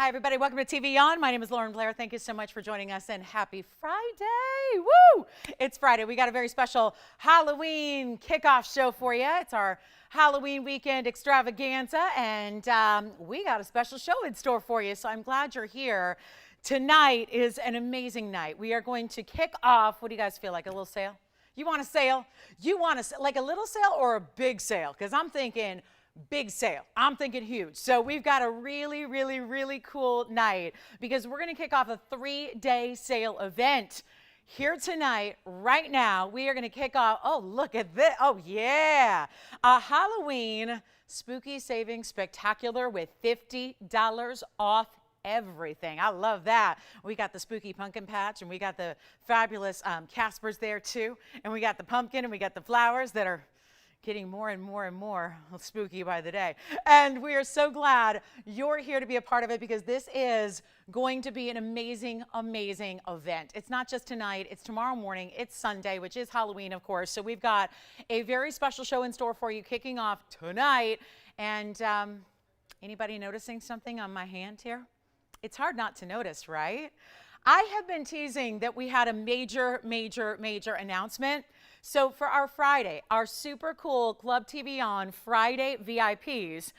Hi, everybody. Welcome to TVON. My name is Lauren Blair. Thank you so much for joining us, and happy Friday. Woo! It's Friday. We got a very special Halloween kickoff show for you. It's our Halloween weekend extravaganza, and we got a special show in store for you, so I'm glad you're here. Tonight is an amazing night. We are going to kick off, what do you guys feel like, a little sale? You want a sale? You want like a little sale or a big sale? Because I'm thinking big sale. I'm thinking huge. So we've got a really cool night because we're going to kick off a 3-day sale event here tonight. Right now, we are going to kick off, oh, look at this. Oh, yeah. A Halloween spooky savings spectacular with $50 off everything. I love that. We got the spooky pumpkin patch, and we got the fabulous Caspers there too, and we got the pumpkin, and we got the flowers that are getting more and more spooky by the day. And we are so glad you're here to be a part of it because this is going to be an amazing event. It's not just tonight, it's tomorrow morning, it's Sunday, which is Halloween, of course. So we've got a very special show in store for you kicking off tonight. And anybody noticing something on my hand here? It's hard not to notice, right? I have been teasing that we had a major announcement. So for our Friday, our super cool Club TVON Friday VIPs,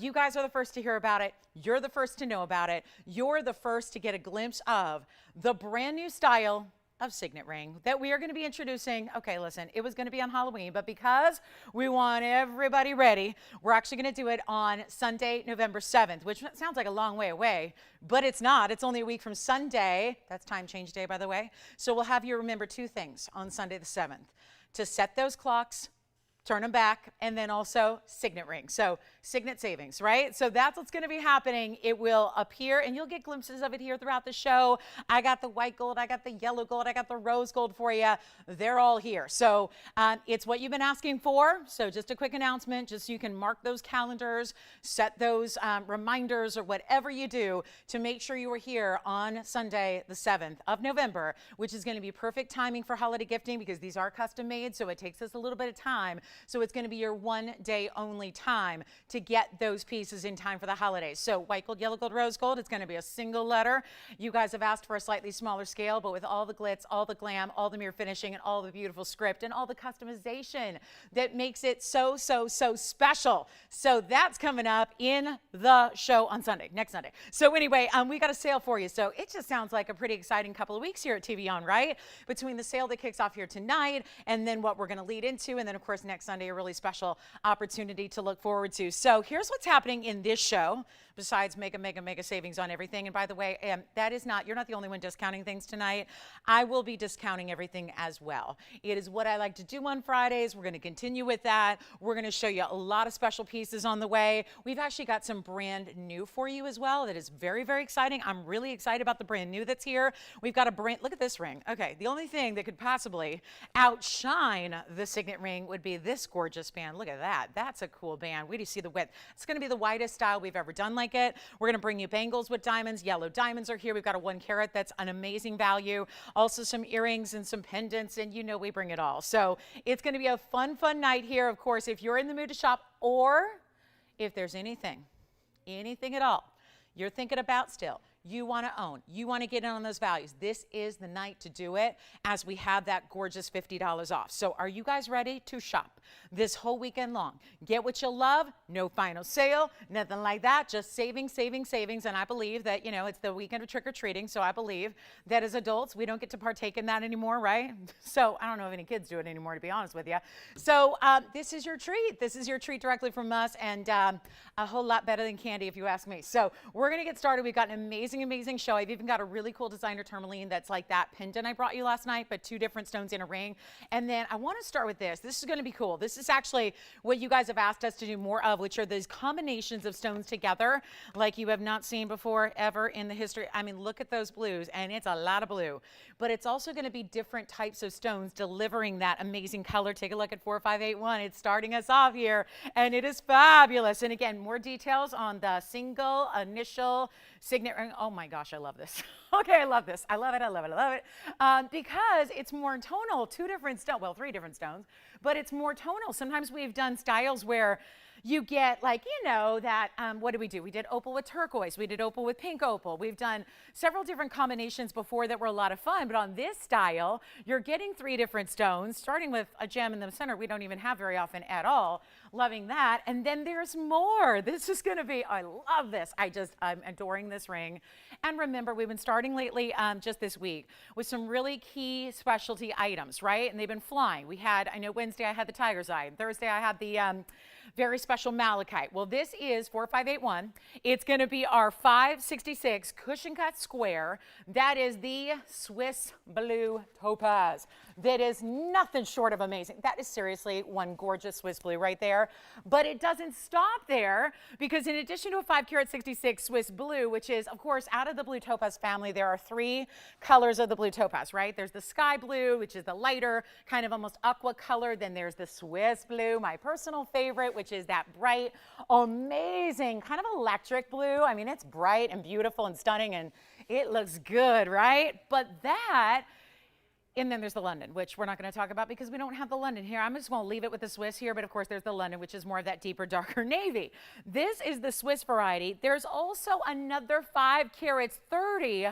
you guys are the first to hear about it. You're the first to know about it. You're the first to get a glimpse of the brand new style of signet ring that we are going to be introducing. Okay, listen, it was going to be on Halloween, but because we want everybody ready, we're actually going to do it on Sunday, November 7th, which sounds like a long way away, but it's not. It's only a week from Sunday. That's time change day, by the way. So we'll have you remember two things on Sunday the 7th: to set those clocks, turn them back, and then also signet ring. So signet savings, right? So that's what's going to be happening. It will appear, and you'll get glimpses of it here throughout the show. I got the white gold, I got the yellow gold, I got the rose gold for you. They're all here. So it's what you've been asking for. So just a quick announcement, just so you can mark those calendars, set those reminders, or whatever you do to make sure you are here on Sunday, the 7th of November, which is going to be perfect timing for holiday gifting because these are custom made. So it takes us a little bit of time. So it's going to be your 1 day only time to get those pieces in time for the holidays. So white gold, yellow gold, rose gold, it's going to be a single letter. You guys have asked for a slightly smaller scale, but with all the glitz, all the glam, all the mirror finishing, and all the beautiful script, and all the customization that makes it so special. So that's coming up in the show on Sunday, next Sunday. So anyway, we got a sale for you. So it just sounds like a pretty exciting couple of weeks here at TVON, right? Between the sale that kicks off here tonight and then what we're going to lead into, and then of course next Sunday, a really special opportunity to look forward to. So here's what's happening in this show besides mega savings on everything. And by the way, that is not, you're not the only one discounting things tonight. I will be discounting everything as well. It is what I like to do on Fridays. We're going to continue with that. We're going to show you a lot of special pieces on the way. We've actually got some brand new for you as well. That is very exciting. I'm really excited about the brand new that's here. We've got a brand, look at this ring. Okay, the only thing that could possibly outshine the signet ring would be this gorgeous band. Look at that. That's a cool band. Wait till you see the width. It's going to be the widest style we've ever done like it. We're going to bring you bangles with diamonds. Yellow diamonds are here. We've got a 1 carat that's an amazing value. Also some earrings and some pendants, and you know we bring it all. So it's going to be a fun night here. Of course, if you're in the mood to shop, or if there's anything at all you're thinking about still, you want to own, you want to get in on those values, this is the night to do it as we have that gorgeous $50 off. So are you guys ready to shop this whole weekend long? Get what you love, no final sale, nothing like that, just savings. And I believe that, you know, it's the weekend of trick-or-treating, so I believe that as adults, we don't get to partake in that anymore, right? So I don't know if any kids do it anymore, to be honest with you. So this is your treat. This is your treat directly from us, and a whole lot better than candy if you ask me. So we're going to get started. We've got an amazing show. I've even got a really cool designer tourmaline that's like that pendant I brought you last night, but 2 different stones in a ring. And then I want to start with this. This is going to be cool. This is actually what you guys have asked us to do more of, which are these combinations of stones together like you have not seen before ever in the history. I mean, look at those blues, and it's a lot of blue, but it's also going to be different types of stones delivering that amazing color. Take a look at 4581. It's starting us off here, and it is fabulous. And again, more details on the single initial signet ring. Oh my gosh, I love this. Okay, I love this. I love it. Because it's more tonal. 2 different stones, well, 3 different stones, but it's more tonal. Sometimes we've done styles where You get like, you know, that, what did we do? We did opal with turquoise. We did opal with pink opal. We've done several different combinations before that were a lot of fun, but on this style, you're getting 3 different stones, starting with a gem in the center we don't even have very often at all. Loving that. And then there's more. This is going to be, I love this. I'm adoring this ring. And remember, we've been starting lately, just this week, with some really key specialty items, right? And they've been flying. We had, I know Wednesday I had the tiger's eye. And Thursday I had the very special malachite. Well, this is 4581. It's going to be our 566 cushion cut square. That is the Swiss blue topaz. That is nothing short of amazing. That is seriously one gorgeous Swiss blue right there. But it doesn't stop there, because in addition to a 5 carat 66 Swiss blue, which is, of course, out of the blue topaz family, there are 3 colors of the blue topaz, right? There's the sky blue, which is the lighter, kind of almost aqua color. Then there's the Swiss blue, my personal favorite, which is that bright, amazing, kind of electric blue. I mean, it's bright and beautiful and stunning, and it looks good, right? But that, and then there's the London, which we're not going to talk about because we don't have the London here. I'm just going to leave it with the Swiss here, but of course there's the London, which is more of that deeper, darker navy. This is the Swiss variety. There's also another 5 carats 30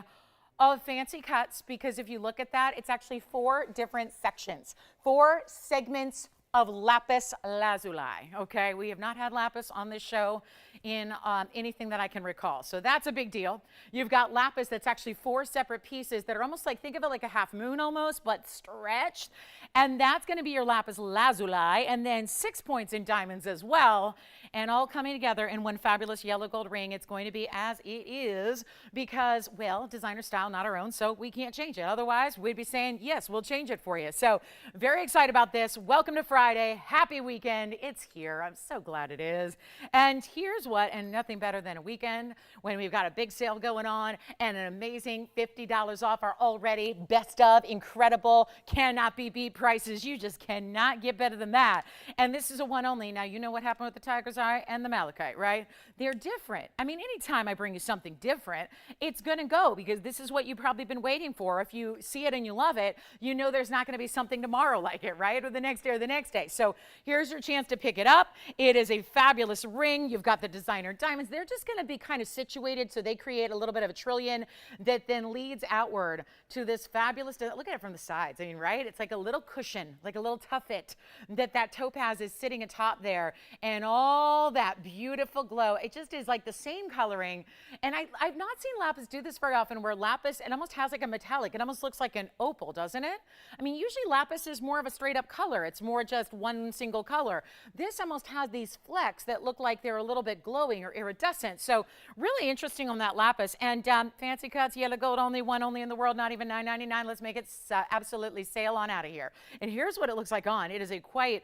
of fancy cuts, because if you look at that, it's actually 4 different sections, 4 segments of lapis lazuli. Okay, we have not had lapis on this show in anything that I can recall, so that's a big deal. You've got lapis that's actually 4 separate pieces that are almost like, think of it like a half moon almost, but stretched, and that's going to be your lapis lazuli, and then 6 points in diamonds as well, and all coming together in one fabulous yellow gold ring. It's going to be as it is because, well, designer style, not our own, so we can't change it. Otherwise, we'd be saying, yes, we'll change it for you. So very excited about this. Welcome to Friday. Happy weekend. It's here. I'm so glad it is. And here's what, and nothing better than a weekend when we've got a big sale going on and an amazing $50 off our already best of, incredible, cannot be beat prices. You just cannot get better than that. And this is a one only. Now, you know what happened with the tiger's eye and the malachite, right? They're different. I mean, anytime I bring you something different, it's going to go, because this is what you've probably been waiting for. If you see it and you love it, you know there's not going to be something tomorrow like it, right? Or the next day or the next day. So here's your chance to pick it up. It is a fabulous ring. You've got the designer diamonds. They're just going to be kind of situated so they create a little bit of a trillion that then leads outward to this fabulous, look at it from the sides. I mean, right? It's like a little cushion, like a little tuffet that topaz is sitting atop there, and all that beautiful glow. It just is like the same coloring. And I've not seen lapis do this very often, where lapis, it almost has like a metallic. It almost looks like an opal, doesn't it? I mean, usually lapis is more of a straight up color. It's more just one single color. This almost has these flecks that look like they're a little bit glowing or iridescent. So really interesting on that lapis. And fancy cuts, yellow gold only, one only in the world, not even $9.99. Let's make it absolutely sail on out of here. And here's what it looks like on. It is a quite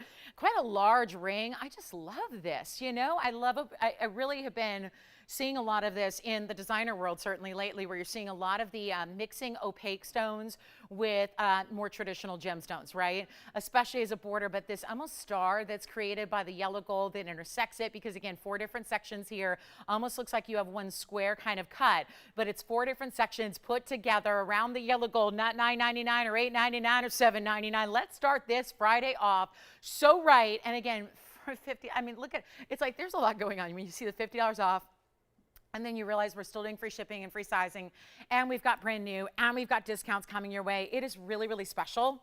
a large ring. I just love this, you know. I really have been seeing a lot of this in the designer world, certainly lately, where you're seeing a lot of the mixing opaque stones with more traditional gemstones, right? Especially as a border, but this almost star that's created by the yellow gold that intersects it, because again, 4 different sections here, almost looks like you have one square kind of cut, but it's 4 different sections put together around the yellow gold, not $9.99 or $8.99 or $7.99. Let's start this Friday off so right. And again, for 50, I mean, look at, it's like there's a lot going on when you see the $50 off. And then you realize we're still doing free shipping and free sizing, and we've got brand new, and we've got discounts coming your way. It is really, really special.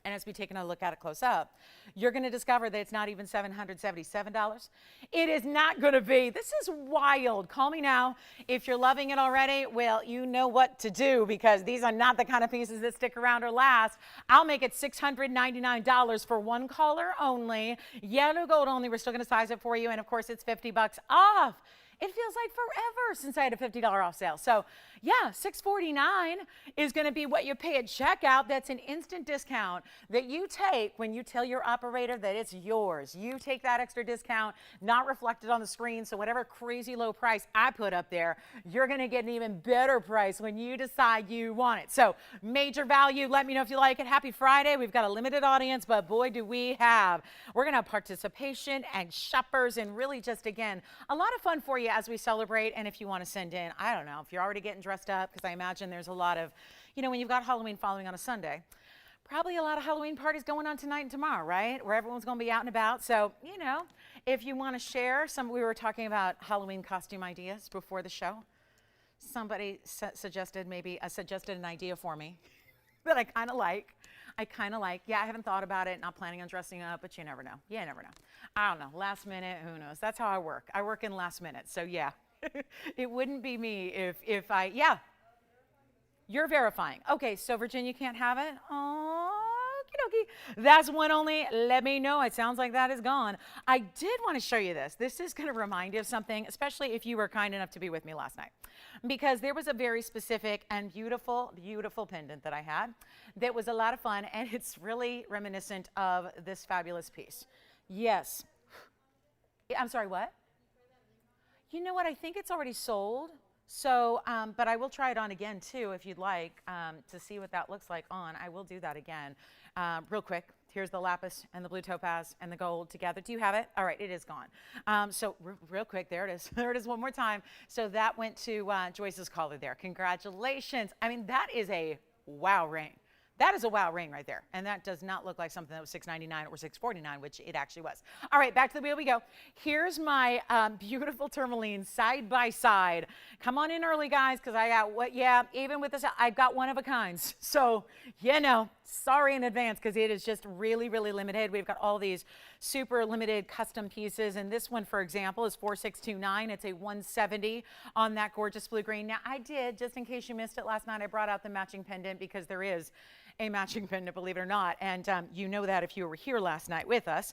And as we take a look at it close up, you're going to discover that it's not even $777. It is not going to be. This is wild. Call me now. If you're loving it already, well, you know what to do, because these are not the kind of pieces that stick around or last. I'll make it $699 for one caller only. Yellow gold only. We're still going to size it for you. And of course, it's $50 off. It feels like forever since I had a $50 off sale. So yeah, $649 is going to be what you pay at checkout. That's an instant discount that you take when you tell your operator that it's yours. You take that extra discount, not reflected on the screen. So whatever crazy low price I put up there, you're going to get an even better price when you decide you want it. So major value. Let me know if you like it. Happy Friday. We've got a limited audience, but boy, do we have. We're going to have participation and shoppers, and really just, again, a lot of fun for you as we celebrate. And if you want to send in, I don't know, if you're already getting dressed up, because I imagine there's a lot of, you know, when you've got Halloween following on a Sunday, probably a lot of Halloween parties going on tonight and tomorrow, right? Where everyone's going to be out and about. So, you know, if you want to share we were talking about Halloween costume ideas before the show. Somebody suggested an idea for me that I kind of like. Yeah, I haven't thought about it, not planning on dressing up, but you never know. Yeah, you never know. I don't know. Last minute, who knows? That's how I work. I work in last minute. So yeah, it wouldn't be me if I, yeah. You're verifying. Okay, so Virginia can't have it? Oh, okie dokie. That's one only. Let me know. It sounds like that is gone. I did want to show you this. This is going to remind you of something, especially if you were kind enough to be with me last night. Because there was a very specific and beautiful, beautiful pendant that I had that was a lot of fun, and it's really reminiscent of this fabulous piece. Yes. I'm sorry, what? You know what? I think it's already sold. So, but I will try it on again too, if you'd like, to see what that looks like on. I will do that again. Real quick, here's the lapis and the blue topaz and the gold together. Do you have it? All right, it is gone. So real quick, there it is. There it is one more time. So that went to Joyce's caller there. Congratulations. I mean, that is a wow ring. That is a wow ring right there. And that does not look like something that was $6.99 or $6.49, which it actually was. All right, back to the wheel we go. Here's my beautiful tourmaline side by side. Come on in early, guys, because I got even with this, I've got one of a kinds. So, you know, sorry in advance because it is just really, really limited. We've got all these super limited custom pieces. And this one, for example, is 4629. It's a 170 on that gorgeous blue green. Now, I did, just in case you missed it last night, I brought out the matching pendant because there is a matching pendant, believe it or not. And you know that if you were here last night with us.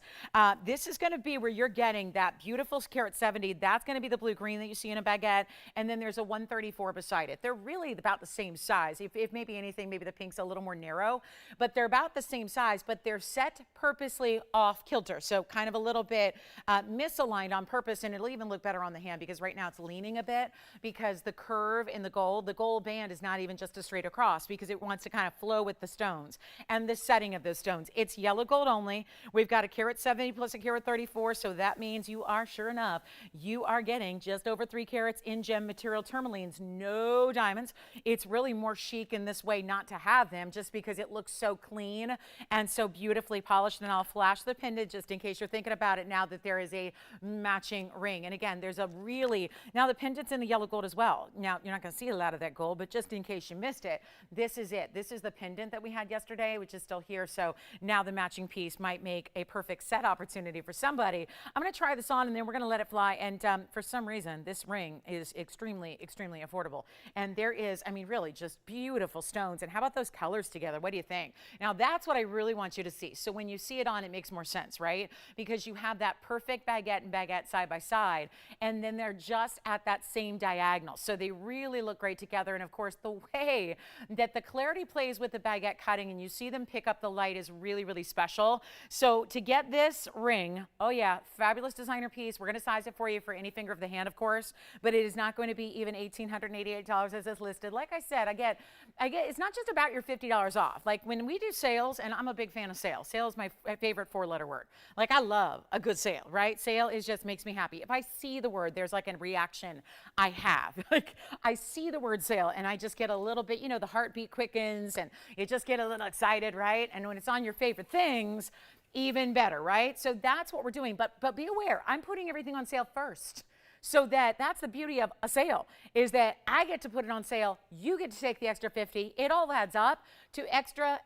This is going to be where you're getting that beautiful carat 70. That's going to be the blue green that you see in a baguette. And then there's a 134 beside it. They're really about the same size. If maybe anything, maybe the pink's a little more narrow, but they're about the same size, but they're set purposely off kilter. So kind of a little bit misaligned on purpose. And it'll even look better on the hand because right now it's leaning a bit because the curve in the gold band is not even just a straight across because it wants to kind of flow with the stones and the setting of those stones. It's yellow gold only. We've got a carat 70 plus a carat 34. So that means you are, sure enough, you are getting just over 3 carats in gem material tourmalines, no diamonds. It's really more chic in this way not to have them just because it looks so clean and so beautifully polished. And I'll flash the pendant just in case you're thinking about it now that there is a matching ring. And again, there's now the pendant's in the yellow gold as well. Now you're not going to see a lot of that gold, but just in case you missed it, this is it. This is the pendant that we had yesterday, which is still here. So now the matching piece might make a perfect set opportunity for somebody. I'm going to try this on and then we're going to let it fly. And for some reason, this ring is extremely, extremely affordable. And there is, I mean, really just beautiful stones. And how about those colors together? What do you think? Now that's what I really want you to see. So when you see it on, it makes more sense, right? Because you have that perfect baguette and baguette side by side. And then they're just at that same diagonal. So they really look great together. And of course, the way that the clarity plays with the baguette cutting and you see them pick up the light is really, really special. So to get this ring, oh yeah, fabulous designer piece. We're going to size it for you for any finger of the hand, of course, but it is not going to be even $1,888 as is listed. Like I said, I get, it's not just about your $50 off. Like when we do sales, and I'm a big fan of sales. Sales is my favorite 4-letter word. Like I love a good sale, right? Sale is just makes me happy. If I see the word, there's like a reaction I have. Like I see the word sale and I just get a little bit, you know, the heartbeat quickens and you just get a little excited, right? And when it's on your favorite things, even better, right? So that's what we're doing. But be aware, I'm putting everything on sale first. So that's the beauty of a sale, is that I get to put it on sale, you get to take the extra 50. It all adds up to extra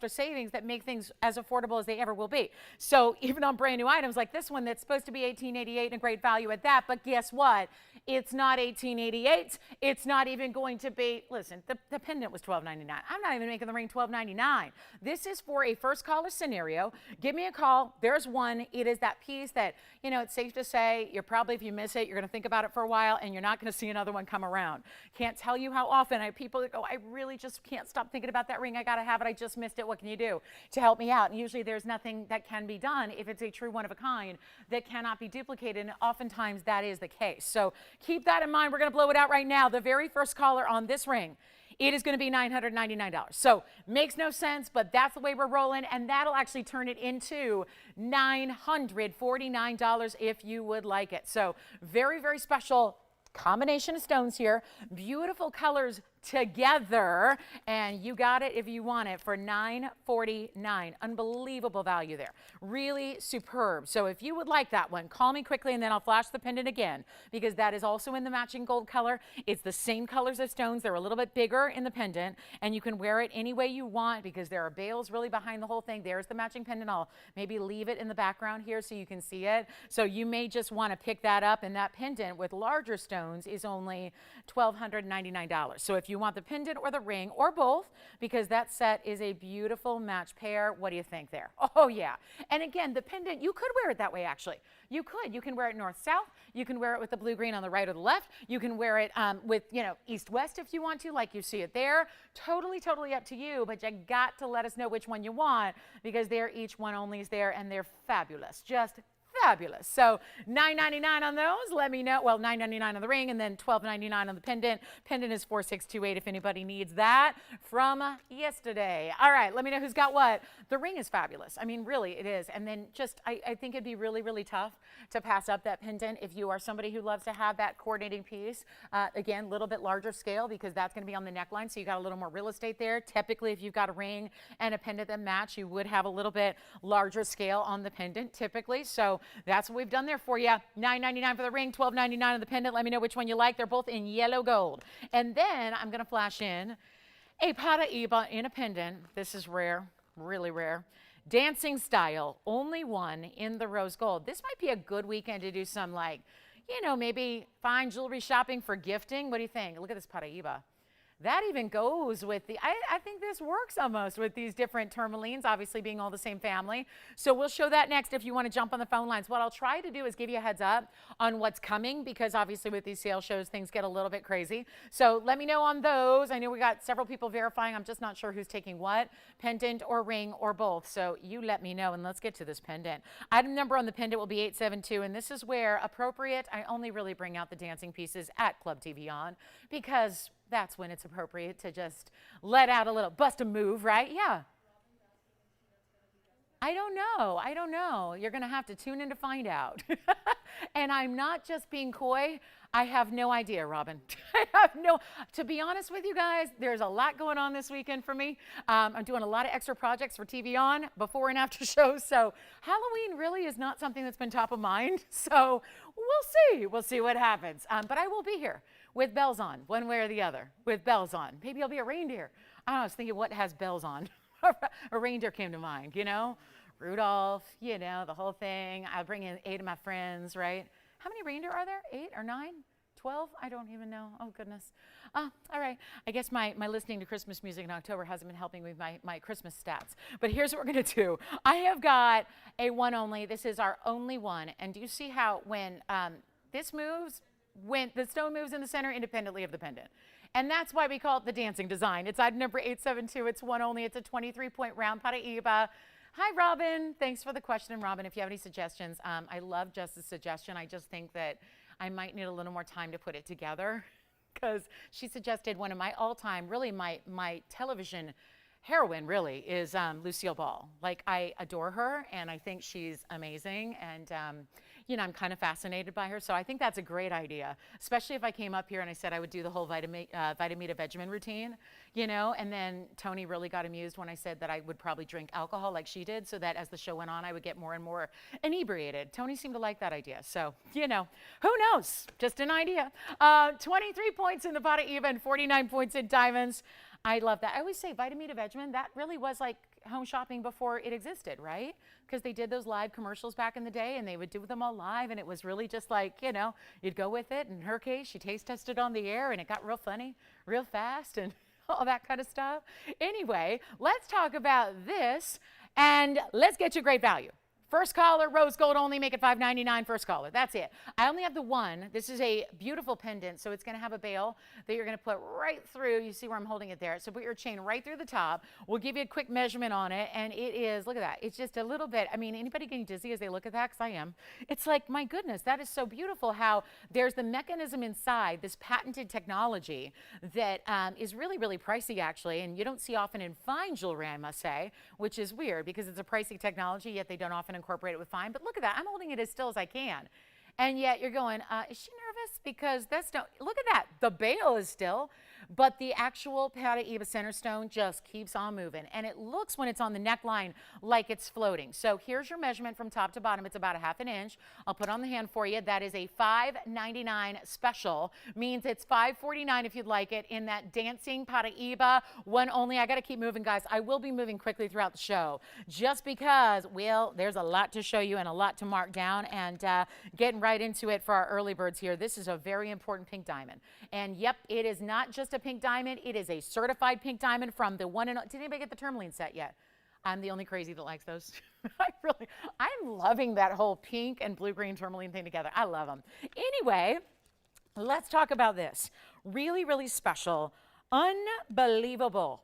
savings that make things as affordable as they ever will be. So even on brand new items like this one that's supposed to be $18.88 and a great value at that, but guess what? It's not $18.88. It's not even going to be, listen, the pendant was $12.99. I'm not even making the ring $12.99. This is for a first caller scenario. Give me a call. There's one. It is that piece that, you know, it's safe to say you're probably, if you miss it, you're going to think about it for a while and you're not going to see another one come around. Can't tell you how often I have people that go, I really just can't stop thinking about that ring. I got to have it. I just missed it. What can you do to help me out? And usually there's nothing that can be done if it's a true one of a kind that cannot be duplicated. And oftentimes that is the case. So keep that in mind. We're going to blow it out right now. The very first caller on this ring, it is going to be $999. So makes no sense, but that's the way we're rolling. And that'll actually turn it into $949 if you would like it. So very, very special combination of stones here. Beautiful colors together, and you got it if you want it for $9.49. Unbelievable value there. Really superb. So if you would like that one, call me quickly and then I'll flash the pendant again, because that is also in the matching gold color. It's the same colors of stones. They're a little bit bigger in the pendant, and you can wear it any way you want because there are bails really behind the whole thing. There's the matching pendant. I'll maybe leave it in the background here so you can see it. So you may just want to pick that up, and that pendant with larger stones is only $1,299. So if you want the pendant or the ring or both, because that set is a beautiful match pair. What do you think there? Oh yeah. And again, the pendant, you could wear it that way actually. You could. You can wear it north-south. You can wear it with the blue-green on the right or the left. You can wear it with, you know, east-west if you want to, like you see it there. Totally, totally up to you, but you got to let us know which one you want, because they're each one onlys there, and they're fabulous. Just fabulous. So $9.99 on those. Let me know. Well, $9.99 on the ring, and then $12.99 on the pendant. Pendant is $4,628 if anybody needs that from yesterday. All right, let me know who's got what. The ring is fabulous. I mean, really, it is. And then just, I think it'd be really, really tough to pass up that pendant if you are somebody who loves to have that coordinating piece. Again, a little bit larger scale, because that's going to be on the neckline, so you got a little more real estate there. Typically, if you've got a ring and a pendant that match, you would have a little bit larger scale on the pendant typically. So that's what we've done there for you. $9.99 for the ring, $12.99 on the pendant. Let me know which one you like. They're both in yellow gold. And then I'm going to flash in a Paraiba in a pendant. This is rare, really rare. Dancing style, only one in the rose gold. This might be a good weekend to do some, like, you know, maybe fine jewelry shopping for gifting. What do you think? Look at this Paraiba. That even goes with the, I think this works almost with these different tourmalines, obviously being all the same family. So we'll show that next if you want to jump on the phone lines. What I'll try to do is give you a heads up on what's coming, because obviously with these sale shows, things get a little bit crazy. So let me know on those. I know we got several people verifying. I'm just not sure who's taking what, pendant or ring or both. So you let me know, and let's get to this pendant. Item number on the pendant will be 872, and this is where appropriate, I only really bring out the dancing pieces at Club TVON, because that's when it's appropriate to just let out a little, bust a move, right? Yeah. I don't know. I don't know. You're going to have to tune in to find out. And I'm not just being coy. I have no idea, Robin. I have no, to be honest with you guys, there's a lot going on this weekend for me. I'm doing a lot of extra projects for TVON before and after shows. So Halloween really is not something that's been top of mind. So we'll see. We'll see what happens. But I will be here with bells on, one way or the other, with bells on. Maybe I'll be a reindeer. I was thinking, what has bells on? A reindeer came to mind, you know? Rudolph, you know, the whole thing. I'll bring in 8 of my friends, right? How many reindeer are there? 8 or 9? 12? I don't even know. Oh, goodness. All right. I guess my listening to Christmas music in October hasn't been helping with my Christmas stats. But here's what we're going to do. I have got a one only. This is our only one. And do you see how when this moves, when the stone moves in the center independently of the pendant? And that's why we call it the dancing design. It's item number 872. It's one only. It's a 23-point round Paraiba. Hi, Robin. Thanks for the question, Robin. If you have any suggestions, I love Jess's suggestion. I just think that I might need a little more time to put it together, because she suggested one of my all-time, really my television heroine really is Lucille Ball. Like, I adore her, and I think she's amazing, and you know, I'm kind of fascinated by her. So I think that's a great idea, especially if I came up here and I said I would do the whole Vitamita Vegemin routine, you know, and then Tony really got amused when I said that I would probably drink alcohol like she did, so that as the show went on, I would get more and more inebriated. Tony seemed to like that idea. So, you know, who knows? Just an idea. 23 points in the Paraiba and 49 points in diamonds. I love that. I always say Vitamita Vegemin, that really was like home shopping before it existed, right? Because they did those live commercials back in the day, and they would do them all live, and it was really just like, you know, you'd go with it. In her case, she taste tested on the air, and it got real funny, real fast, and all that kind of stuff. Anyway, let's talk about this, and let's get you great value. First caller, rose gold only, make it $5.99 first caller. That's it. I only have the one. This is a beautiful pendant, so it's going to have a bail that you're going to put right through. You see where I'm holding it there. So put your chain right through the top. We'll give you a quick measurement on it, and it is, look at that. It's just a little bit, I mean, anybody getting dizzy as they look at that? Because I am. It's like, my goodness, that is so beautiful how there's the mechanism inside, this patented technology that is really, really pricey, actually, and you don't see often in fine jewelry, I must say, which is weird because it's a pricey technology, yet they don't often incorporate it with fine. But look at that. I'm holding it as still as I can. And yet you're going, is she nervous? Because that's no, look at that. The bail is still, but the actual Paraíba center stone just keeps on moving. And it looks when it's on the neckline like it's floating. So here's your measurement from top to bottom. It's about a ½ inch. I'll put on the hand for you. That is a $5.99 special. Means it's $5.49 if you'd like it in that dancing Paraíba one only. I got to keep moving, guys. I will be moving quickly throughout the show just because, well, there's a lot to show you and a lot to mark down, and getting right into it for our early birds here. This is a very important pink diamond. And yep, it is not just a pink diamond. It is a certified pink diamond from the one and did anybody get the Tourmaline set yet? I'm the only crazy that likes those. I'm loving that whole pink and blue-green Tourmaline thing together. I love them. Anyway, let's talk about this. Really, really special, unbelievable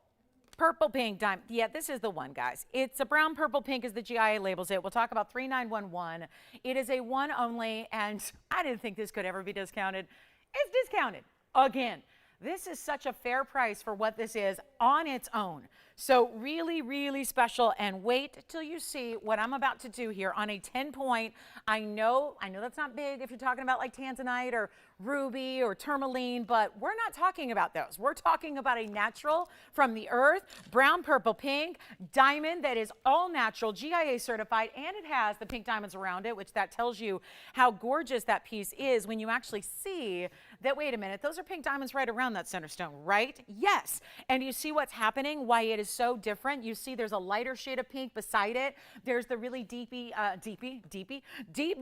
purple pink diamond. Yeah, this is the one, guys. It's a brown purple pink as the GIA labels it. We'll talk about 3911. It is a one only, and I didn't think this could ever be discounted. It's discounted again. This is such a fair price for what this is on its own. So really, really special, and wait till you see what I'm about to do here on a 10-point. I know that's not big if you're talking about like tanzanite or ruby or tourmaline, but we're not talking about those. We're talking about a natural from the earth, brown, purple, pink diamond that is all natural, GIA certified, and it has the pink diamonds around it, which that tells you how gorgeous that piece is when you actually see that, wait a minute, those are pink diamonds right around that center stone, right? Yes. And you see what's happening, why it is so different. You see there's a lighter shade of pink beside it. There's the really deep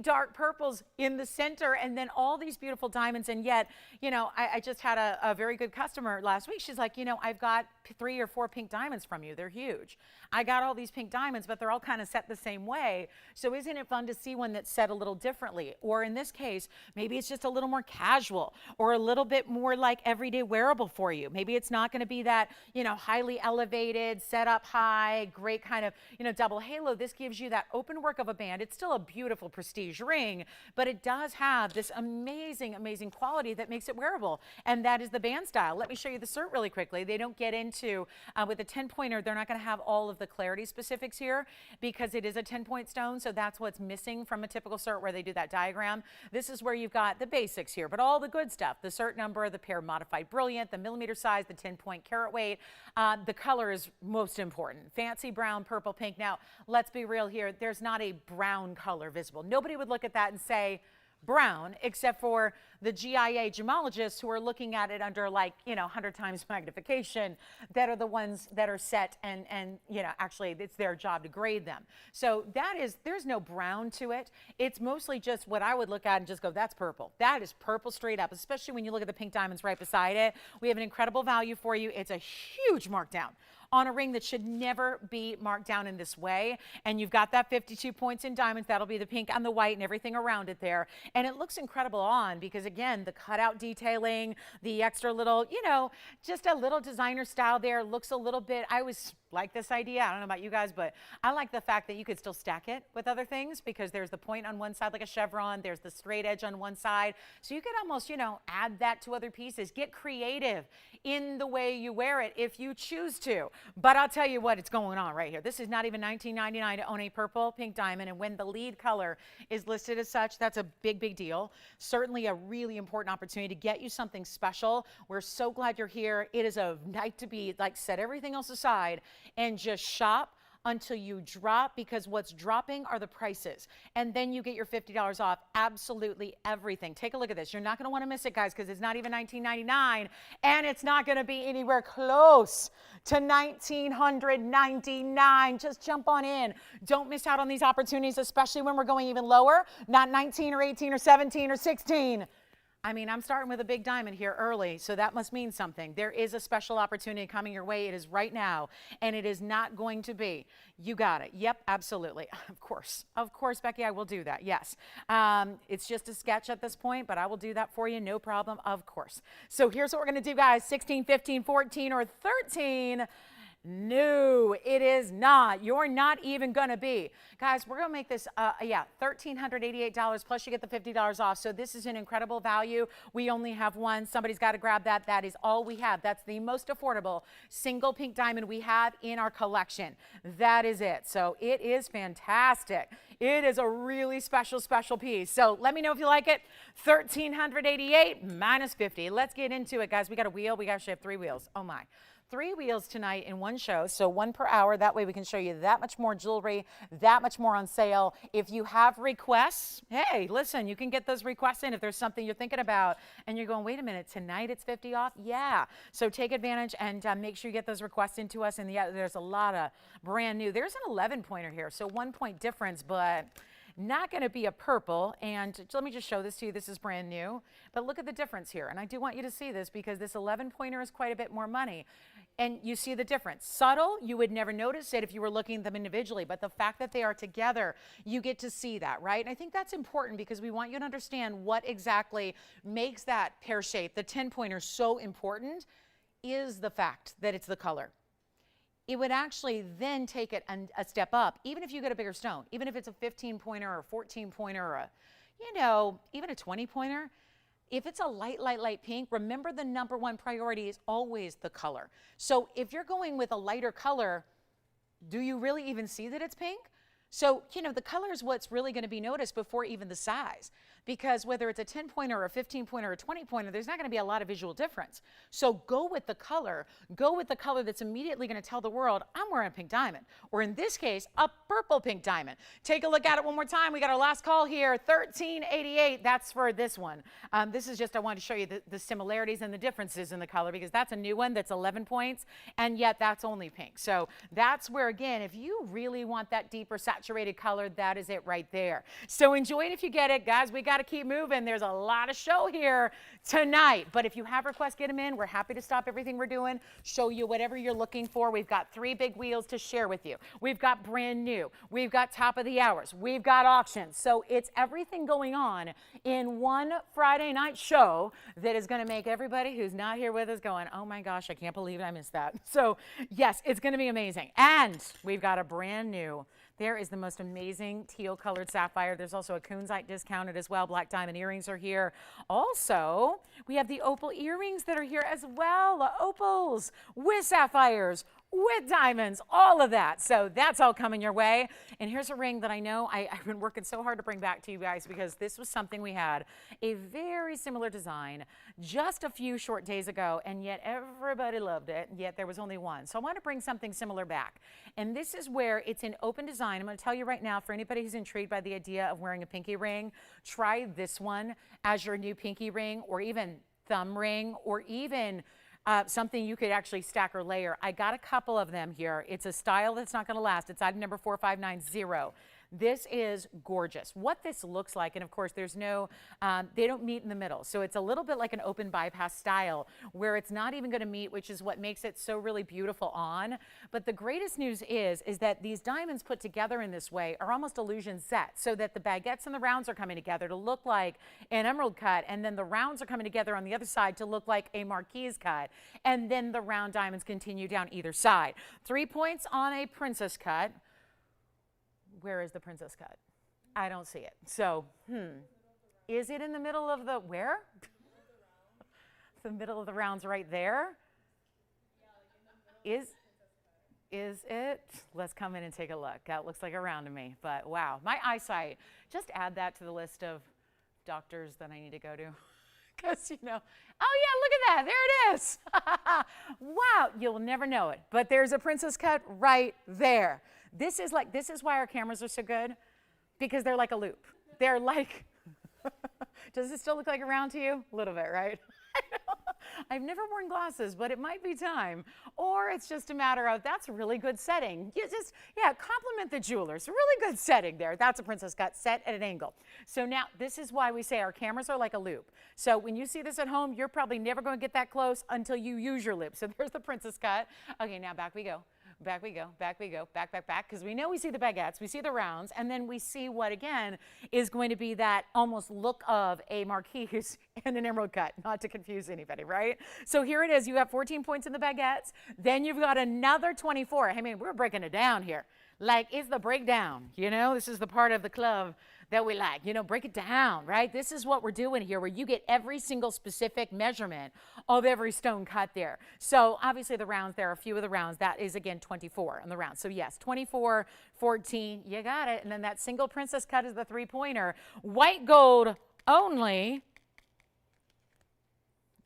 dark purples in the center, and then all these beautiful diamonds. And yet, you know, I just had a very good customer last week. She's like, you know, I've got 3 or 4 pink diamonds from you. They're huge. I got all these pink diamonds, but they're all kind of set the same way. So isn't it fun to see one that's set a little differently? Or in this case, maybe it's just a little more casual or a little bit more like everyday wearable for you. Maybe it's not going to be that, you know, highly elevated, set up high, great kind of, you know, double halo. This gives you that open work of a band. It's still a beautiful prestige ring, but it does have this amazing, amazing quality that makes it wearable. And that is the band style. Let me show you the cert really quickly. They don't get into, with a 10-pointer, they're not going to have all of the clarity specifics here because it is a 10-point stone. So that's what's missing from a typical cert where they do that diagram. This is where you've got the basics here, but all the good stuff, the cert number, the pair modified brilliant, the millimeter size, the 10-point carat weight. The color is most important. Fancy brown, purple, pink. Now, let's be real here. There's not a brown color visible. Nobody would look at that and say brown, except for the GIA gemologists who are looking at it under, like, you know, 100 times magnification, that are the ones that are set and you know, actually it's their job to grade them. So that is, there's no brown to it. It's mostly just what I would look at and just go, that's purple. That is purple straight up, especially when you look at the pink diamonds right beside it. We have an incredible value for you. It's a huge markdown on a ring that should never be marked down in this way. And you've got that 52 points in diamonds. That'll be the pink and the white and everything around it there. And it looks incredible on because, again, the cutout detailing, the extra little, you know, just a little designer style there. Looks a little bit, I always like this idea. I don't know about you guys, but I like the fact that you could still stack it with other things because there's the point on one side like a chevron. There's the straight edge on one side. So you could almost, you know, add that to other pieces. Get creative in the way you wear it if you choose to. But I'll tell you what, it's going on right here. This is not even $19.99 to own a purple pink diamond. And when the lead color is listed as such, that's a big, big deal. Certainly a really important opportunity to get you something special. We're so glad you're here. It is a night to be, like, set everything else aside and just shop until you drop, because what's dropping are the prices. And then you get your $50 off absolutely everything. Take a look at this. You're not going to want to miss it, guys, because it's not even $19.99, and it's not going to be anywhere close to $1,999. Just jump on in. Don't miss out on these opportunities, especially when we're going even lower, not 19 or 18 or 17 or 16. I mean, I'm starting with a big diamond here early, so that must mean something. There is a special opportunity coming your way. It is right now, and it is not going to be. You got it. Yep, absolutely. Of course, Becky, I will do that. Yes. It's just a sketch at this point, but I will do that for you. No problem, of course. So here's what we're going to do, guys. 16, 15, 14, or 13. No, it is not. You're not even going to be. Guys, we're going to make this, $1,388 plus you get the $50 off. So this is an incredible value. We only have one. Somebody's got to grab that. That is all we have. That's the most affordable single pink diamond we have in our collection. That is it. So it is fantastic. It is a really special, special piece. So let me know if you like it. $1,388 minus 50. Let's get into it, guys. We got a wheel. We actually have 3 wheels. Oh my. 3 wheels tonight in one show, so 1 per hour. That way we can show you that much more jewelry, that much more on sale. If you have requests, hey, listen, you can get those requests in if there's something you're thinking about and you're going, wait a minute, tonight it's 50 off? Yeah. So take advantage and make sure you get those requests into us. And there's a lot of brand new. There's an 11-pointer here, so 1 point difference, but not going to be a purple. And let me just show this to you. This is brand new, but look at the difference here. And I do want you to see this because this 11-pointer is quite a bit more money. And you see the difference. Subtle, you would never notice it if you were looking at them individually, but the fact that they are together, you get to see that, right? And I think that's important because we want you to understand what exactly makes that pear shape, the 10-pointer, so important is the fact that it's the color. It would actually then take it a step up, even if you get a bigger stone, even if it's a 15-pointer or a 14-pointer or even a 20-pointer. If it's a light pink, remember the number one priority is always the color. So if you're going with a lighter color, do you really even see that it's pink? So, the color is what's really going to be noticed before even the size. Because whether it's a 10-pointer or a 15-pointer or a 20-pointer, there's not going to be a lot of visual difference. So go with the color. Go with the color that's immediately going to tell the world, I'm wearing a pink diamond. Or in this case, a purple pink diamond. Take a look at it one more time. We got our last call here, $1,388. That's for this one. This is just, I wanted to show you the similarities and the differences in the color because that's a new one that's 11 points, and yet that's only pink. So that's where, again, if you really want that deeper saturated color, that is it right there. So enjoy it if you get it. Guys, we got to keep moving. There's a lot of show here tonight, but if you have requests, get them in. We're happy to stop everything we're doing, show you whatever you're looking for. We've got 3 big wheels to share with you. We've got brand new. We've got top of the hours. We've got auctions. So it's everything going on in one Friday night show that is going to make everybody who's not here with us going, oh my gosh, I can't believe I missed that. So yes, it's going to be amazing. And we've got a brand new, there is the most amazing teal colored sapphire. There's also a kunzite discounted as well. Black diamond earrings are here. Also, we have the opal earrings that are here as well. Opals with sapphires, with diamonds, all of that. So that's all coming your way. And here's a ring that I know I've been working so hard to bring back to you guys because this was something we had a very similar design just a few short days ago, and yet everybody loved it, yet there was only one. So I want to bring something similar back. And this is where it's an open design. I'm going to tell you right now, for anybody who's intrigued by the idea of wearing a pinky ring, try this one as your new pinky ring, or even thumb ring, or even something you could actually stack or layer. I got a couple of them here. It's a style that's not going to last. It's item number 4590. This is gorgeous. What this looks like, and of course there's no, they don't meet in the middle. So it's a little bit like an open bypass style where it's not even going to meet, which is what makes it so really beautiful on. But the greatest news is that these diamonds put together in this way are almost illusion set, so that the baguettes and the rounds are coming together to look like an emerald cut, and then the rounds are coming together on the other side to look like a marquise cut, and then the round diamonds continue down either side. 3 points on a princess cut. Where is the princess cut? I don't see it. So, is it in the middle of the, where? The middle of the rounds right there? Is it? Let's come in and take a look. That looks like a round to me, but wow, my eyesight. Just add that to the list of doctors that I need to go to. Because, oh yeah, look at that. There it is. Wow, you'll never know it. But there's a princess cut right there. This is why our cameras are so good, because they're like a loop. They're like, does it still look like a round to you? A little bit, right? I know. I've never worn glasses, but it might be time. Or it's just a matter of, that's a really good setting. You just, compliment the jewelers. Really good setting there. That's a princess cut set at an angle. So now, this is why we say our cameras are like a loop. So when you see this at home, you're probably never going to get that close until you use your loop. So there's the princess cut. Okay, now back we go. Back we go, back we go, back, because we know we see the baguettes, we see the rounds, and then we see what, again, is going to be that almost look of a marquise and an emerald cut, not to confuse anybody, right? So here it is. You have 14 points in the baguettes. Then you've got another 24. I mean, we're breaking it down here. Like, it's the breakdown, you know? This is the part of the club that we like, you know, break it down, right? This is what we're doing here, where you get every single specific measurement of every stone cut there. So obviously the rounds, there are a few of the rounds. That is, again, 24 on the rounds. So yes, 24, 14, you got it. And then that single princess cut is the 3-pointer. White gold only.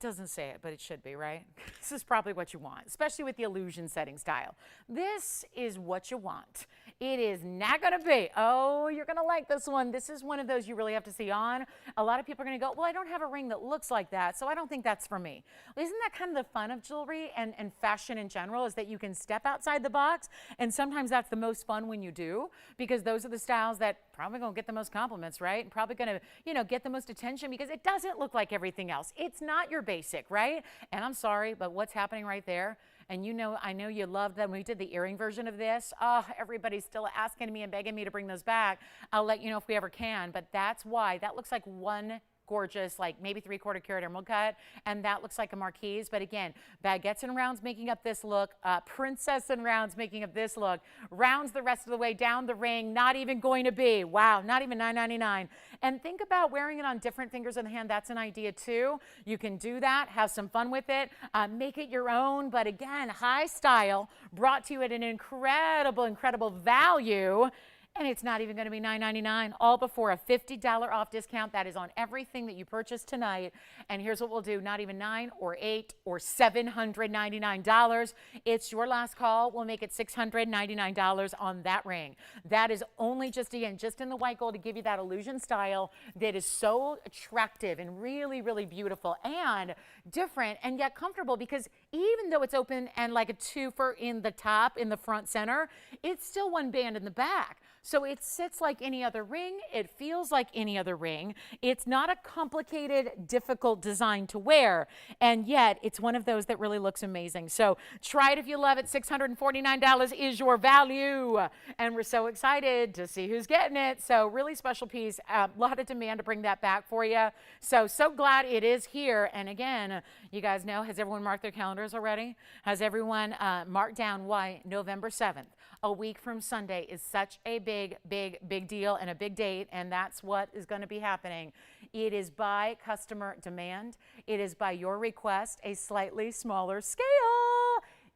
Doesn't say it, but it should be, right? This is probably what you want, especially with the illusion setting style. This is what you want. It is not going to be, oh, you're going to like this one. This is one of those you really have to see on. A lot of people are going to go, well, I don't have a ring that looks like that, so I don't think that's for me. Well, isn't that kind of the fun of jewelry and fashion in general, is that you can step outside the box, and sometimes that's the most fun when you do, because those are the styles that probably going to get the most compliments, right? And probably going to, you know, get the most attention, because it doesn't look like everything else. It's not your basic, right? And I'm sorry, but what's happening right there? And you know, I know you loved them. We did the earring version of this. Oh, everybody's still asking me and begging me to bring those back. I'll let you know if we ever can, but that's why. That looks like one gorgeous, like maybe 3/4 carat emerald cut, and that looks like a marquise. But again, baguettes and rounds making up this look, princess and rounds making up this look, rounds the rest of the way down the ring, not even going to be, wow, not even $9.99. And think about wearing it on different fingers of the hand. That's an idea too. You can do that, have some fun with it, make it your own. But again, high style, brought to you at an incredible value. And it's not even going to be $9.99, all before a $50 off discount. That is on everything that you purchase tonight. And here's what we'll do. Not even $9 or $8 or $799. It's your last call. We'll make it $699 on that ring. That is only just, again, just in the white gold to give you that illusion style that is so attractive and really, really beautiful and different and yet comfortable, because even though it's open and like a twofer in the top, in the front center, it's still one band in the back. So it sits like any other ring. It feels like any other ring. It's not a complicated, difficult design to wear, and yet it's one of those that really looks amazing. So try it if you love it. $649 is your value, and we're so excited to see who's getting it. So really special piece. A lot of demand to bring that back for you. So glad it is here. And again, you guys know, has everyone marked their calendars already? Has everyone marked down why November 7th, a week from Sunday, is such a big deal and a big date, and that's what is going to be happening. It is by customer demand. It is by your request, a slightly smaller scale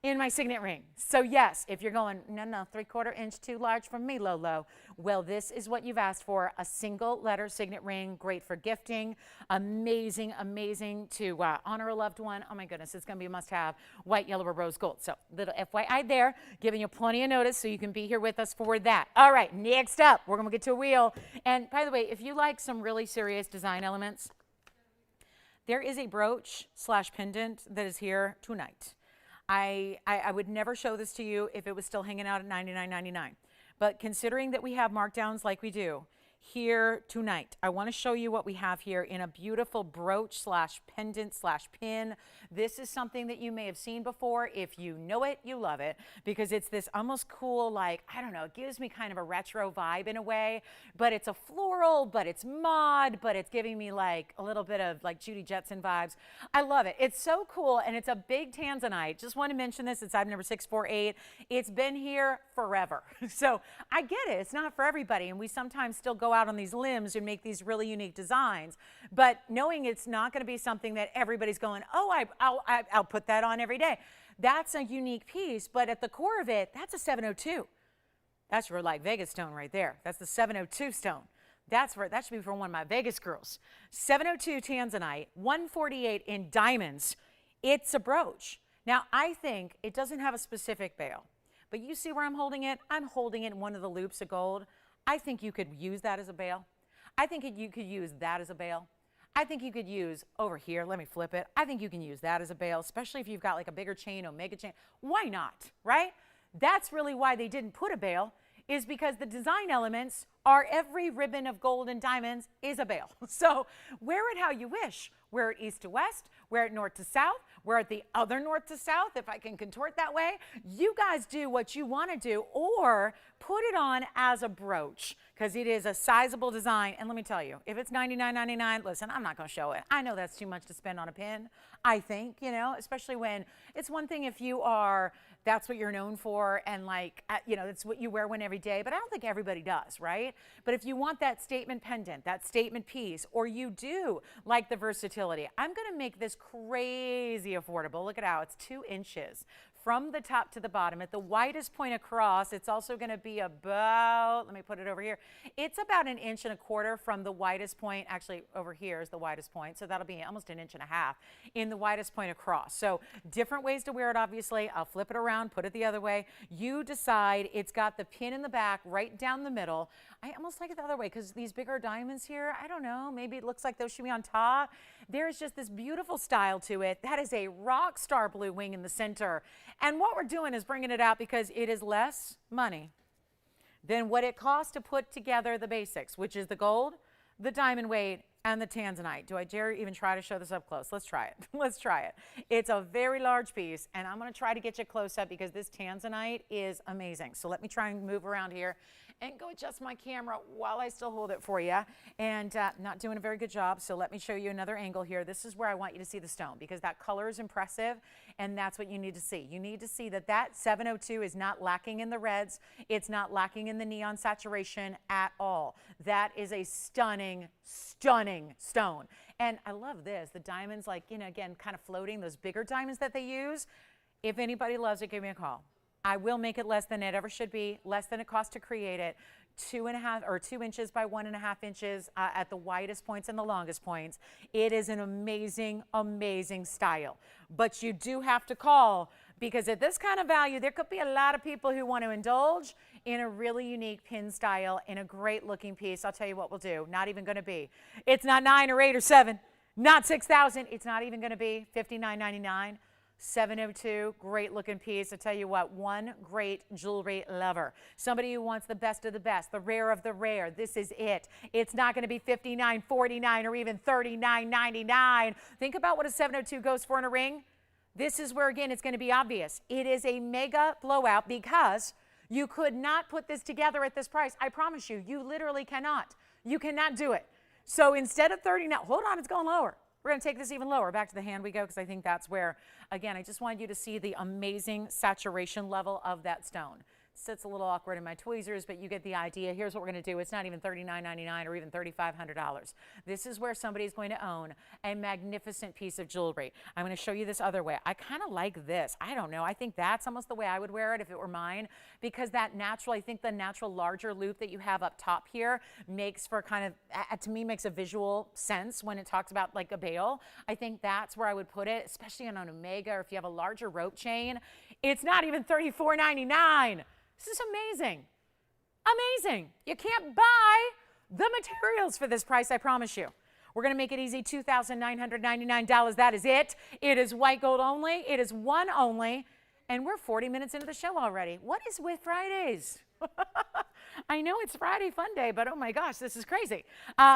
in my signet ring. So yes, if you're going, no, 3/4 inch too large for me, Lolo. Well, this is what you've asked for, a single letter signet ring, great for gifting, amazing to honor a loved one. Oh my goodness, it's gonna be a must have, white, yellow, or rose gold. So little FYI there, giving you plenty of notice so you can be here with us for that. All right, next up, we're gonna get to a wheel. And by the way, if you like some really serious design elements, there is a brooch / pendant that is here tonight. I would never show this to you if it was still hanging out at $99.99. But considering that we have markdowns like we do here tonight, I want to show you what we have here in a beautiful brooch / pendant / pin. This is something that you may have seen before. If you know it, you love it, because it's this almost cool, like, I don't know, it gives me kind of a retro vibe in a way, but it's a floral, but it's mod, but it's giving me like a little bit of like Judy Jetson vibes. I love it. It's so cool, and it's a big tanzanite. Just want to mention this. It's item number 648. It's been here forever. So I get it. It's not for everybody, and we sometimes still go out on these limbs and make these really unique designs, but knowing it's not going to be something that everybody's going, oh, I'll put that on every day. That's a unique piece, but at the core of it, that's a 702. That's your like Vegas stone right there. That's the 702 stone. That should be for one of my Vegas girls. 702 tanzanite, 148 in diamonds. It's a brooch. Now, I think it doesn't have a specific bail, but you see where I'm holding it? I'm holding it in one of the loops of gold. I think you could use that as a bail. I think you could use that as a bail. I think you could use over here, let me flip it. I think you can use that as a bail, especially if you've got like a bigger chain, omega chain. Why not, right? That's really why they didn't put a bail, is because the design elements are every ribbon of gold and diamonds is a bail. So wear it how you wish. Wear it east to west, wear it north to south, wear it the other north to south, if I can contort that way. You guys do what you want to do, or put it on as a brooch, because it is a sizable design. And let me tell you, if it's $99.99, listen, I'm not going to show it. I know that's too much to spend on a pin, I think, you know, especially when it's one thing if you are, that's what you're known for, and like, you know, that's what you wear one every day, but I don't think everybody does, right? But if you want that statement pendant, that statement piece, or you do like the versatility, I'm going to make this crazy affordable. Look at how it's 2 inches from the top to the bottom. At the widest point across, it's also going to be about, let me put it over here, it's about 1.25 inches from the widest point. Actually, over here is the widest point, so that'll be almost 1.5 inches in the widest point across. So different ways to wear it, obviously. I'll flip it around, put it the other way. You decide. It's got the pin in the back right down the middle. I almost like it the other way because these bigger diamonds here, I don't know, maybe it looks like those should be on top. There's just this beautiful style to it. That is a rock star blue wing in the center. And what we're doing is bringing it out because it is less money than what it costs to put together the basics, which is the gold, the diamond weight, and the tanzanite. Do I dare even try to show this up close? Let's try it. Let's try it. It's a very large piece, and I'm going to try to get you close up because this tanzanite is amazing. So let me try and move around here and go adjust my camera while I still hold it for you. And not doing a very good job, so let me show you another angle here. This is where I want you to see the stone because that color is impressive, and that's what you need to see. You need to see that that 702 is not lacking in the reds. It's not lacking in the neon saturation at all. That is a stunning, stunning stone. And I love this. The diamonds, like, you know, again, kind of floating, those bigger diamonds that they use. If anybody loves it, give me a call. I will make it less than it ever should be, less than it costs to create it. 2.5 or 2 inches by 1.5 inches at the widest points and the longest points. It is an amazing, amazing style. But you do have to call because at this kind of value, there could be a lot of people who want to indulge in a really unique pin style in a great looking piece. I'll tell you what we'll do. Not even going to be. It's not 9 or 8 or 7, not 6,000. It's not even going to be $59.99. 702, great looking piece. I tell you what, one great jewelry lover. Somebody who wants the best of the best, the rare of the rare. This is it. It's not going to be $59.49 or even $39.99. Think about what a 702 goes for in a ring. This is where, again, it's going to be obvious. It is a mega blowout because you could not put this together at this price. I promise you, you literally cannot. You cannot do it. So instead of $39, hold on, it's going lower. We're going to take this even lower. Back to the hand we go because I think that's where, again, I just wanted you to see the amazing saturation level of that stone. Sits a little awkward in my tweezers, but you get the idea. Here's what we're going to do. It's not even $39.99 or even $3,500. This is where somebody's going to own a magnificent piece of jewelry. I'm going to show you this other way. I kind of like this. I don't know. I think that's almost the way I would wear it if it were mine, because that natural, I think the natural larger loop that you have up top here makes for kind of, to me, makes a visual sense when it talks about like a bail. I think that's where I would put it, especially on an Omega, or if you have a larger rope chain. It's not even $34.99. This is amazing. Amazing. You can't buy the materials for this price, I promise you. We're going to make it easy, $2,999. That is it. It is white gold only. It is one only. And we're 40 minutes into the show already. What is with Fridays? I know it's Friday fun day, but oh my gosh, this is crazy.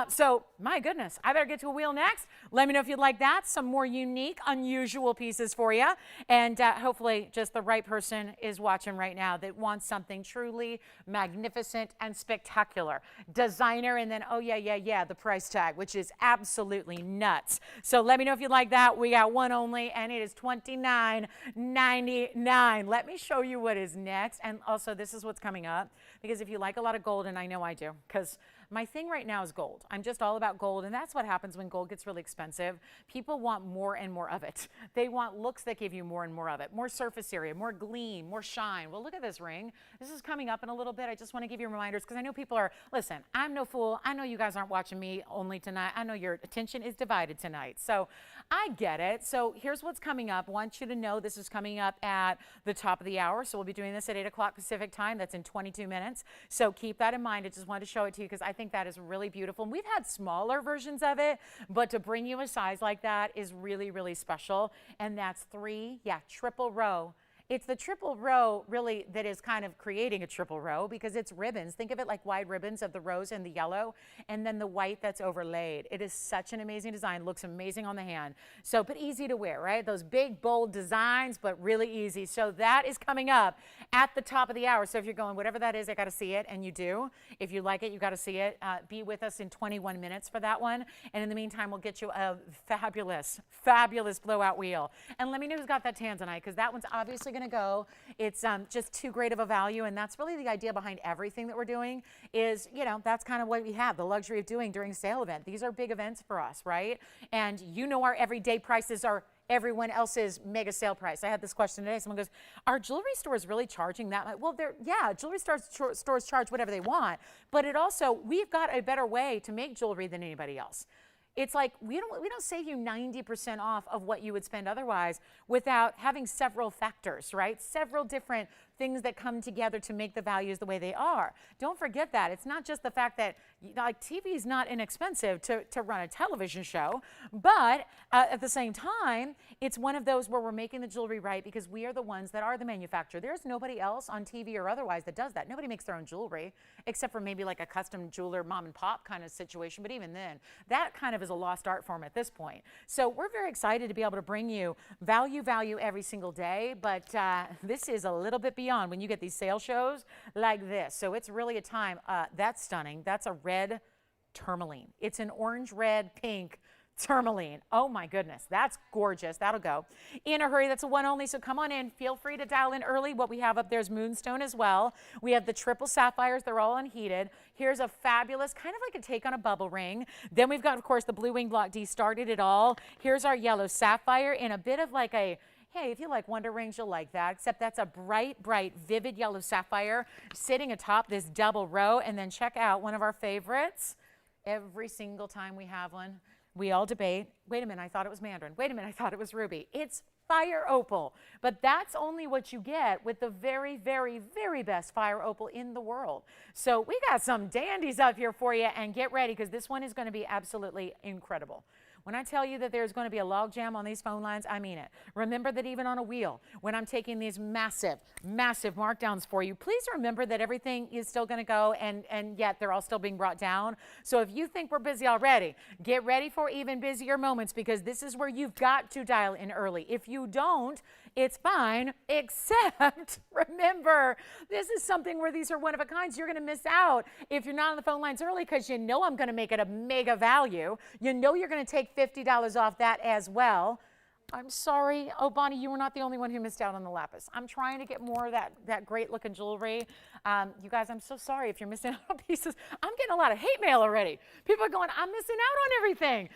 So my goodness, I better get to a wheel next. Let me know if you'd like that. Some more unique, unusual pieces for you. And hopefully just the right person is watching right now that wants something truly magnificent and spectacular. Designer, and then, oh yeah, the price tag, which is absolutely nuts. So let me know if you'd like that. We got one only, and it is $29.99. Let me show you what is next. And also, this is what's coming up, because if you like a lot of gold, and I know I do, because my thing right now is gold. I'm just all about gold, and that's what happens when gold gets really expensive. People want more and more of it. They want looks that give you more and more of it, more surface area, more gleam, more shine. Well, look at this ring. This is coming up in a little bit. I just want to give you reminders because I know people are, listen, I'm no fool. I know you guys aren't watching me only tonight. I know your attention is divided tonight. So I get it. So here's what's coming up. I want you to know this is coming up at the top of the hour. So we'll be doing this at 8 o'clock Pacific time. That's in 22 minutes. So keep that in mind. I just wanted to show it to you because I think that is really beautiful. And we've had smaller versions of it, but to bring you a size like that is really, really special. And that's triple row It's the triple row really that is kind of creating a triple row because it's ribbons. Think of it like wide ribbons of the rose and the yellow and then the white that's overlaid. It is such an amazing design. Looks amazing on the hand. So, but easy to wear, right? Those big, bold designs, but really easy. So that is coming up at the top of the hour. So if you're going, whatever that is, I got to see it, and you do. If you like it, you got to see it. Be with us in 21 minutes for that one. And in the meantime, we'll get you a fabulous, fabulous blowout wheel. And let me know who's got that tanzanite, because that one's obviously going to go. It's just too great of a value, and that's really the idea behind everything that we're doing is, you know, that's kind of what we have the luxury of doing during sale event. These are big events for us, right? And you know our everyday prices are everyone else's mega sale price. I had this question today. Someone goes, are jewelry stores really charging that much? Well, yeah, jewelry stores charge whatever they want, but it also, we've got a better way to make jewelry than anybody else. It's like we don't save you 90% off of what you would spend otherwise without having several factors, right? Several different things that come together to make the values the way they are. Don't forget that. It's not just the fact that, like, TV is not inexpensive to run a television show, but at the same time, it's one of those where we're making the jewelry right because we are the ones that are the manufacturer. There's nobody else on TV or otherwise that does that. Nobody makes their own jewelry except for maybe like a custom jeweler mom and pop kind of situation, but even then, that kind of is a lost art form at this point. So we're very excited to be able to bring you value every single day, but this is a little bit beyond when you get these sale shows like this. So it's really a time. That's stunning. That's a red tourmaline. It's an orange, red, pink tourmaline. Oh my goodness, that's gorgeous. That'll go. In a hurry, that's a one only, so come on in. Feel free to dial in early. What we have up there is moonstone as well. We have the triple sapphires. They're all unheated. Here's a fabulous, kind of like a take on a bubble ring. Then we've got, of course, the blue wing block D started it all. Here's our yellow sapphire in a bit of like a, hey, if you like wonder rings, you'll like that, except that's a bright, vivid yellow sapphire sitting atop this double row. And then check out one of our favorites. Every single time we have one, we all debate, wait a minute, I thought it was mandarin. Wait a minute, I thought it was ruby. It's fire opal. But that's only what you get with the very, very best fire opal in the world. So we got some dandies up here for you, and get ready because this one is going to be absolutely incredible. When I tell you that there's going to be a log jam on these phone lines, I mean it. Remember that even on a wheel, when I'm taking these massive markdowns for you, please remember that everything is still going to go, and yet they're all still being brought down. So if you think we're busy already, get ready for even busier moments because this is where you've got to dial in early. If you don't, it's fine, except remember, this is something where these are one of a kind. So you're going to miss out if you're not on the phone lines early because you know I'm going to make it a mega value. You know you're going to take $50 off that as well. I'm sorry. Oh, Bonnie, you were not the only one who missed out on the lapis. I'm trying to get more of that great looking jewelry. You guys, I'm so sorry if you're missing out on pieces. I'm getting a lot of hate mail already. People are going, I'm missing out on everything.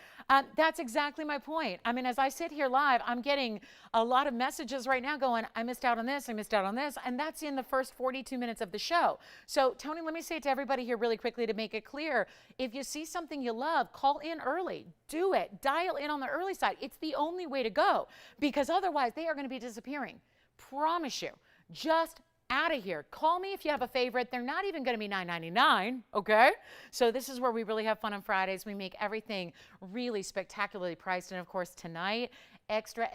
That's exactly my point. I mean, as I sit here live, I'm getting a lot of messages right now going, I missed out on this, I missed out on this, and that's in the first 42 minutes of the show. So, Tony, let me say it to everybody here really quickly to make it clear. If you see something you love, call in early. Do it. Dial in on the early side. It's the only way to go because otherwise they are going to be disappearing. Promise you. Just out of here. Call me if you have a favorite. They're not even going to be $9.99, okay? So this is where we really have fun on Fridays. We make everything really spectacularly priced. And of course, tonight, extra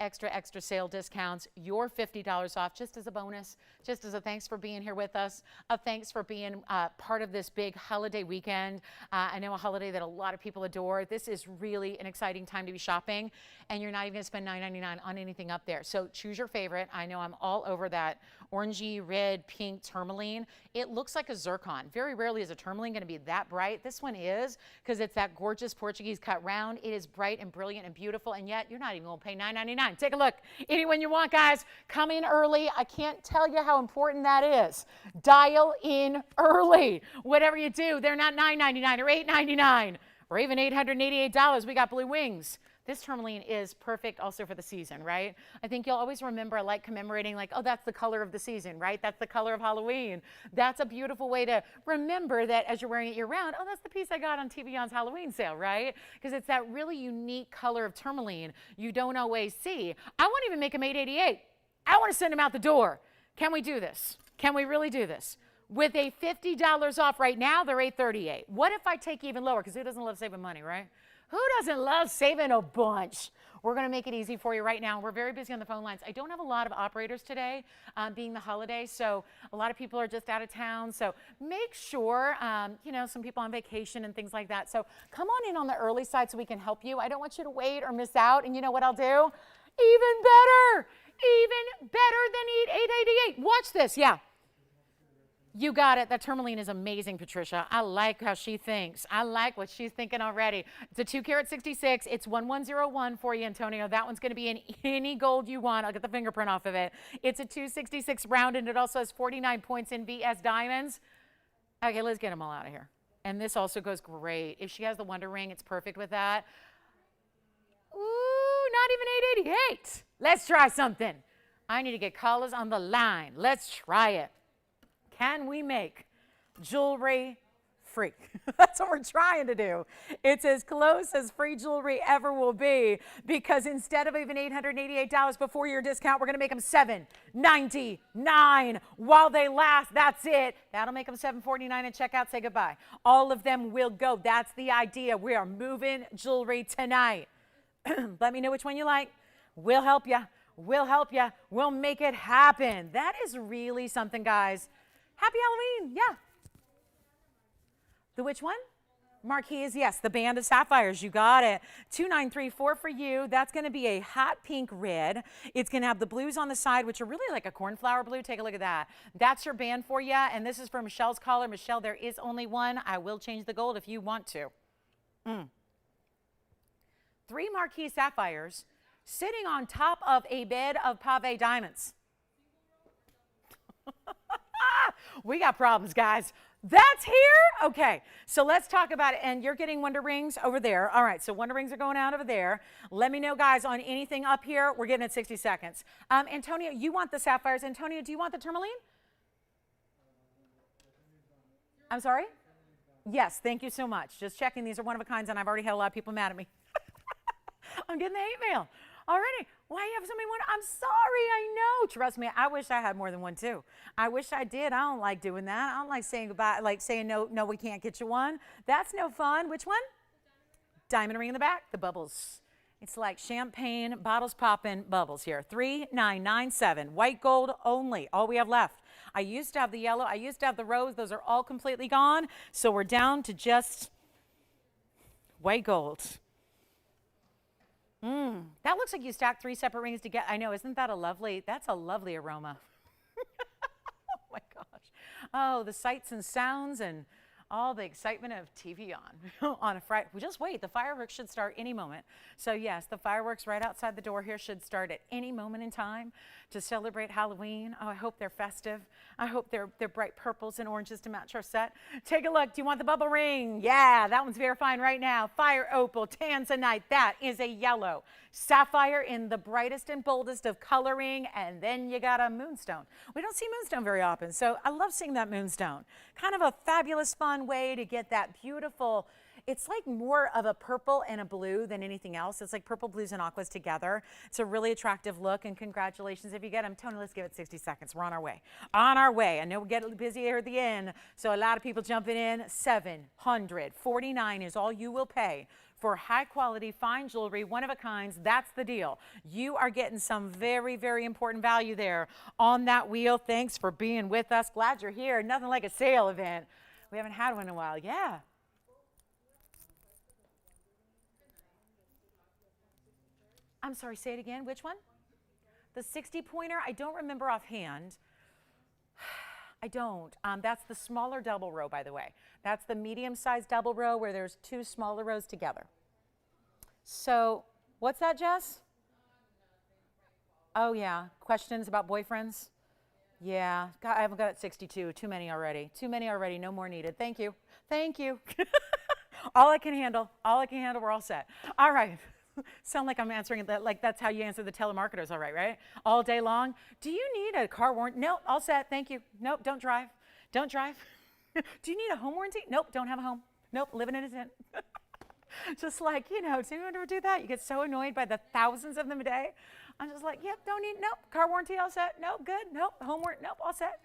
sale discounts, your $50 off just as a bonus, just as a thanks for being here with us, a thanks for being part of this big holiday weekend. I know a holiday that a lot of people adore. This is really an exciting time to be shopping, and you're not even going to spend $9.99 on anything up there. So choose your favorite. I know I'm all over that orangey, red, pink tourmaline. It looks like a zircon. Very rarely is a tourmaline going to be that bright. This one is because it's that gorgeous Portuguese cut round. It is bright and brilliant and beautiful, and yet you're not even going to pay $9.99. Take a look. Anyone you want, guys, come in early. I can't tell you how important that is. Dial in early. Whatever you do, they're not $9.99 or $8.99 or even $888. We got blue wings. This tourmaline is perfect also for the season, right? I think you'll always remember, like, commemorating, like, oh, that's the color of the season, right? That's the color of Halloween. That's a beautiful way to remember that as you're wearing it year-round, oh, that's the piece I got on TVON's Halloween sale, right? Because it's that really unique color of tourmaline you don't always see. I won't even make them $888. I want to send them out the door. Can we do this? Can we really do this? With a $50 off right now, they're $838. What if I take even lower? Because who doesn't love saving money, right? Who doesn't love saving a bunch? We're going to make it easy for you right now. We're very busy on the phone lines. I don't have a lot of operators today, being the holiday, so a lot of people are just out of town. So make sure, you know, some people on vacation and things like that. So come on in on the early side so we can help you. I don't want you to wait or miss out. And you know what I'll do? Even better than 888. Watch this. Yeah. You got it. That Tourmaline is amazing, Patricia. I like how she thinks. I like what she's thinking already. It's a 2 carat 66. It's 1101 for you, Antonio. That one's going to be in any gold you want. I'll get the fingerprint off of it. It's a 266 round, and it also has 49 points in VS diamonds. Okay, let's get them all out of here. And this also goes great. If she has the Wonder Ring, it's perfect with that. Ooh, not even 888. Let's try something. I need to get callers on the line. Let's try it. Can we make jewelry free? That's what we're trying to do. It's as close as free jewelry ever will be, because instead of even $888 before your discount, we're going to make them $799 while they last. That's it. That'll make them $749 at checkout. Say goodbye. All of them will go. That's the idea. We are moving jewelry tonight. Let me know which one you like. We'll help you. We'll help you. We'll make it happen. That is really something, guys. Happy Halloween. Yeah. The which one? Marquise, yes, the band of sapphires. You got it. 2934 for you. That's going to be a hot pink red. It's going to have the blues on the side, which are really like a cornflower blue. Take a look at that. That's your band for you. And this is for Michelle's caller. Michelle, there is only one. I will change the gold if you want to. 3 marquise sapphires sitting on top of a bed of pave diamonds. We got problems, guys. That's here? Okay, so let's talk about it. And you're getting Wonder Rings over there. All right, so Wonder Rings are going out over there. Let me know, guys, on anything up here. We're getting it 60 seconds. Antonio, you want the sapphires. Antonio, do you want the Tourmaline? I'm sorry? Yes, thank you so much. Just checking. These are one of a kinds, and I've already had a lot of people mad at me. I'm getting the hate mail already. Why you have so many one? I'm sorry, I know. Trust me, I wish I had more than one too. I wish I did. I don't like doing that. I don't like saying goodbye, like saying no, we can't get you one. That's no fun. Which one? Diamond ring in the back, the bubbles. It's like champagne, bottles popping, bubbles here. 3997, white gold only, all we have left. I used to have the yellow, I used to have the rose. Those are all completely gone. So we're down to just white gold. That looks like you stacked 3 separate rings together. I know, isn't that a lovely, that's a lovely aroma. Oh my gosh. Oh, the sights and sounds and all the excitement of TVON on a Friday. Well, just wait, the fireworks should start any moment. So yes, the fireworks right outside the door here should start at any moment in time to celebrate Halloween. Oh, I hope they're festive. I hope they're bright purples and oranges to match our set. Take a look. Do you want the bubble ring? Yeah, that one's verifying right now. Fire opal, tanzanite. That is a yellow. Sapphire in the brightest and boldest of coloring, and then you got a moonstone. We don't see moonstone very often, so I love seeing that moonstone. Kind of a fabulous, fun way to get that beautiful, it's like more of a purple and a blue than anything else. It's like purple, blues, and aquas together. It's a really attractive look, and congratulations if you get them. Tony, let's give it 60 seconds. We're on our way. On our way. I know we get busy here at the end, so a lot of people jumping in. $749 is all you will pay for high quality, fine jewelry, one of a kinds. That's the deal. You are getting some very, very important value there on that wheel. Thanks for being with us. Glad you're here. Nothing like a sale event. We haven't had one in a while. Yeah. I'm sorry, say it again. Which one? The 60 pointer? I don't remember offhand. I don't. That's the smaller double row, by the way. That's the medium-sized double row where there's 2 smaller rows together. So, what's that, Jess? Oh, yeah. Questions about boyfriends? Yeah. God, I haven't got it 62. Too many already. Too many already. No more needed. Thank you. Thank you. All I can handle. All I can handle. We're all set. All right. Sound like I'm answering that, like that's how you answer the telemarketers, all right? All day long. Do you need a car warranty? Nope, all set, thank you. Nope, don't drive. Don't drive. Do you need a home warranty? Nope, don't have a home. Nope, living in a tent. Just like, you know, does anyone ever do that? You get so annoyed by the thousands of them a day. I'm just like, yep, don't need, nope, car warranty, all set. Nope, good, nope, home warranty, nope, all set.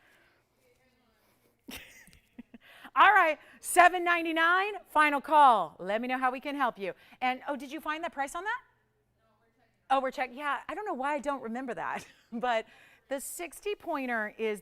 All right, $799, final call. Let me know how we can help you. And, oh, did you find that price on that? Oh, we're checking. Yeah, I don't know why I don't remember that, but the 60 pointer is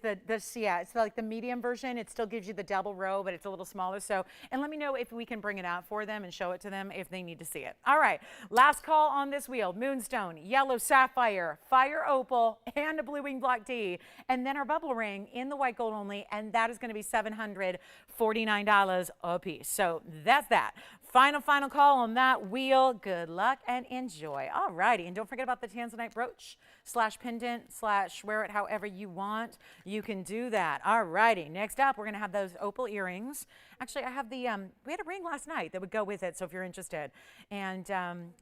yeah, it's like the medium version. It still gives you the double row, but it's a little smaller. So, and let me know if we can bring it out for them and show it to them if they need to see it. All right, last call on this wheel: moonstone, yellow sapphire, fire opal, and a blue wing block D, and then our bubble ring in the white gold only, and that is going to be $749 a piece. So that's that. Final call on that wheel. Good luck and enjoy. All righty, and don't forget about the tanzanite brooch / pendant / wear it however you want. You can do that. All righty, next up, we're going to have those opal earrings. Actually, I have the, we had a ring last night that would go with it, so if you're interested. And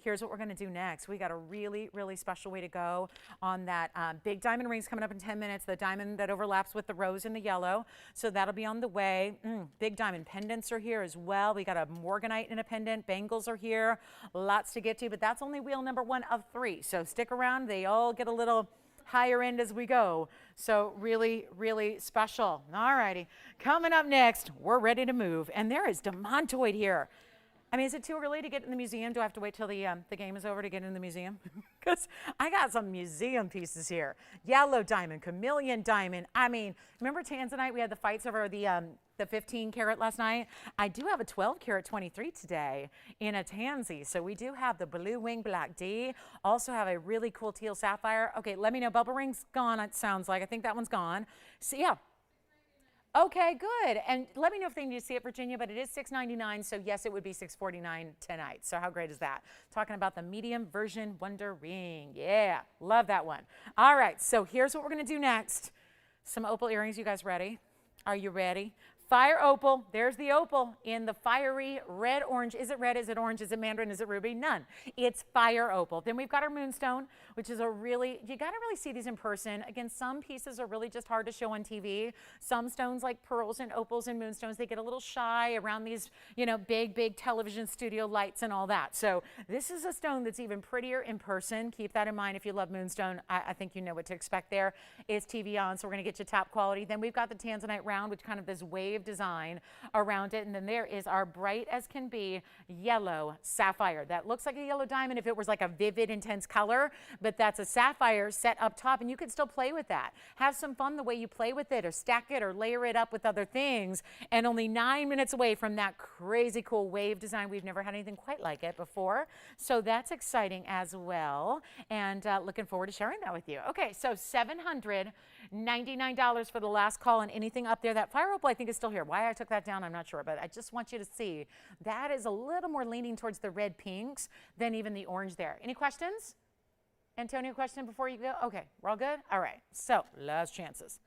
here's what we're going to do next. We got a really, really special way to go on that big diamond rings coming up in 10 minutes, the diamond that overlaps with the rose and the yellow. So that'll be on the way. Big diamond pendants are here as well. We got a morganite in a pendant. Bangles are here. Lots to get to, but that's only wheel number 1 of 3. So stick around. They all get a little higher end as we go. So really, really special. All righty. Coming up next, we're ready to move. And there is demontoid here. I mean, is it too early to get in the museum? Do I have to wait till the game is over to get in the museum? Because I got some museum pieces here. Yellow diamond, chameleon diamond. I mean, remember Tanzanite? We had the fights over the 15 karat last night. I do have a 12 karat 23 today in a tansy. So we do have the blue wing black D. Also have a really cool teal sapphire. Okay, let me know. Bubble ring's gone, it sounds like. I think that one's gone. So yeah. Okay, good. And let me know if they need to see it, Virginia, but it is $6.99, so yes, it would be $6.49 tonight. So how great is that? Talking about the medium version Wonder Ring. Yeah, love that one. All right, so here's what we're going to do next. Some opal earrings. You guys ready? Are you ready? Fire opal. There's the opal in the fiery red orange. Is it red? Is it orange? Is it mandarin? Is it ruby? None. It's fire opal. Then we've got our moonstone, which is a really, you got to really see these in person. Again, some pieces are really just hard to show on TV. Some stones like pearls and opals and moonstones, they get a little shy around these, you know, big television studio lights and all that. So this is a stone that's even prettier in person. Keep that in mind if you love moonstone. I think you know what to expect there. It's TVON, so we're going to get you top quality. Then we've got the tanzanite round, which kind of this wave design around it, and then there is our bright as can be yellow sapphire. That looks like a yellow diamond if it was like a vivid, intense color, but that's a sapphire set up top, and you can still play with that. Have some fun the way you play with it, or stack it, or layer it up with other things, and only 9 minutes away from that crazy cool wave design. We've never had anything quite like it before, so that's exciting as well, and looking forward to sharing that with you. Okay, so $799 for the last call, and anything up there. That fire opal I think is still here. Why I took that down, I'm not sure, but I just want you to see that is a little more leaning towards the red pinks than even the orange there. Any questions? Antonio, question before you go? Okay, we're all good? All right, so last chances.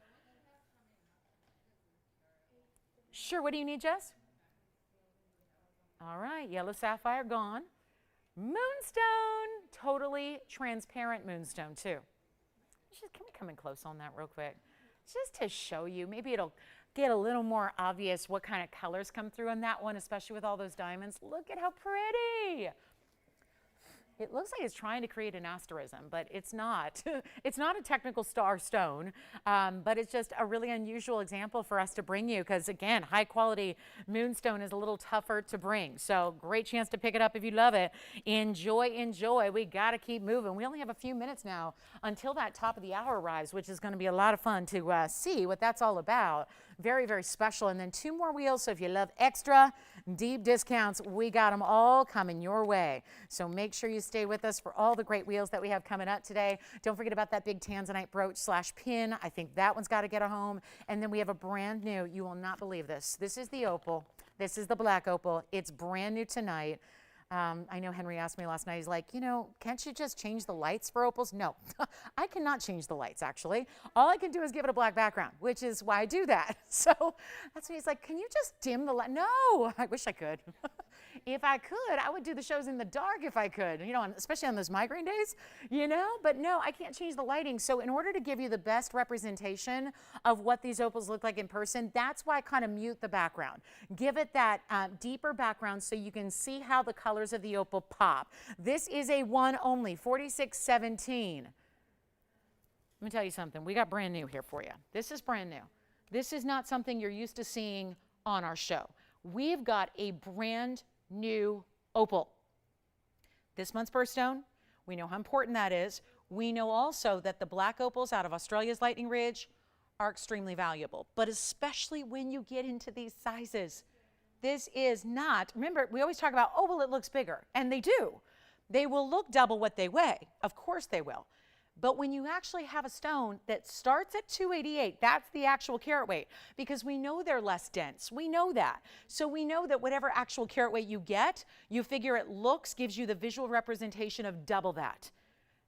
Sure, what do you need, Jess? All right, yellow sapphire gone. Moonstone, totally transparent moonstone too. Can we come in close on that real quick? Just to show you, maybe it'll get a little more obvious what kind of colors come through in that one, especially with all those diamonds. Look at how pretty. It looks like it's trying to create an asterism, but it's not. It's not a technical star stone, but it's just a really unusual example for us to bring you because, again, high quality moonstone is a little tougher to bring. So great chance to pick it up if you love it. Enjoy, enjoy. We got to keep moving. We only have a few minutes now until that top of the hour arrives, which is going to be a lot of fun to see what that's all about. Very, very special. And then 2 more wheels. So if you love extra deep discounts, we got them all coming your way. So make sure you stay with us for all the great wheels that we have coming up today. Don't forget about that big tanzanite brooch / pin. I think that one's got to get a home. And then we have a brand new, you will not believe this. This is the opal. This is the black opal. It's brand new tonight. I know Henry asked me last night, he's like, you know, can't you just change the lights for opals? No, I cannot change the lights, actually. All I can do is give it a black background, which is why I do that. So that's when he's like, can you just dim the light? No, I wish I could. If I could, I would do the shows in the dark if I could, you know, especially on those migraine days, you know, but no, I can't change the lighting. So in order to give you the best representation of what these opals look like in person, that's why I kind of mute the background. Give it that deeper background so you can see how the colors of the opal pop. This is a one only, 4617. Let me tell you something. We got brand new here for you. This is brand new. This is not something you're used to seeing on our show. We've got a brand new opal. This month's birthstone, We know how important that is. We know also that the black opals out of Australia's Lightning Ridge are extremely valuable, but especially when you get into these sizes. This is not, remember, we always talk about, oh, well, it looks bigger, and they do. They will look double what they weigh. Of course they will. But when you actually have a stone that starts at 288, that's the actual carat weight, because we know they're less dense. We know that. So we know that whatever actual carat weight you get, you figure it looks, gives you the visual representation of double that.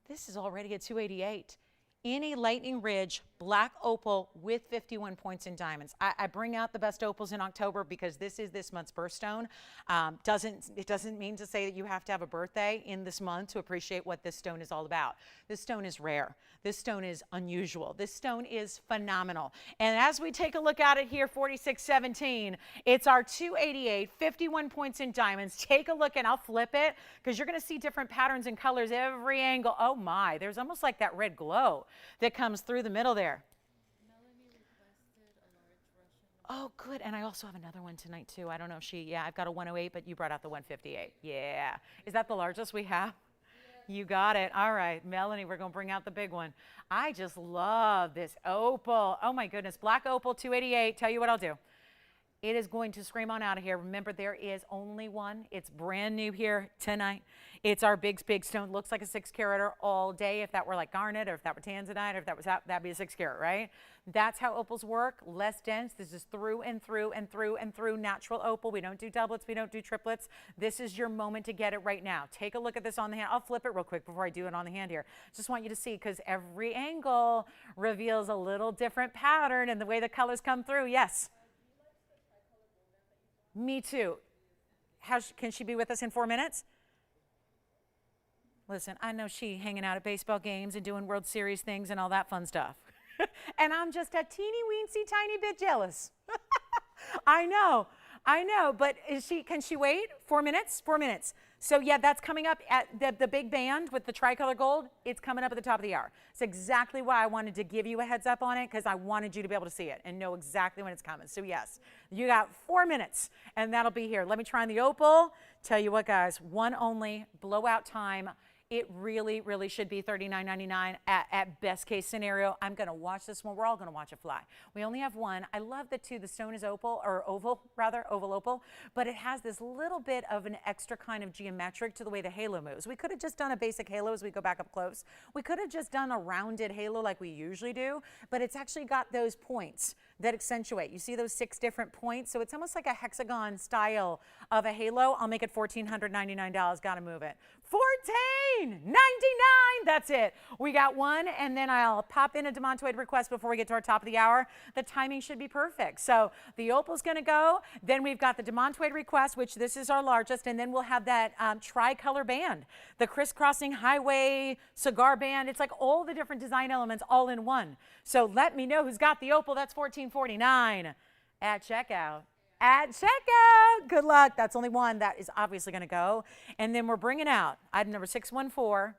This is already at 288. In a Lightning Ridge black opal with 51 points in diamonds. I bring out the best opals in October because this is this month's birthstone. It doesn't mean to say that you have to have a birthday in this month to appreciate what this stone is all about. This stone is rare. This stone is unusual. This stone is phenomenal. And as we take a look at it here, 4617, it's our 288, 51 points in diamonds. Take a look, and I'll flip it because you're going to see different patterns and colors every angle. Oh my, there's almost like that red glow that comes through the middle there. Oh, good. And I also have another one tonight, too. I don't know if yeah, I've got a 108, but you brought out the 158. Yeah. Is that the largest we have? Yeah. You got it. All right. Melanie, we're going to bring out the big one. I just love this opal. Oh, my goodness. Black opal, 288. Tell you what I'll do. It is going to scream on out of here. Remember, there is only one. It's brand new here tonight. It's our big stone. Looks like a 6 carat all day. If that were like garnet, or if that were tanzanite, or if that was that'd be a 6 carat, right? That's how opals work. Less dense. This is through and through and through and through natural opal. We don't do doublets. We don't do triplets. This is your moment to get it right now. Take a look at this on the hand. I'll flip it real quick before I do it on the hand here. Just want you to see, because every angle reveals a little different pattern and the way the colors come through. Yes. Me too. Can she be with us in 4 minutes? Listen, I know she hanging out at baseball games and doing World Series things and all that fun stuff. And I'm just a teeny weensy tiny bit jealous. I know, but can she wait? 4 minutes? 4 minutes. So yeah, that's coming up at the big band with the tricolor gold. It's coming up at the top of the hour. It's exactly why I wanted to give you a heads up on it, because I wanted you to be able to see it and know exactly when it's coming. So yes, you got 4 minutes and that'll be here. Let me try on the opal. Tell you what, guys, one only, blowout time. It really, really should be $39.99 at best case scenario. I'm going to watch this one. We're all going to watch it fly. We only have one. I love that, too. The stone is oval opal, but it has this little bit of an extra kind of geometric to the way the halo moves. We could have just done a basic halo as we go back up close. We could have just done a rounded halo like we usually do, but it's actually got those points that accentuate. You see those 6 different points? So it's almost like a hexagon style of a halo. I'll make it $1,499. Got to move it. $14.99. That's it. We got one, and then I'll pop in a demontoid request before we get to our top of the hour. The timing should be perfect. So the opal's going to go. Then we've got the demontoid request, which this is our largest, and then we'll have that tricolor band, the crisscrossing highway cigar band. It's like all the different design elements all in one. So let me know who's got the opal. That's $14.49 at checkout. At checkout. Good luck. That's only one that is obviously going to go. And then we're bringing out item number 614.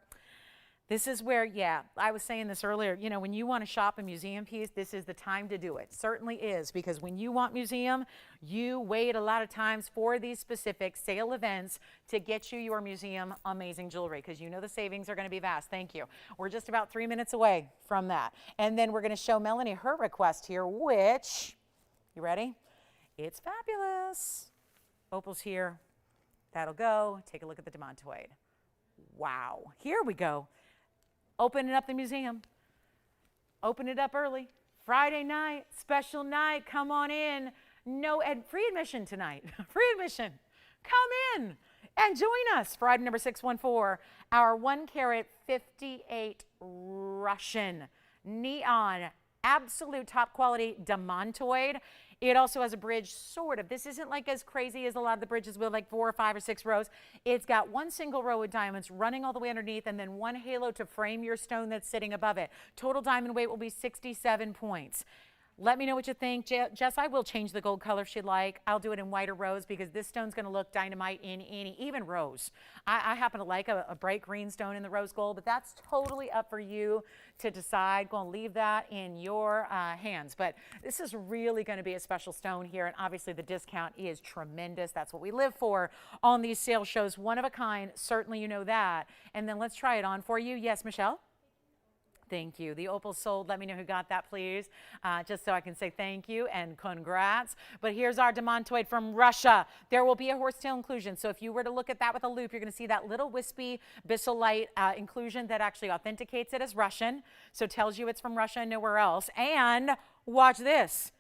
This is where, yeah, I was saying this earlier, you know, when you want to shop a museum piece, this is the time to do it. Certainly is, because when you want museum, you wait a lot of times for these specific sale events to get you your museum amazing jewelry, because you know the savings are going to be vast. Thank you. We're just about 3 minutes away from that. And then we're going to show Melanie her request here, which, you ready? It's fabulous. Opal's here. That'll go. Take a look at the demontoid. Wow. Here we go. Opening up the museum. Open it up early. Friday night, special night. Come on in. No free admission tonight. Free admission. Come in and join us for item number 614, our 1 carat 58 Russian neon, absolute top quality demontoid. It also has a bridge, sort of. This isn't like as crazy as a lot of the bridges with like 4 or 5 or 6 rows. It's got one single row of diamonds running all the way underneath, and then one halo to frame your stone that's sitting above it. Total diamond weight will be 67 points. Let me know what you think. Jess, I will change the gold color if she'd like. I'll do it in white or rose because this stone's going to look dynamite in any, even rose. I happen to like a bright green stone in the rose gold, but that's totally up for you to decide. Go and leave that in your hands. But this is really going to be a special stone here, and obviously the discount is tremendous. That's what we live for on these sales shows. One of a kind, certainly you know that. And then let's try it on for you. Yes, Michelle? Thank you. The opal sold. Let me know who got that, please, just so I can say thank you and congrats. But here's our demantoid from Russia. There will be a horsetail inclusion. So if you were to look at that with a loop, you're going to see that little wispy Bissolite inclusion that actually authenticates it as Russian. So tells you it's from Russia and nowhere else. And watch this.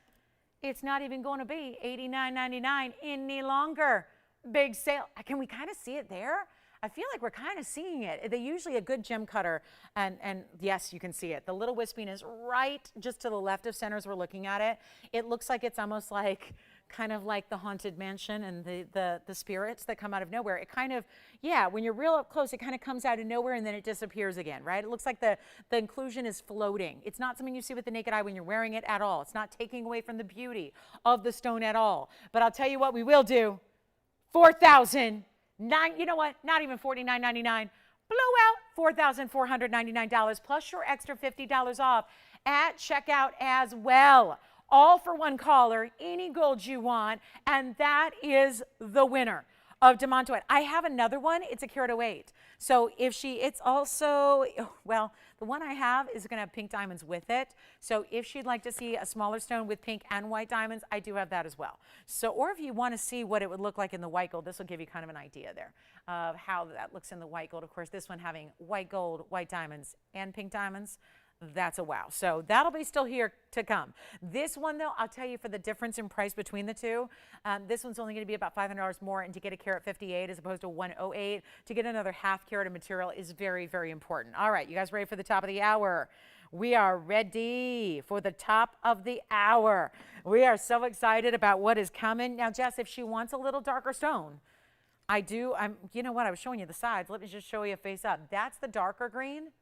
It's not even going to be $89.99 any longer. Big sale. Can we kind of see it there? I feel like we're kind of seeing it. They usually a good gem cutter, and yes, you can see it. The little wispiness right just to the left of center as we're looking at it. It looks like it's almost like kind of like the Haunted Mansion and the spirits that come out of nowhere. It kind of, yeah, when you're real up close, it kind of comes out of nowhere and then it disappears again, right? It looks like the inclusion is floating. It's not something you see with the naked eye when you're wearing it at all. It's not taking away from the beauty of the stone at all. But I'll tell you what we will do. 4,000. You know what? Not even $49.99. Blow out $4,499 plus your extra $50 off at checkout as well. All for one caller, any gold you want, and that is the winner of demantoid. I have another one. It's a carat 08. So it's also, well, the one I have is going to have pink diamonds with it. So if she'd like to see a smaller stone with pink and white diamonds, I do have that as well. So, or if you want to see what it would look like in the white gold, this will give you kind of an idea there of how that looks in the white gold. Of course, this one having white gold, white diamonds, and pink diamonds. That's a wow. So that'll be still here to come. This one, though, I'll tell you for the difference in price between the two, this one's only going to be about $500 more, and to get a carat 58 as opposed to 108, to get another half carat of material is very, very important. All right, you guys ready for the top of the hour? We are ready for the top of the hour. We are so excited about what is coming. Now, Jess, if she wants a little darker stone, you know what, I was showing you the sides. Let me just show you face up. That's the darker green.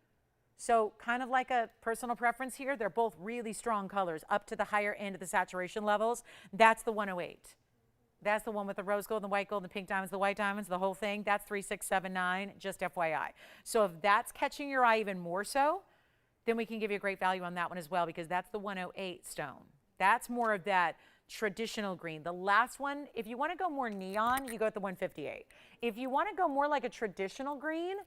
So kind of like a personal preference here, they're both really strong colors up to the higher end of the saturation levels. That's the 108. That's the one with the rose gold, the white gold, the pink diamonds, the white diamonds, the whole thing. That's 3679, just FYI. So if that's catching your eye even more so, then we can give you a great value on that one as well, because that's the 108 stone. That's more of that traditional green. The last one, if you want to go more neon, you go with the 158. If you want to go more like a traditional green,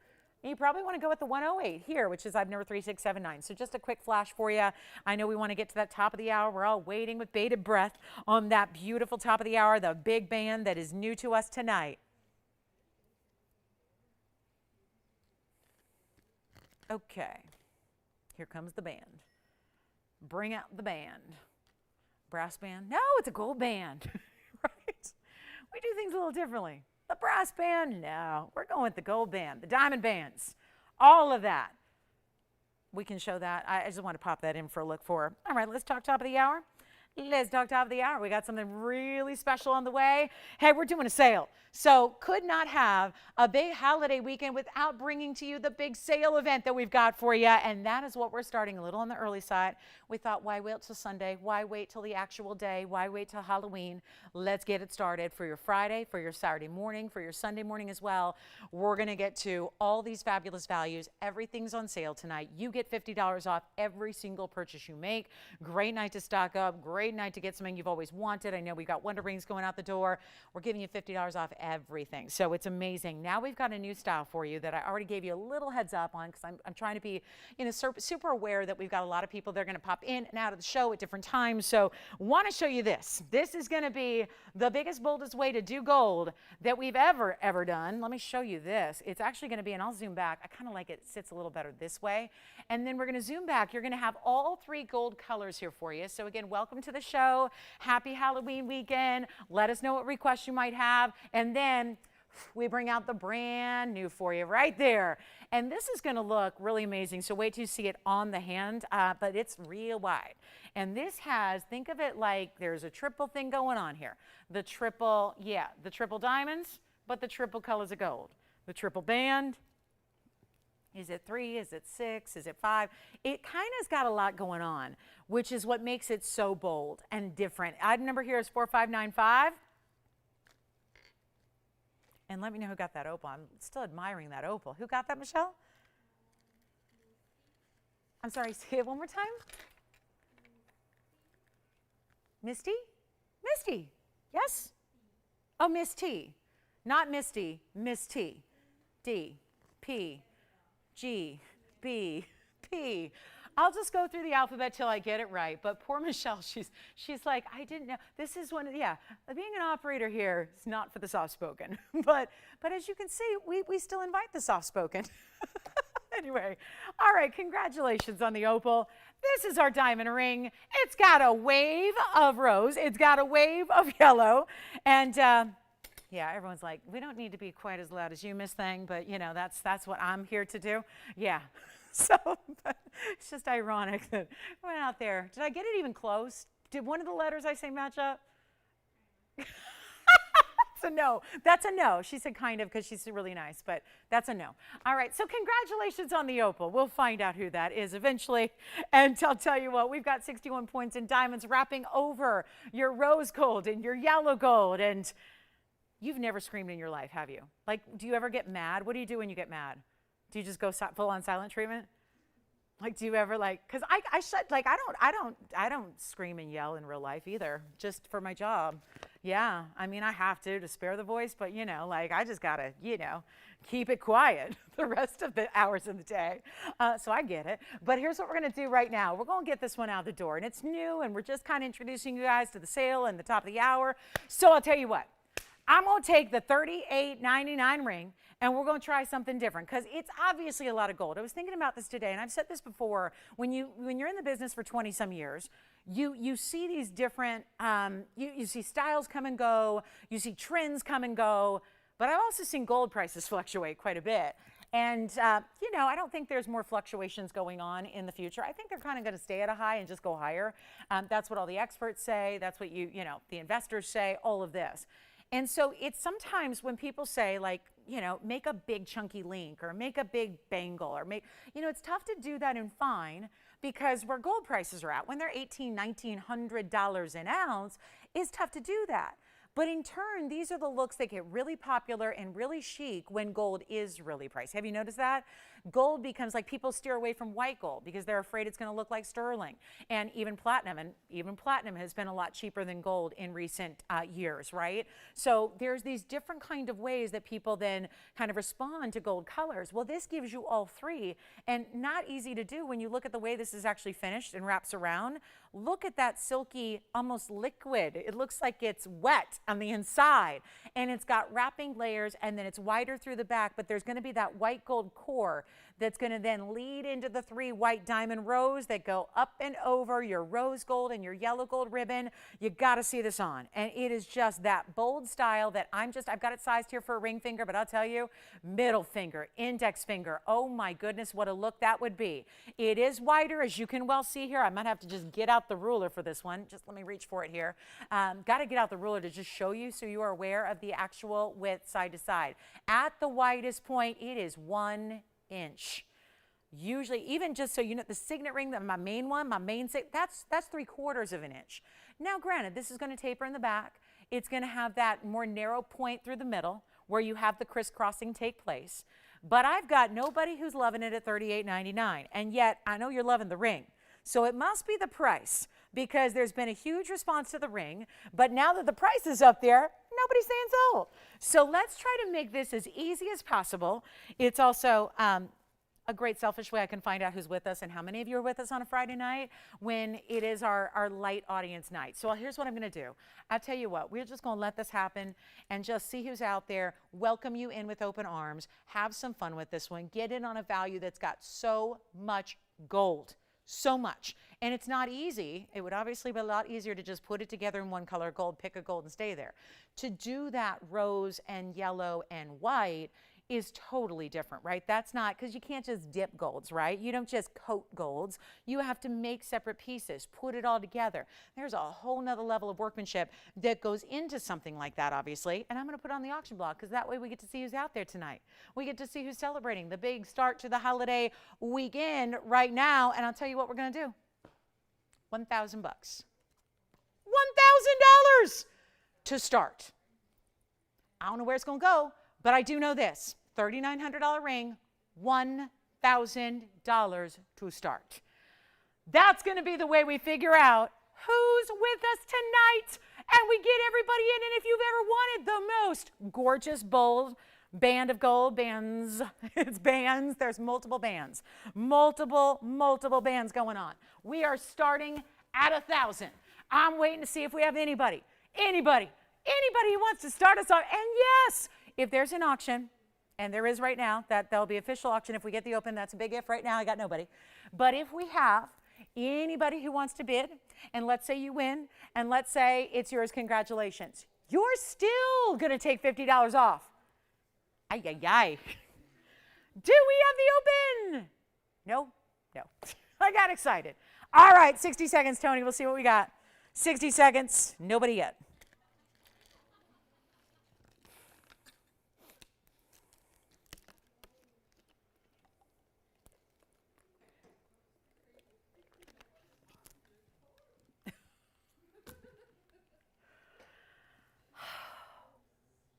you probably want to go with the 108 here, which is number 3679. So just a quick flash for you. I know we want to get to that top of the hour. We're all waiting with bated breath on that beautiful top of the hour, the big band that is new to us tonight. Okay, here comes the band. Bring out the band. Brass band? No, it's a gold band, right? We do things a little differently. The brass band? No, we're going with the gold band, the diamond bands, all of that. We can show that. I just want to pop that in for a look for. All right, let's talk top of the hour. Let's talk top of the hour. We got something really special on the way. Hey, we're doing a sale. So could not have a big holiday weekend without bringing to you the big sale event that we've got for you. And that is what we're starting a little on the early side. We thought, why wait till Sunday? Why wait till the actual day? Why wait till Halloween? Let's get it started for your Friday, for your Saturday morning, for your Sunday morning as well. We're going to get to all these fabulous values. Everything's on sale tonight. You get $50 off every single purchase you make. Great night to stock up. Great night to get something you've always wanted. I know we've got Wonder Rings going out the door. We're giving you $50 off everything. So it's amazing. Now we've got a new style for you that I already gave you a little heads up on, because I'm trying to be, super aware that we've got a lot of people that are going to pop in and out of the show at different times. So want to show you this. This is going to be the biggest, boldest way to do gold that we've ever done. Let me show you this. It's actually going to be, and I'll zoom back. I kind of like it sits a little better this way. And then we're going to zoom back. You're going to have all three gold colors here for you. So again, welcome to the show. Happy Halloween weekend. Let us know what requests you might have. And then we bring out the brand new for you right there. And this is going to look really amazing. So wait till you see it on the hand, but it's real wide. And this has, think of it like there's a triple thing going on here. The triple diamonds, but the triple colors of gold. The triple band, Is it 3? Is it 6? Is it 5? It kind of's got a lot going on, which is what makes it so bold and different. Item number here is 4595. And let me know who got that opal. I'm still admiring that opal. Who got that, Michelle? I'm sorry, say it one more time. Misty? Misty, yes? Oh, Miss T. Not Misty, Miss T. D, P, G, B, P. I'll just go through the alphabet till I get it right. But poor Michelle, she's like, I didn't know. This is one of, yeah, being an operator here is not for the soft-spoken. but as you can see, we still invite the soft-spoken. Anyway, all right, congratulations on the opal. This is our diamond ring. It's got a wave of rose. It's got a wave of yellow. And yeah, everyone's like, we don't need to be quite as loud as you, Miss Thing, but you know, that's what I'm here to do. Yeah. So it's just ironic that I went out there. Did I get it even close? Did one of the letters I say match up? That's a no. That's a no. She said kind of because she's really nice, but that's a no. All right, so congratulations on the opal. We'll find out who that is eventually. And I'll tell you what, we've got 61 points in diamonds wrapping over your rose gold and your yellow gold. And you've never screamed in your life, have you? Like, do you ever get mad? What do you do when you get mad? Do you just go full on silent treatment? Like, do you ever because I don't scream and yell in real life either, just for my job. Yeah, I mean, I have to spare the voice, but you know, like I just gotta, you know, keep it quiet the rest of the hours of the day. So I get it. But here's what we're gonna do right now. We're gonna get this one out the door, and it's new, and we're just kind of introducing you guys to the sale and the top of the hour. So I'll tell you what. I'm going to take the $38.99 ring, and we're going to try something different because it's obviously a lot of gold. I was thinking about this today, and I've said this before. When you're in the business for 20-some years, you see these different, you see styles come and go, you see trends come and go, but I've also seen gold prices fluctuate quite a bit. And, you know, I don't think there's more fluctuations going on in the future. I think they're kind of going to stay at a high and just go higher. That's what all the experts say. That's what you know, the investors say, all of this. And so it's sometimes when people say, like, you know, make a big chunky link or make a big bangle or make, you know, it's tough to do that in fine because where gold prices are at, when they're $1,800, $1,900 an ounce, it's tough to do that. But in turn, these are the looks that get really popular and really chic when gold is really priced. Have you noticed that? Gold becomes like people steer away from white gold because they're afraid it's going to look like sterling. And even platinum has been a lot cheaper than gold in recent years, right? So there's these different kind of ways that people then kind of respond to gold colors. Well, this gives you all three, and not easy to do when you look at the way this is actually finished and wraps around. Look at that silky, almost liquid. It looks like it's wet on the inside, and it's got wrapping layers, and then it's wider through the back, but there's going to be that white gold core that's going to then lead into the 3 white diamond rows that go up and over your rose gold and your yellow gold ribbon. You got to see this on, and it is just that bold style that I've got it sized here for a ring finger, but I'll tell you, middle finger, index finger, oh my goodness, what a look that would be. It is wider, as you can well see here. I might have to just get out the ruler for this one. Just let me reach for it here. Got to get out the ruler to just show you so you are aware of the actual width side to side. At the widest point, it is 1 inch. Usually, even just so you know, the signet ring, my main one, that's 3/4 of an inch. Now, granted, this is going to taper in the back. It's going to have that more narrow point through the middle where you have the crisscrossing take place. But I've got nobody who's loving it at $38.99, and yet I know you're loving the ring. So it must be the price, because there's been a huge response to the ring, but now that the price is up there, nobody's saying sold. So let's try to make this as easy as possible. It's also a great selfish way I can find out who's with us and how many of you are with us on a Friday night when it is our light audience night. So here's what I'm going to do. I'll tell you what, we're just going to let this happen and just see who's out there, welcome you in with open arms, have some fun with this one, get in on a value that's got so much gold. So much. And it's not easy. It would obviously be a lot easier to just put it together in one color gold, pick a gold and stay there. To do that rose and yellow and white, is totally different, right? That's not, because you can't just dip golds, right? You don't just coat golds. You have to make separate pieces, put it all together. There's a whole nother level of workmanship that goes into something like that, obviously. And I'm going to put on the auction block because that way we get to see who's out there tonight. We get to see who's celebrating the big start to the holiday weekend right now. And I'll tell you what we're going to do. $1,000. $1,000 to start. I don't know where it's going to go, but I do know this. $3,900 ring, $1,000 to start. That's going to be the way we figure out who's with us tonight, and we get everybody in. And if you've ever wanted the most gorgeous, bold band of gold bands, it's bands, there's multiple bands, multiple bands going on. We are starting at 1,000. I'm waiting to see if we have anybody who wants to start us off. And yes, if there's an auction, and there is right now, there'll be official auction if we get the open. That's a big if. Right now I got nobody. But if we have anybody who wants to bid, and let's say you win, and let's say it's yours, congratulations, you're still going to take $50 off. Ay, ay, ay. Do we have the open? No. I got excited. All right, 60 seconds, Tony. We'll see what we got. 60 seconds. Nobody yet.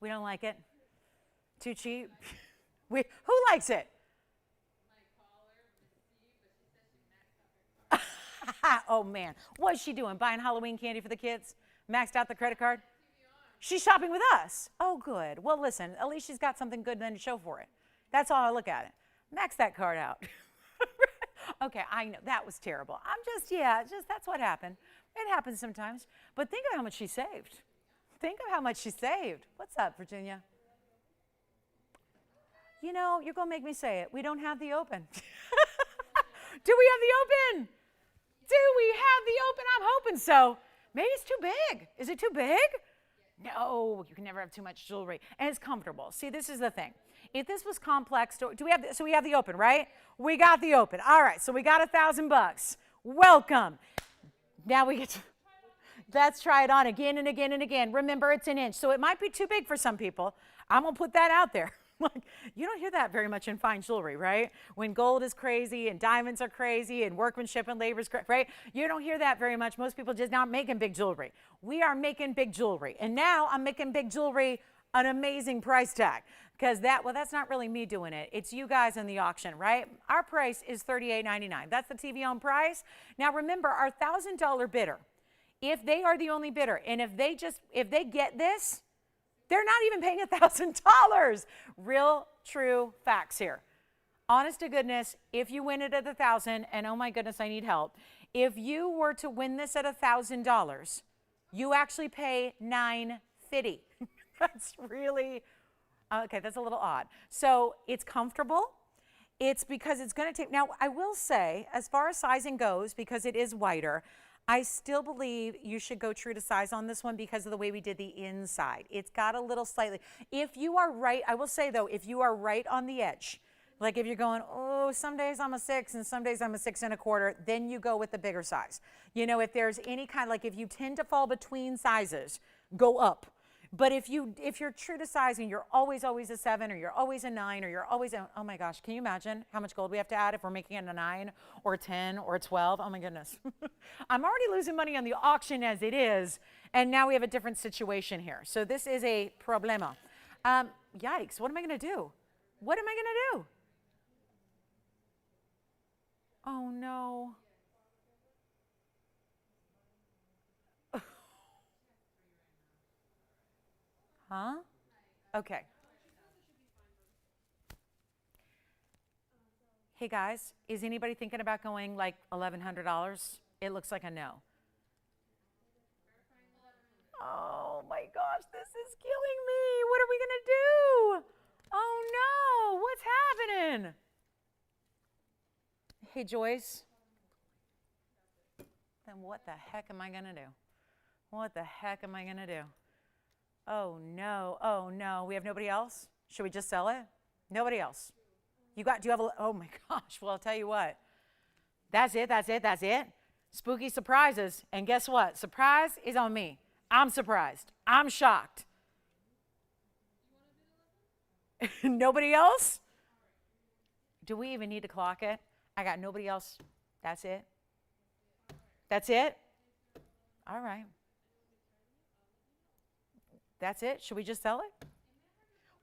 We don't like it. Too cheap. Who likes it? Oh man, what's she doing? Buying Halloween candy for the kids? Maxed out the credit card? She's shopping with us. Oh good. Well listen, at least she's got something good then to show for it. That's all I look at it. Max that card out. Okay, I know that was terrible. That's what happened. It happens sometimes. But think of how much she saved. Think of how much she saved. What's up, Virginia? You know, you're going to make me say it. We don't have the open. Do we have the open? Do we have the open? I'm hoping so. Maybe it's too big. Is it too big? No, you can never have too much jewelry. And it's comfortable. See, this is the thing. If this was complex, so we have the open, right? We got the open. All right, so we got $1,000. Welcome. Now we get to... Let's try it on again and again and again. Remember, it's an inch, so it might be too big for some people. I'm going to put that out there. Like, you don't hear that very much in fine jewelry, right? When gold is crazy and diamonds are crazy and workmanship and labor is crazy, right? You don't hear that very much. Most people just not making big jewelry. We are making big jewelry. And now I'm making big jewelry an amazing price tag. Because that's not really me doing it. It's you guys in the auction, right? Our price is $38.99. That's the TVON price. Now remember, our $1,000 bidder, if they are the only bidder, and if they get this, they're not even paying $1,000. Real, true facts here. Honest to goodness, if you win it at $1,000, and oh my goodness, I need help. If you were to win this at $1,000, you actually pay $950. That's really, okay, that's a little odd. So it's comfortable. It's because it's going to take, now I will say, as far as sizing goes, because it is wider, I still believe you should go true to size on this one because of the way we did the inside. It's got a little slightly, if you are right, I will say though, if you are right on the edge, like if you're going, oh, some days I'm a 6 and some days I'm a 6 1/4, then you go with the bigger size. You know, if there's any kind, like if you tend to fall between sizes, go up. But if you're true to size and you're always a 7 or you're always a 9 or you're always a, oh my gosh, can you imagine how much gold we have to add if we're making it a 9 or a 10 or a 12? Oh my goodness. I'm already losing money on the auction as it is, and now we have a different situation here. So this is a problema. Yikes, what am I going to do? What am I going to do? Oh no. Huh? Okay. Hey guys, is anybody thinking about going like $1,100? It looks like a no. Oh my gosh, this is killing me. What are we gonna do? Oh no, what's happening? Hey Joyce. Then what the heck am I gonna do? What the heck am I gonna do? Oh no, we have nobody else? Should we just sell it? Nobody else. Do you have oh my gosh. Well, I'll tell you what. That's it, that's it, that's it. Spooky surprises. And guess what? Surprise is on me. I'm surprised. I'm shocked. Nobody else? Do we even need to clock it? I got nobody else. That's it? That's it? All right. That's it? Should we just sell it?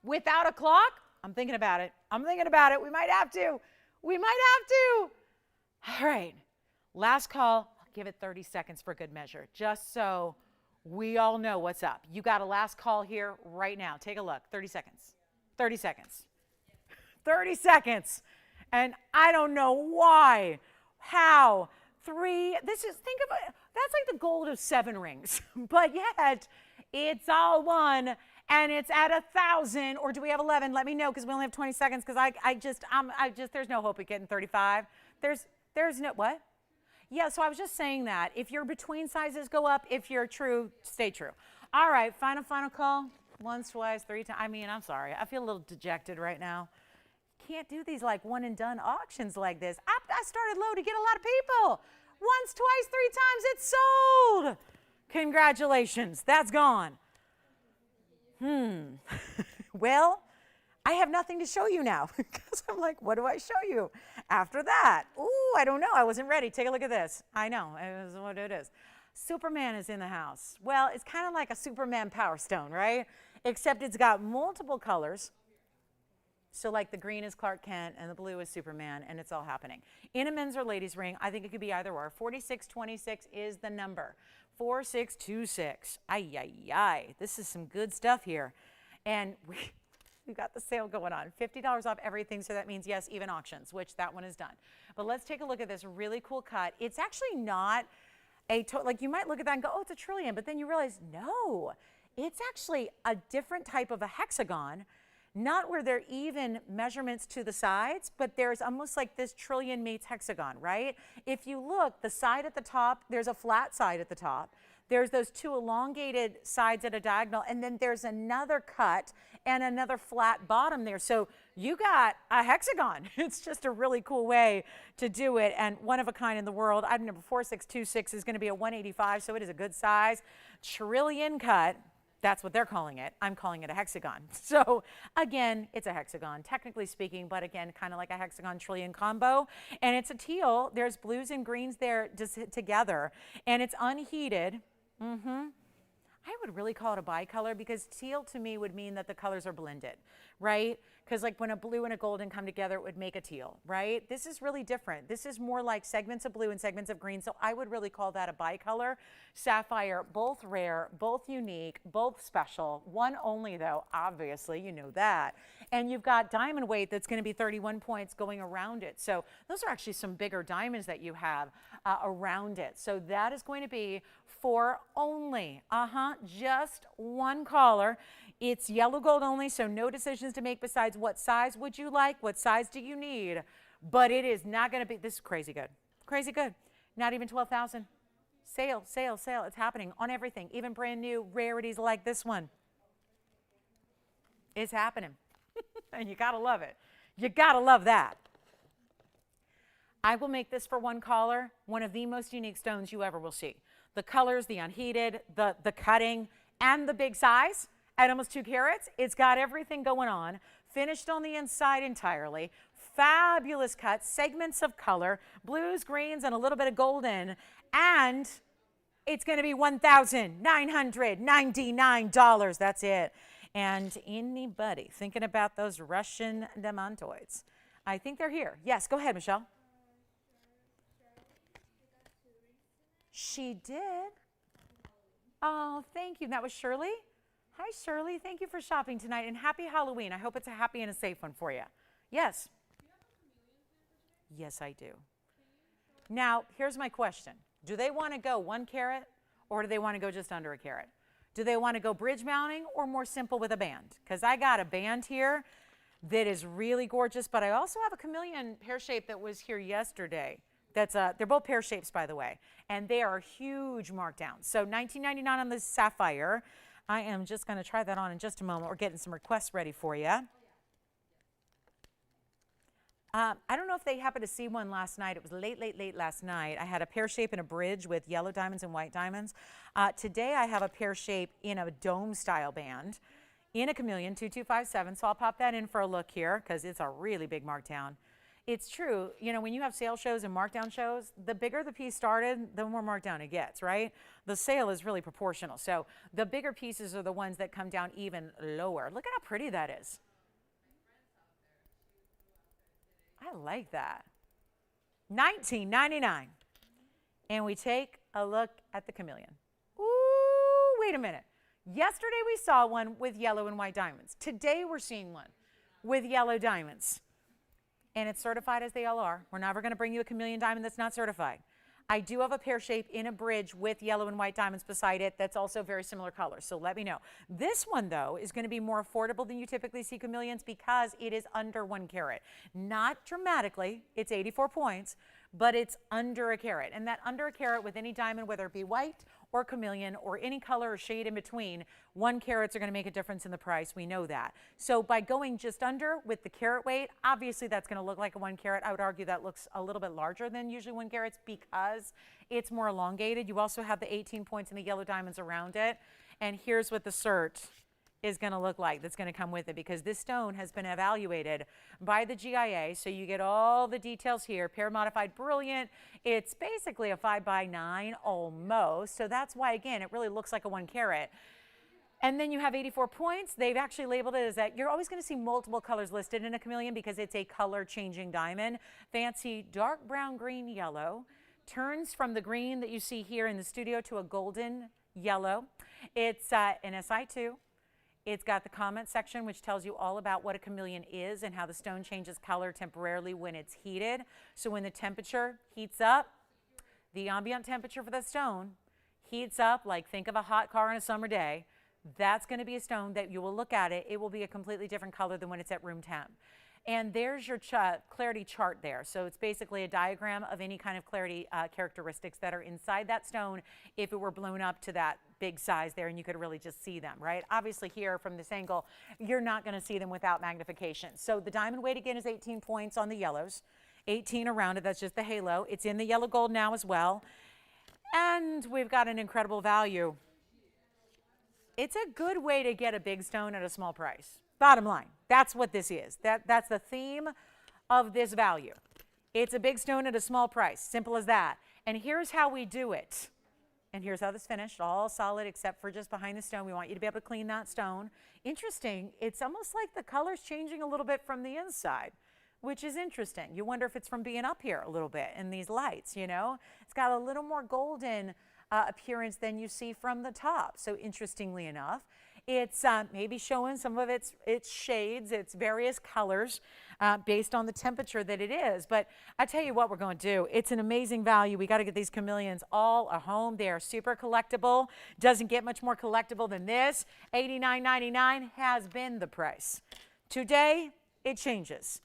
Without a clock? I'm thinking about it. I'm thinking about it. We might have to. We might have to. All right. Last call. I'll give it 30 seconds for good measure, just so we all know what's up. You got a last call here right now. Take a look. 30 seconds. 30 seconds. 30 seconds. And I don't know why, how, this is, think of it, that's like the gold of 7 rings. But yet, it's all one, and it's at 1,000, or do we have 11? Let me know, because we only have 20 seconds, because I just, there's no hope of getting 35. There's no, what? Yeah, so I was just saying that. If your between sizes go up, if you're true, stay true. All right, final call. Once, twice, 3 times. I mean, I'm sorry. I feel a little dejected right now. Can't do these like one and done auctions like this. I started low to get a lot of people. Once, twice, 3 times, it's sold. Congratulations, that's gone. Well, I have nothing to show you now because I'm like, what do I show you after that? Ooh, I don't know. I wasn't ready. Take a look at this. I know, it is what it is. Superman is in the house. Well, it's kind of like a Superman Power Stone, right? Except it's got multiple colors. So like the green is Clark Kent and the blue is Superman, and it's all happening. In a men's or ladies ring, I think it could be either or. 4626 is the number. 4626. Ay, ay, ay. This is some good stuff here. And we've got the sale going on. $50 off everything, so that means, yes, even auctions, which that one is done. But let's take a look at this really cool cut. It's actually not like you might look at that and go, oh, it's a trillion, but then you realize, no, it's actually a different type of a hexagon. Not where they're even measurements to the sides, but there's almost like this trillion meets hexagon, right? If you look, the side at the top, there's a flat side at the top. There's those 2 elongated sides at a diagonal, and then there's another cut and another flat bottom there. So you got a hexagon. It's just a really cool way to do it, and one of a kind in the world. Item number 4626 is going to be a 185, so it is a good size. Trillion cut. That's what they're calling it. I'm calling it a hexagon. So again, it's a hexagon, technically speaking, but again, kind of like a hexagon trillion combo. And it's a teal. There's blues and greens there just together. And it's unheated. I would really call it a bicolor, because teal to me would mean that the colors are blended, right? Because like when a blue and a golden come together, it would make a teal, right? This is really different. This is more like segments of blue and segments of green. So I would really call that a bicolor. Sapphire, both rare, both unique, both special. One only though, obviously, you know that. And you've got diamond weight that's going to be 31 points going around it. So those are actually some bigger diamonds that you have around it. So that is going to be for only, just one caller. It's yellow gold only, so no decisions to make besides what size would you like, what size do you need. But it is not going to be, this is crazy good. Crazy good. Not even 12,000. Sale, sale, sale. It's happening on everything, even brand new rarities like this one. It's happening. And you got to love it. You got to love that. I will make this for one caller one of the most unique stones you ever will see. The colors, the unheated, the cutting, and the big size at almost 2 carats. It's got everything going on. Finished on the inside entirely. Fabulous cut, segments of color, blues, greens, and a little bit of golden. And it's going to be $1,999. That's it. And anybody thinking about those Russian diamantoids? I think they're here. Yes, go ahead, Michelle. She did. Oh, thank you. That was Shirley. Hi, Shirley. Thank you for shopping tonight, and happy Halloween. I hope it's a happy and a safe one for you. Yes. Yes, I do. Now, here's my question. Do they want to go 1 carat, or do they want to go just under a carat? Do they want to go bridge mounting or more simple with a band? Because I got a band here that is really gorgeous, but I also have a chameleon pear shape that was here yesterday. They're both pear shapes, by the way, and they are huge markdowns. So $19.99 on the sapphire. I am just going to try that on in just a moment. We're getting some requests ready for you. I don't know if they happened to see one last night. It was late last night. I had a pear shape in a bridge with yellow diamonds and white diamonds. Today I have a pear shape in a dome style band in a chameleon, 2257. So I'll pop that in for a look here because it's a really big markdown. It's true, you know, when you have sale shows and markdown shows, the bigger the piece started, the more markdown it gets, right? The sale is really proportional. So the bigger pieces are the ones that come down even lower. Look at how pretty that is. I like that. $19.99. And we take a look at the chameleon. Ooh, wait a minute. Yesterday we saw one with yellow and white diamonds. Today we're seeing one with yellow diamonds. And it's certified as they all are. We're never going to bring you a chameleon diamond that's not certified. I do have a pear shape in a bridge with yellow and white diamonds beside it that's also very similar colors, so let me know. This one, though, is going to be more affordable than you typically see chameleons because it is under 1 carat. Not dramatically, it's 84 points, but it's under a carat. And that under a carat with any diamond, whether it be white or chameleon or any color or shade in between, 1 carats are going to make a difference in the price. We know that. So by going just under with the carat weight, obviously that's going to look like a 1 carat. I would argue that looks a little bit larger than usually 1 carats because it's more elongated. You also have the 18 points and the yellow diamonds around it. And here's what the cert is going to look like that's going to come with it, because this stone has been evaluated by the GIA. So you get all the details here. Pear modified brilliant. It's basically a 5x9 almost. So that's why, again, it really looks like a 1 carat. And then you have 84 points. They've actually labeled it as that. You're always going to see multiple colors listed in a chameleon because it's a color changing diamond. Fancy dark brown, green, yellow. Turns from the green that you see here in the studio to a golden yellow. It's an SI2. It's got the comment section, which tells you all about what a chameleon is and how the stone changes color temporarily when it's heated. So when the temperature heats up, the ambient temperature for the stone heats up, like think of a hot car on a summer day. That's going to be a stone that you will look at it. It will be a completely different color than when it's at room temp. And there's your clarity chart there. So it's basically a diagram of any kind of clarity characteristics that are inside that stone if it were blown up to that big size there and you could really just see them, right? Obviously here from this angle, you're not going to see them without magnification. So the diamond weight again is 18 points on the yellows, 18 around it. That's just the halo. It's in the yellow gold now as well. And we've got an incredible value. It's a good way to get a big stone at a small price. Bottom line, that's what this is. That's the theme of this value. It's a big stone at a small price, simple as that. And here's how we do it. And here's how this finished, all solid except for just behind the stone. We want you to be able to clean that stone. Interesting, it's almost like the color's changing a little bit from the inside, which is interesting. You wonder if it's from being up here a little bit in these lights, you know? It's got a little more golden appearance than you see from the top. So interestingly enough, it's maybe showing some of its shades, its various colors based on the temperature that it is. But I tell you what we're going to do. It's an amazing value. We got to get these chameleons all a home. They are super collectible. Doesn't get much more collectible than this. $89.99 has been the price. Today, it changes.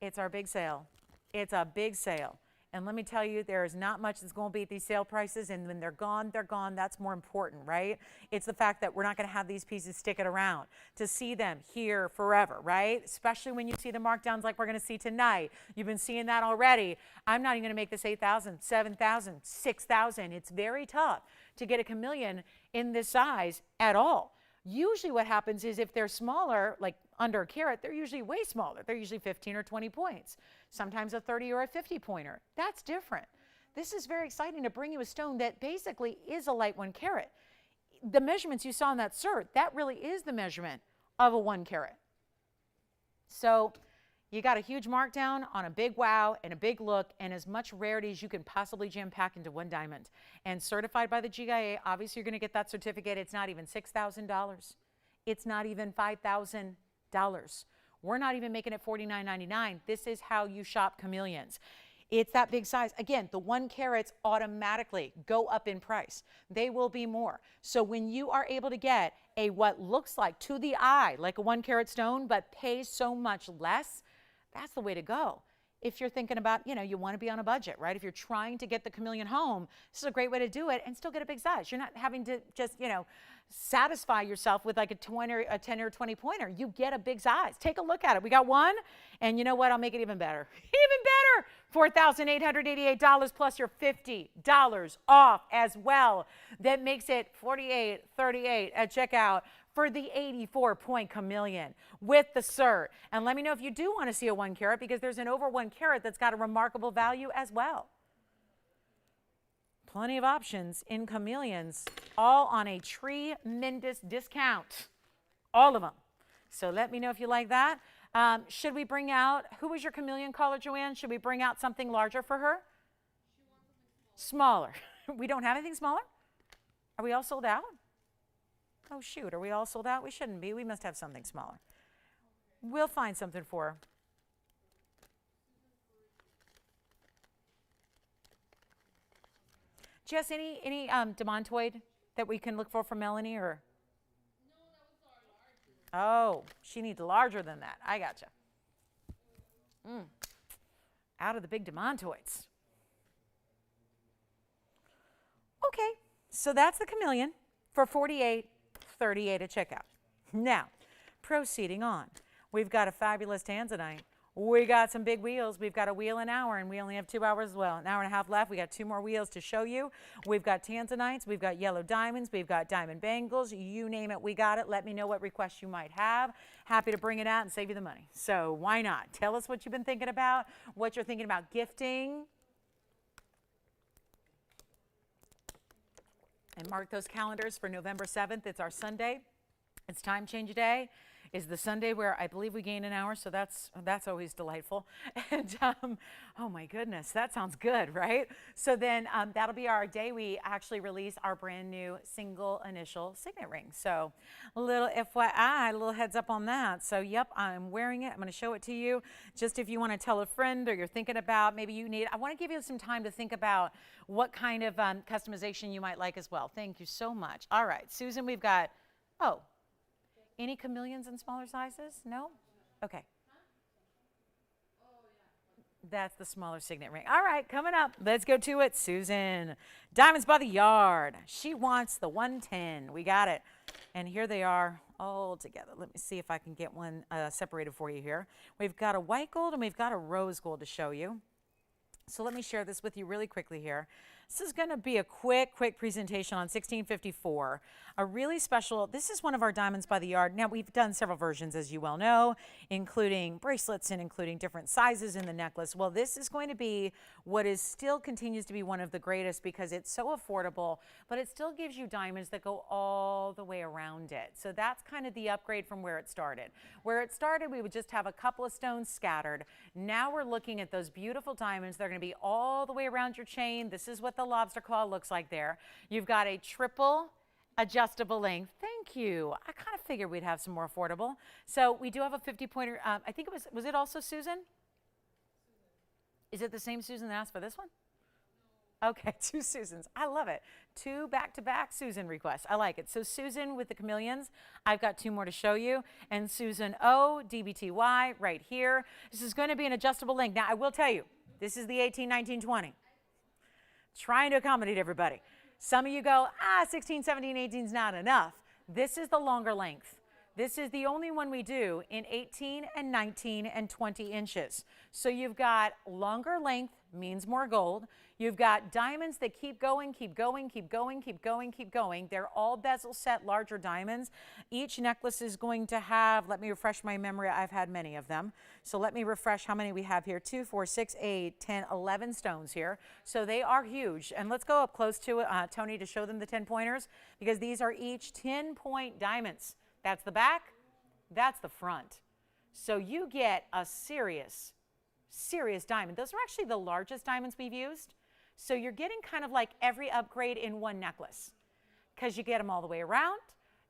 It's our big sale. It's a big sale. And let me tell you, there is not much that's going to beat these sale prices. And when they're gone, they're gone. That's more important, right? It's the fact that we're not going to have these pieces sticking around to see them here forever, right? Especially when you see the markdowns like we're going to see tonight. You've been seeing that already. I'm not even going to make this $8,000, $7,000, $6,000. It's very tough to get a chameleon in this size at all. Usually what happens is if they're smaller, like under a carat, they're usually way smaller. They're usually 15 or 20 points, sometimes a 30 or a 50 pointer. That's different. This is very exciting to bring you a stone that basically is a light 1 carat. The measurements you saw in that cert, that really is the measurement of a 1 carat. So you got a huge markdown on a big wow and a big look and as much rarity as you can possibly jam pack into 1 diamond. And certified by the GIA, obviously you're going to get that certificate. It's not even $6,000. It's not even $5,000. We're not even making it $49.99. This is how you shop chameleons. It's that big size. Again, the 1 carats automatically go up in price. They will be more. So when you are able to get a what looks like to the eye like a 1 carat stone but pays so much less, that's the way to go. If you're thinking about, you know, you want to be on a budget, right? If you're trying to get the chameleon home, this is a great way to do it and still get a big size. You're not having to just, you know, satisfy yourself with like a 10 or 20 pointer. You get a big size. Take a look at it. We got one, and you know what? I'll make it even better. Even better. $4,888 plus your $50 off as well. That makes it $48.38 at checkout for the 84-point chameleon with the cert. And let me know if you do want to see a 1 carat, because there's an over 1 carat that's got a remarkable value as well. Plenty of options in chameleons, all on a tremendous discount, all of them. So let me know if you like that. Should we bring out, who was your chameleon caller, Joanne? Should we bring out something larger for her? Smaller. We don't have anything smaller? Are we all sold out? Oh, shoot. Are we all sold out? We shouldn't be. We must have something smaller. We'll find something for her. Jess, any demontoid that we can look for Melanie, or? No, that was our larger. Oh, she needs larger than that. I gotcha. Out of the big demontoids. Okay, so that's the chameleon for $48.38 at checkout. Now, proceeding on, we've got a fabulous tanzanite. We got some big wheels. We've got a wheel an hour, and we only have 2 hours as well. An hour and a half left. We got 2 more wheels to show you. We've got tanzanites. We've got yellow diamonds. We've got diamond bangles. You name it, we got it. Let me know what requests you might have. Happy to bring it out and save you the money. So why not? Tell us what you've been thinking about, what you're thinking about gifting. And mark those calendars for November 7th. It's our Sunday. It's time change day. Is the Sunday where I believe we gain an hour, so that's always delightful. And oh my goodness, that sounds good, right? So then that'll be our day. We actually release our brand new single initial signet ring. So a little FYI, a little heads up on that. So yep, I'm wearing it. I'm going to show it to you. Just if you want to tell a friend, or you're thinking about maybe you need, I want to give you some time to think about what kind of customization you might like as well. Thank you so much. All right, Susan, we've got, oh. Any chameleons in smaller sizes? No? Okay. That's the smaller signet ring. All right, coming up. Let's go to it. Susan. Diamonds by the yard. She wants the 110. We got it. And here they are all together. Let me see if I can get one separated for you here. We've got a white gold and we've got a rose gold to show you. So let me share this with you really quickly here. This is going to be a quick presentation on 1654. A really special, this is one of our diamonds by the yard. Now, we've done several versions, as you well know, including bracelets and including different sizes in the necklace. Well, this is going to be what is still continues to be one of the greatest, because it's so affordable, but it still gives you diamonds that go all the way around it. So that's kind of the upgrade from where it started. Where it started, we would just have a couple of stones scattered. Now we're looking at those beautiful diamonds. They're going to be all the way around your chain. This is what the lobster claw looks like there. You've got a triple adjustable length. Thank you. I kind of figured we'd have some more affordable. So we do have a 50-pointer. I think it was it also Susan? Is it the same Susan that asked for this one? Okay, 2 Susans. I love it. 2 back-to-back Susan requests. I like it. So Susan with the chameleons, I've got 2 more to show you. And Susan O, DBTY, right here. This is going to be an adjustable length. Now, I will tell you, this is the 18, 19, 20. Trying to accommodate everybody. Some of you go, 16, 17, 18 is not enough. This is the longer length. This is the only one we do in 18 and 19 and 20 inches. So you've got longer length, means more gold. You've got diamonds that keep going, keep going, keep going, keep going, keep going. They're all bezel set larger diamonds. Each necklace is going to have, let me refresh my memory, I've had many of them. So let me refresh how many we have here. 2, 4, 6, 8, 10, 11 stones here. So they are huge. And let's go up close to it, Tony, to show them the 10 pointers, because these are each 10-point diamonds. That's the back, that's the front. So you get a serious diamond. Those are actually the largest diamonds we've used. So you're getting kind of like every upgrade in one necklace, because you get them all the way around,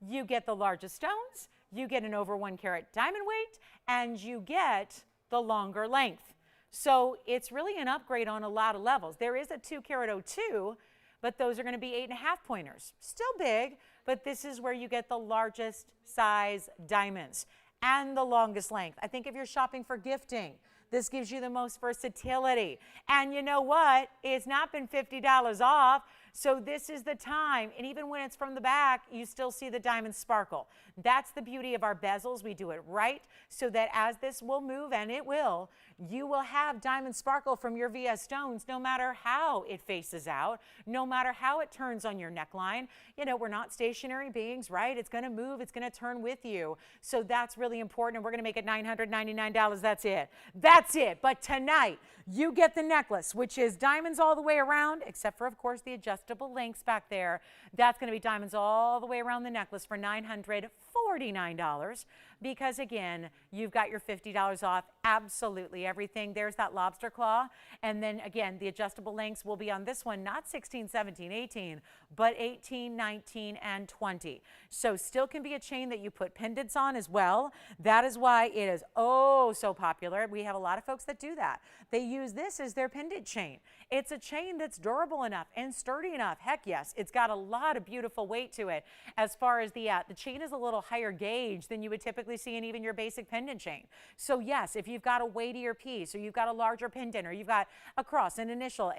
you get the largest stones, you get an over 1 carat diamond weight, and you get the longer length. So it's really an upgrade on a lot of levels. There is a 2 carat 02, but those are going to be 8.5 pointers. Still big, but this is where you get the largest size diamonds and the longest length. I think if you're shopping for gifting, this gives you the most versatility. And you know what? It's not been $50 off. So this is the time, and even when it's from the back, you still see the diamond sparkle. That's the beauty of our bezels. We do it right so that as this will move, and it will, you will have diamond sparkle from your VS stones no matter how it faces out, no matter how it turns on your neckline. You know, we're not stationary beings, right? It's going to move. It's going to turn with you. So that's really important, and we're going to make it $999. That's it. That's it. But tonight, you get the necklace, which is diamonds all the way around, except for, of course, the adjustable links back there. That's going to be diamonds all the way around the necklace for $949 because, again, you've got your $50 off absolutely everything. There's that lobster claw. And then, again, the adjustable links will be on this one, not 16, 17, 18, but 18, 19, and 20. So still can be a chain that you put pendants on as well. That is why it is so popular. We have a lot of folks that do that. They use this as their pendant chain. It's a chain that's durable enough and sturdy enough. Heck yes, it's got a lot of beautiful weight to it. As far as the chain is a little higher gauge than you would typically see in even your basic pendant chain. So yes, if you've got a weightier piece or you've got a larger pendant or you've got a cross, an initial,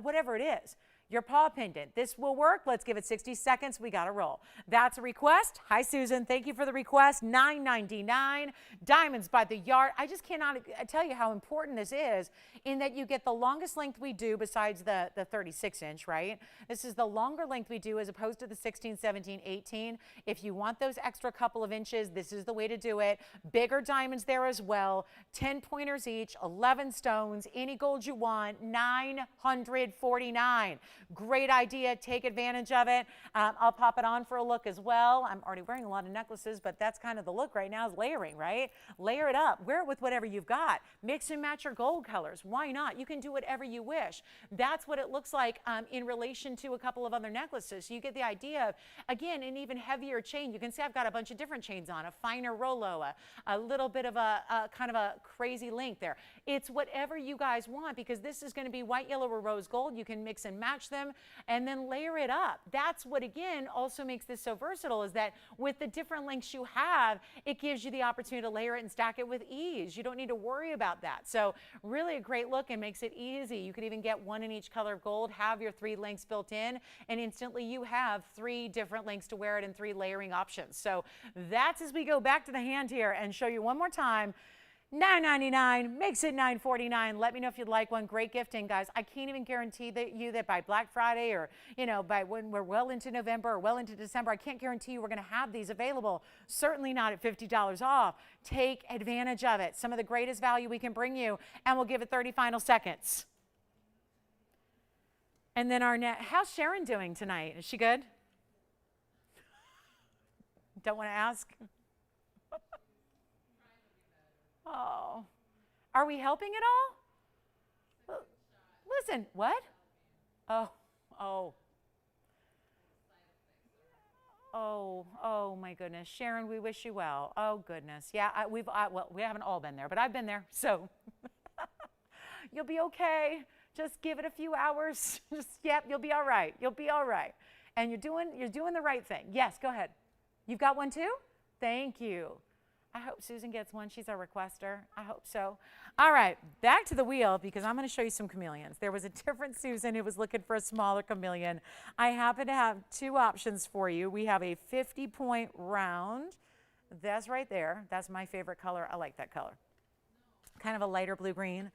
whatever it is, your paw pendant. This will work. Let's give it 60 seconds. We got to roll. That's a request. Hi, Susan. Thank you for the request. $9.99. Diamonds by the yard. I just cannot tell you how important this is in that you get the longest length we do besides the 36-inch, right? This is the longer length we do as opposed to the 16, 17, 18. If you want those extra couple of inches, this is the way to do it. Bigger diamonds there as well. 10 pointers each, 11 stones, any gold you want, $949. Great idea. Take advantage of it. I'll pop it on for a look as well. I'm already wearing a lot of necklaces, but that's kind of the look right now is layering, right? Layer it up. Wear it with whatever you've got. Mix and match your gold colors. Why not? You can do whatever you wish. That's what it looks like in relation to a couple of other necklaces. So you get the idea of, again, an even heavier chain. You can see I've got a bunch of different chains on, a finer Rolo, a little bit of a kind of a crazy link there. It's whatever you guys want because this is going to be white, yellow, or rose gold. You can mix and match them and then layer it up. That's what, again, also makes this so versatile is that with the different lengths you have, it gives you the opportunity to layer it and stack it with ease. You don't need to worry about that. So really a great look and makes it easy. You could even get one in each color of gold, have your 3 lengths built in, and instantly you have 3 different lengths to wear it and 3 layering options. So that's as we go back to the hand here and show you one more time. $9.99 makes it $9.49. Let me know if you'd like one. Great gifting, guys. I can't even guarantee that by Black Friday or, you know, by when we're well into November or well into December, I can't guarantee you we're going to have these available. Certainly not at $50 off. Take advantage of it. Some of the greatest value we can bring you, and we'll give it 30 final seconds. And then how's Sharon doing tonight? Is she good? Don't want to ask? Oh, are we helping at all? Listen, what? Oh, my goodness. Sharon, we wish you well. Oh, goodness. Yeah, well, we haven't all been there, but I've been there. So you'll be okay. Just give it a few hours. Yep, you'll be all right. You'll be all right. And you're doing the right thing. Yes, go ahead. You've got one too? Thank you. I hope Susan gets one. She's our requester. I hope so. All right, back to the wheel because I'm going to show you some chameleons. There was a different Susan who was looking for a smaller chameleon. I happen to have 2 options for you. We have a 50-point round. That's right there. That's my favorite color. I like that color. Kind of a lighter blue-green.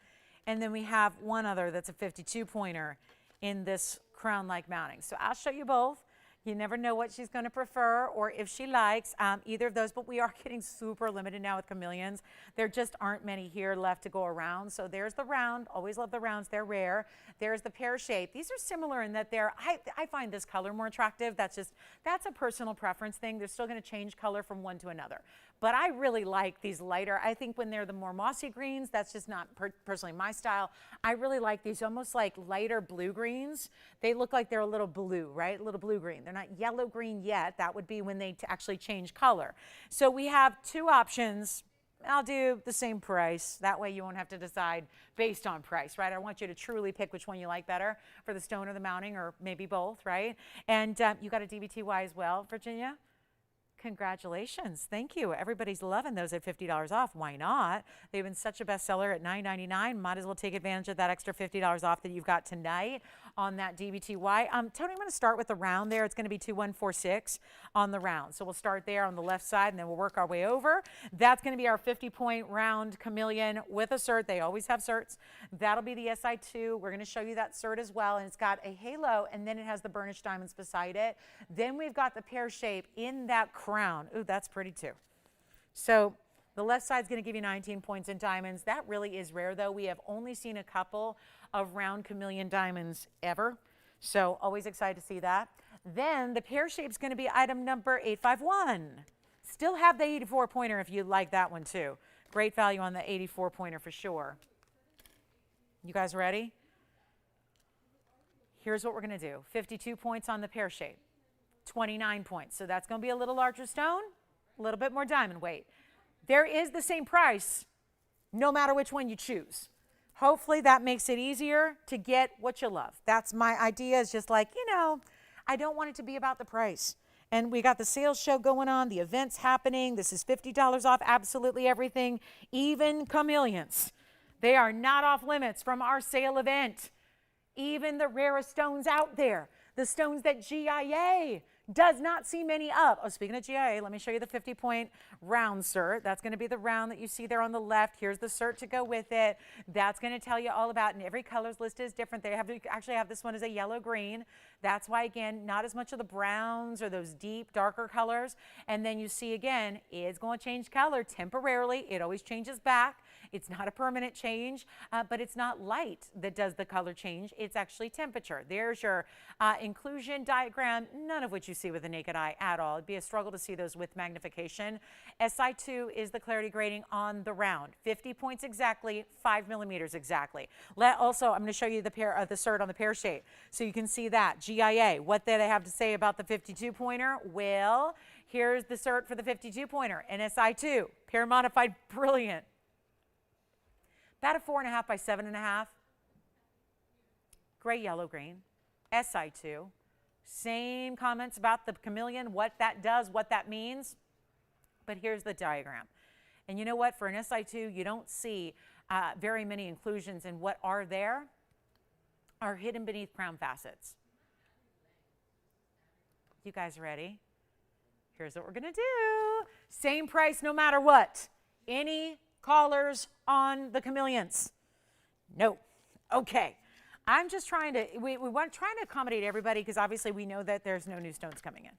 And then we have one other that's a 52-pointer in this crown-like mounting. So I'll show you both. You never know what she's going to prefer or if she likes either of those, but we are getting super limited now with chameleons. There just aren't many here left to go around. So there's the round. Always love the rounds. They're rare. There's the pear shape. These are similar in that I find this color more attractive. That's a personal preference thing. They're still going to change color from one to another. But I really like these lighter. I think when they're the more mossy greens, that's just not personally my style. I really like these almost like lighter blue greens. They look like they're a little blue, right? A little blue green. They're not yellow green yet. That would be when they actually change color. So we have 2 options. I'll do the same price. That way you won't have to decide based on price, right? I want you to truly pick which one you like better for the stone or the mounting or maybe both, right? And you got a DBTY as well, Virginia? Congratulations. Thank you. Everybody's loving those at $50 off. Why not? They've been such a bestseller at $9.99. Might as well take advantage of that extra $50 off that you've got tonight. on that DBTY. Tony, I'm going to start with the round there. It's going to be 2146 on the round. So we'll start there on the left side, and then we'll work our way over. That's going to be our 50-point round chameleon with a cert. They always have certs. That'll be the SI2. We're going to show you that cert as well, and it's got a halo, and then it has the burnished diamonds beside it. Then we've got the pear shape in that crown. Ooh, that's pretty too. So the left side's going to give you 19 points in diamonds. That really is rare, though. We have only seen a couple of round chameleon diamonds ever. So always excited to see that. Then the pear shape's going to be item number 851. Still have the 84-pointer if you like that one, too. Great value on the 84-pointer for sure. You guys ready? Here's what we're going to do. 52 points on the pear shape. 29 points. So that's going to be a little larger stone, a little bit more diamond weight. There is the same price no matter which one you choose. Hopefully that makes it easier to get what you love. That's my idea, is just like, I don't want it to be about the price. And we got the sales show going on, the event's happening. This is $50 off absolutely everything, even chameleons. They are not off limits from our sale event. Even the rarest stones out there, the stones that GIA does not see many of. Oh, speaking of GIA, let me show you the 50-point round cert. That's going to be the round that you see there on the left. Here's the cert to go with it. That's going to tell you all about, and every color's list is different. They have to actually have this one as a yellow-green. That's why, again, not as much of the browns or those deep, darker colors. And then you see, again, it's going to change color temporarily. It always changes back. It's not a permanent change, but it's not light that does the color change. It's actually temperature. There's your inclusion diagram, none of which you see with the naked eye at all. It'd be a struggle to see those with magnification. SI2 is the clarity grading on the round. 50 points exactly, 5 millimeters exactly. Also, I'm going to show you the cert on the pear shape, so you can see that. GIA, what did I have to say about the 52-pointer? Well, here's the cert for the 52-pointer. NSI2, pear modified, brilliant. About a 4.5 by 7.5. Gray, yellow, green. SI2. Same comments about the chameleon, what that does, what that means. But here's the diagram. And you know what? For an SI2, you don't see very many inclusions, and what are there are hidden beneath crown facets. You guys ready? Here's what we're going to do. Same price no matter what. Any callers on the chameleons? No. Okay. I'm just trying to, trying to accommodate everybody, because obviously we know that there's no new stones coming in.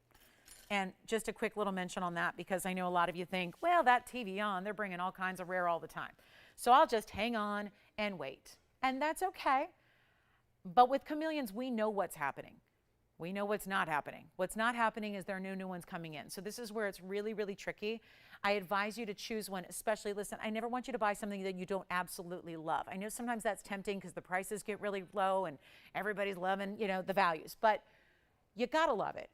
And just a quick little mention on that, because I know a lot of you think, well, that TVON, they're bringing all kinds of rare all the time. So I'll just hang on and wait. And that's okay. But with chameleons, we know what's happening. We know what's not happening. What's not happening is there are no new ones coming in. So this is where it's really, really tricky. I advise you to choose one, especially, listen, I never want you to buy something that you don't absolutely love. I know sometimes that's tempting because the prices get really low and everybody's loving, the values, but you gotta love it.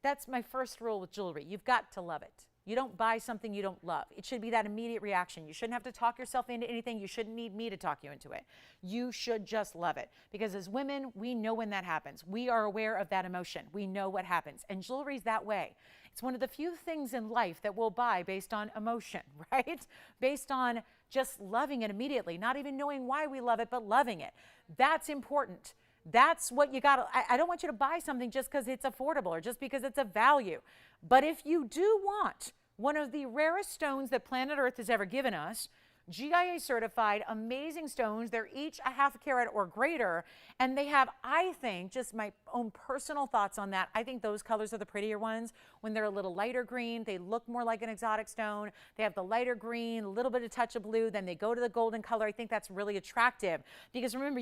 That's my first rule with jewelry. You've got to love it. You don't buy something you don't love. It should be that immediate reaction. You shouldn't have to talk yourself into anything. You shouldn't need me to talk you into it. You should just love it. Because as women, we know when that happens. We are aware of that emotion. We know what happens. And jewelry's that way. It's one of the few things in life that we'll buy based on emotion, right? Based on just loving it immediately, not even knowing why we love it, but loving it. That's important. That's what you got. I don't want you to buy something just because it's affordable or just because it's a value. But if you do want one of the rarest stones that planet Earth has ever given us, GIA certified, amazing stones. They're each a ½ carat or greater. And they have, I think, just my own personal thoughts on that, I think those colors are the prettier ones. When they're a little lighter green, they look more like an exotic stone. They have the lighter green, a little bit of touch of blue, then they go to the golden color. I think that's really attractive. Because remember,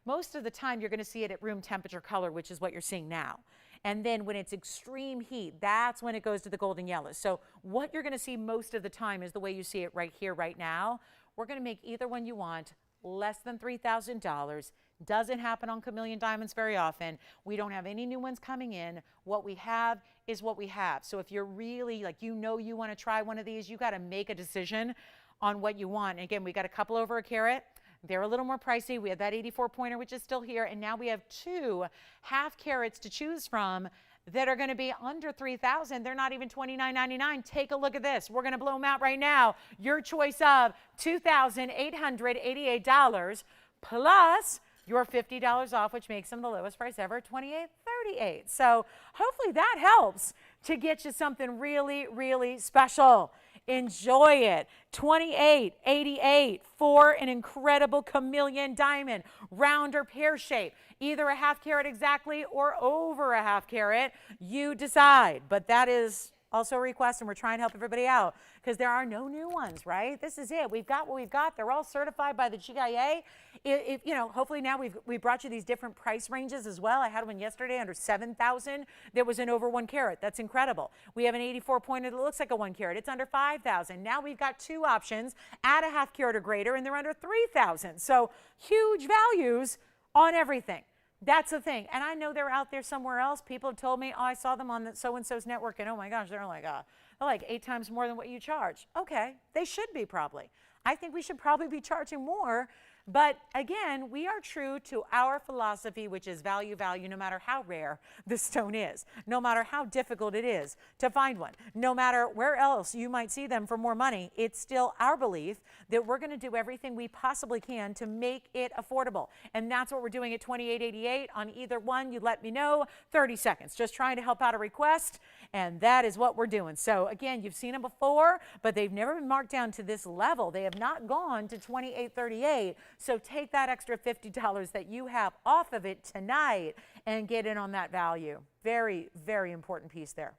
most of the time you're going to see it at room temperature color, which is what you're seeing now. And then when it's extreme heat, that's when it goes to the golden yellow. So what you're going to see most of the time is the way you see it right here, right now. We're going to make either one you want less than $3,000. Doesn't happen on chameleon diamonds very often. We don't have any new ones coming in. What we have is what we have. So if you're really you want to try one of these, you got to make a decision on what you want. And again, we got a couple over a carat. They're a little more pricey. We have that 84-pointer, which is still here. And now we have 2 ½ carats to choose from that are going to be under $3,000. They're not even $29.99. Take a look at this. We're going to blow them out right now. Your choice of $2,888 plus You're $50 off, which makes them the lowest price ever, $28.38. So hopefully that helps to get you something really, really special. Enjoy it. $28.88 for an incredible chameleon diamond, round or pear shape, either a half carat exactly or over a half carat. You decide. But that is also a request, and we're trying to help everybody out because there are no new ones, right? This is it. We've got what we've got. They're all certified by the GIA. If you know, hopefully now we brought you these different price ranges as well. I had one yesterday under $7,000. There was an over 1 carat. That's incredible. We have an 84 pointed that looks like a 1 carat. It's under $5,000. Now we've got 2 options at a half carat or greater, and they're under $3,000. So huge values on everything. That's the thing. And I know they're out there somewhere else. People have told me, oh, I saw them on the so-and-so's network, and oh my gosh, they're like 8 times more than what you charge. Okay, they should be probably. I think we should probably be charging more. But again, we are true to our philosophy, which is value, value, no matter how rare the stone is, no matter how difficult it is to find one, no matter where else you might see them for more money. It's still our belief that we're going to do everything we possibly can to make it affordable. And that's what we're doing at $28.88 on either one. You let me know. 30 seconds. Just trying to help out a request. And that is what we're doing. So again, you've seen them before, but they've never been marked down to this level. They have not gone to $28.38. So take that extra $50 that you have off of it tonight and get in on that value. Very, very important piece there.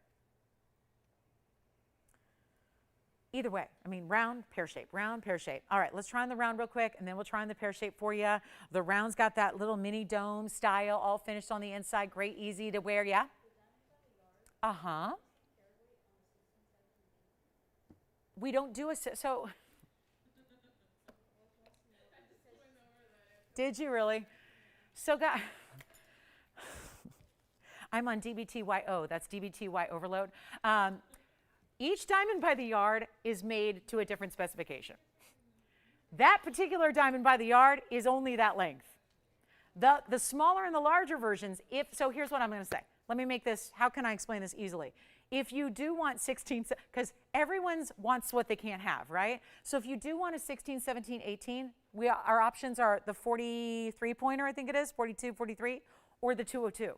Either way, I mean, round, pear shape, round, pear shape. All right, let's try on the round real quick, and then we'll try on the pear shape for you. The round's got that little mini dome style, all finished on the inside. Great, easy to wear, yeah? Uh-huh. We don't do a, so... Did you really? So, guys, I'm on DBTYO. That's DBTY overload. Each diamond by the yard is made to a different specification. That particular diamond by the yard is only that length. The smaller and the larger versions, so here's what I'm going to say. Let me make this, how can I explain this easily? If you do want 16, because everyone wants what they can't have, right? So if you do want a 16, 17, 18, our options are the 43 pointer, I think it is, 42, 43, or the 202.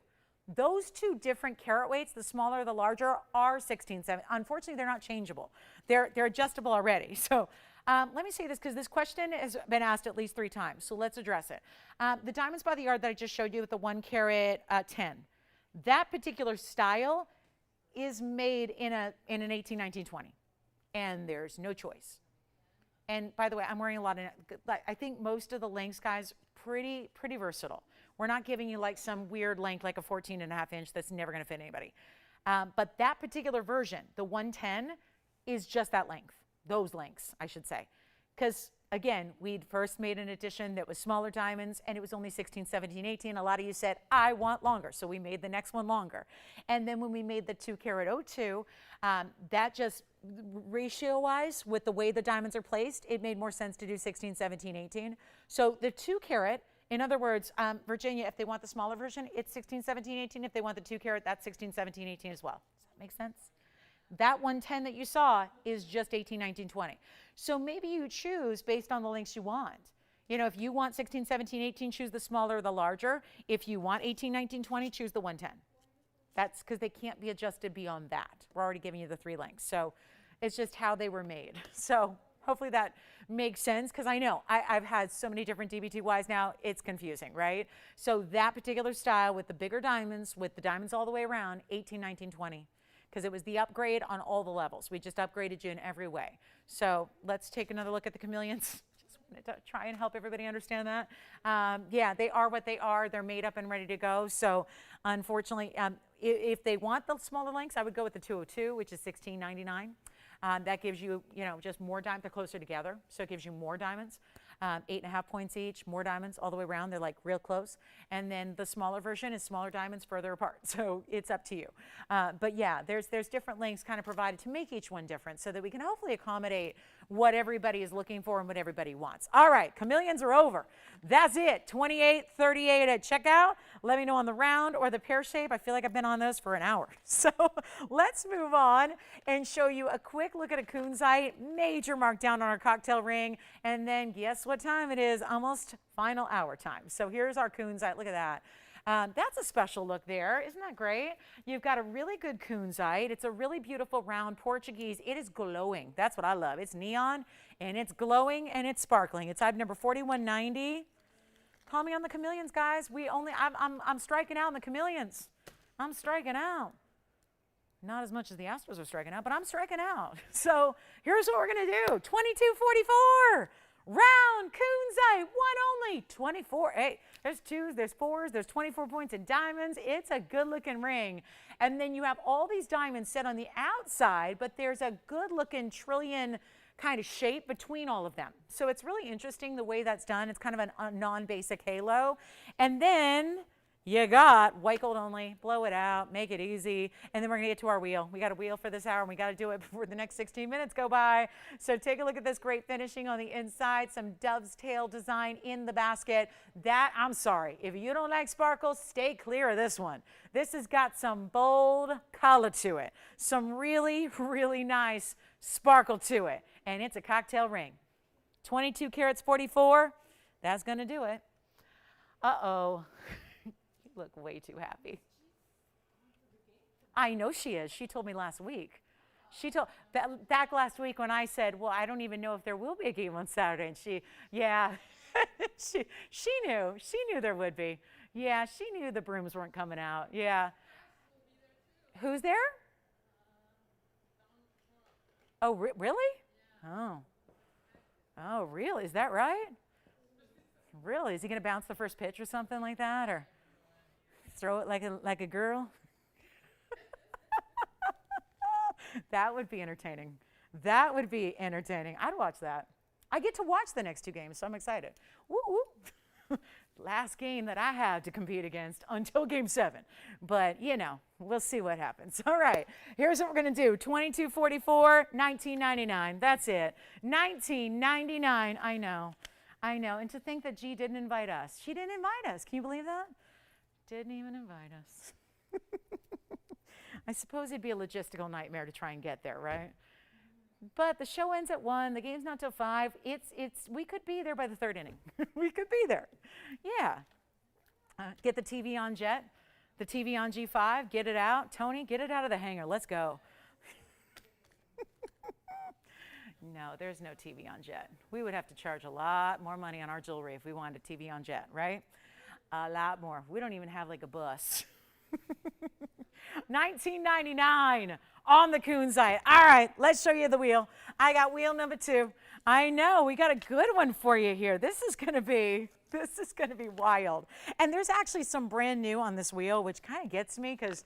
Those two different carat weights, the smaller, the larger, are 16, 17. Unfortunately, they're not changeable. They're adjustable already. So let me say this because this question has been asked at least 3 times. So let's address it. The diamonds by the yard that I just showed you with the 1 carat 10, that particular style is made in an 18, 19, 20. And there's no choice. And by the way, I'm wearing a lot of, I think most of the lengths, guys, pretty versatile. We're not giving you like some weird length like a 14.5 inch that's never going to fit anybody. But that particular version, the 110, is just that length. Those lengths, I should say. Because again, we'd first made an edition that was smaller diamonds, and it was only 16, 17, 18. A lot of you said, I want longer. So we made the next one longer. And then when we made the 2 carat 02, that just ratio-wise, with the way the diamonds are placed, it made more sense to do 16, 17, 18. So the 2 carat, in other words, Virginia, if they want the smaller version, it's 16, 17, 18. If they want the 2 carat, that's 16, 17, 18 as well. Does that make sense? That 110 that you saw is just 18, 19, 20. So maybe you choose based on the lengths you want. You know, if you want 16, 17, 18, choose the smaller or the larger. If you want 18, 19, 20, choose the 110. That's because they can't be adjusted beyond that. We're already giving you the 3 lengths. So it's just how they were made. So hopefully that makes sense, because I know I've had so many different DBTYs now, it's confusing, right? So that particular style with the bigger diamonds, with the diamonds all the way around, 18, 19, 20. Because it was the upgrade on all the levels. We just upgraded you in every way. So let's take another look at the chameleons. Just wanted to try and help everybody understand that. Yeah, they are what they are. They're made up and ready to go. So unfortunately, if they want the smaller lengths, I would go with the 202, which is $16.99. That gives you, just more diamonds. They're closer together, so it gives you more diamonds. 8.5 points each, more diamonds all the way around. They're like real close. And then the smaller version is smaller diamonds further apart. So it's up to you. But yeah, there's different lengths kind of provided to make each one different so that we can hopefully accommodate what everybody is looking for and what everybody wants. All right, chameleons are over. That's it. $28.38 at checkout. Let me know on the round or the pear shape. I feel like I've been on those for an hour. So let's move on and show you a quick look at a kunzite, major markdown on our cocktail ring. And then guess what? what time it is. Almost final hour time. So here's our kunzite. Look at that. That's a special look there. Isn't that great? You've got a really good kunzite. It's a really beautiful round Portuguese. It is glowing. That's what I love. It's neon, and it's glowing, and it's sparkling. It's item number 4190. Call me on the chameleons, guys. I'm striking out on the chameleons. I'm striking out. Not as much as the Astros are striking out, but I'm striking out. So here's what we're going to do. 2244. Round kunzite, one only, 24. Hey, there's twos, there's fours, there's 24 points in diamonds. It's a good looking ring. And then you have all these diamonds set on the outside, but there's a good looking trillion kind of shape between all of them. So it's really interesting the way that's done. It's kind of a non-basic halo. And then you got white gold only, blow it out, make it easy, and then we're going to get to our wheel. We got a wheel for this hour, and we got to do it before the next 16 minutes go by. So take a look at this great finishing on the inside, some dove's tail design in the basket. I'm sorry, if you don't like sparkles, stay clear of this one. This has got some bold color to it, some really, really nice sparkle to it, and it's a cocktail ring. 22 carats 44, that's going to do it. Uh-oh. Look way too happy. I know she is. She told me last week. She told back last week when I said, well, I don't even know if there will be a game on Saturday. And she knew there would be. Yeah, she knew the brooms weren't coming out. Yeah. Who's there? Oh, really? Oh. Oh, really? Is that right? Really? Is he going to bounce the first pitch or something like that, or throw it like a girl? That would be entertaining. That would be entertaining. I'd watch that. I get to watch the next two games, so I'm excited. Woo woo. Last game that I had to compete against until game 7. But, we'll see what happens. All right, here's what we're going to do. 2244, 1999. That's it. 1999. I know. And to think that G didn't invite us. She didn't invite us. Can you believe that? Didn't even invite us. I suppose it'd be a logistical nightmare to try and get there, right? But the show ends at 1. The game's not till 5. We could be there by the 3rd inning. We could be there. Yeah. Get the TV on Jet, the TV on G5. Get it out. Tony, get it out of the hangar. Let's go. No, there's no TV on Jet. We would have to charge a lot more money on our jewelry if we wanted a TV on Jet, right? A lot more. We don't even have like a bus. 1999 on the kunzite. All right, let's show you the wheel. I got wheel number 2. I know, we got a good one for you here. This is going to be wild. And there's actually some brand new on this wheel, which kind of gets me because,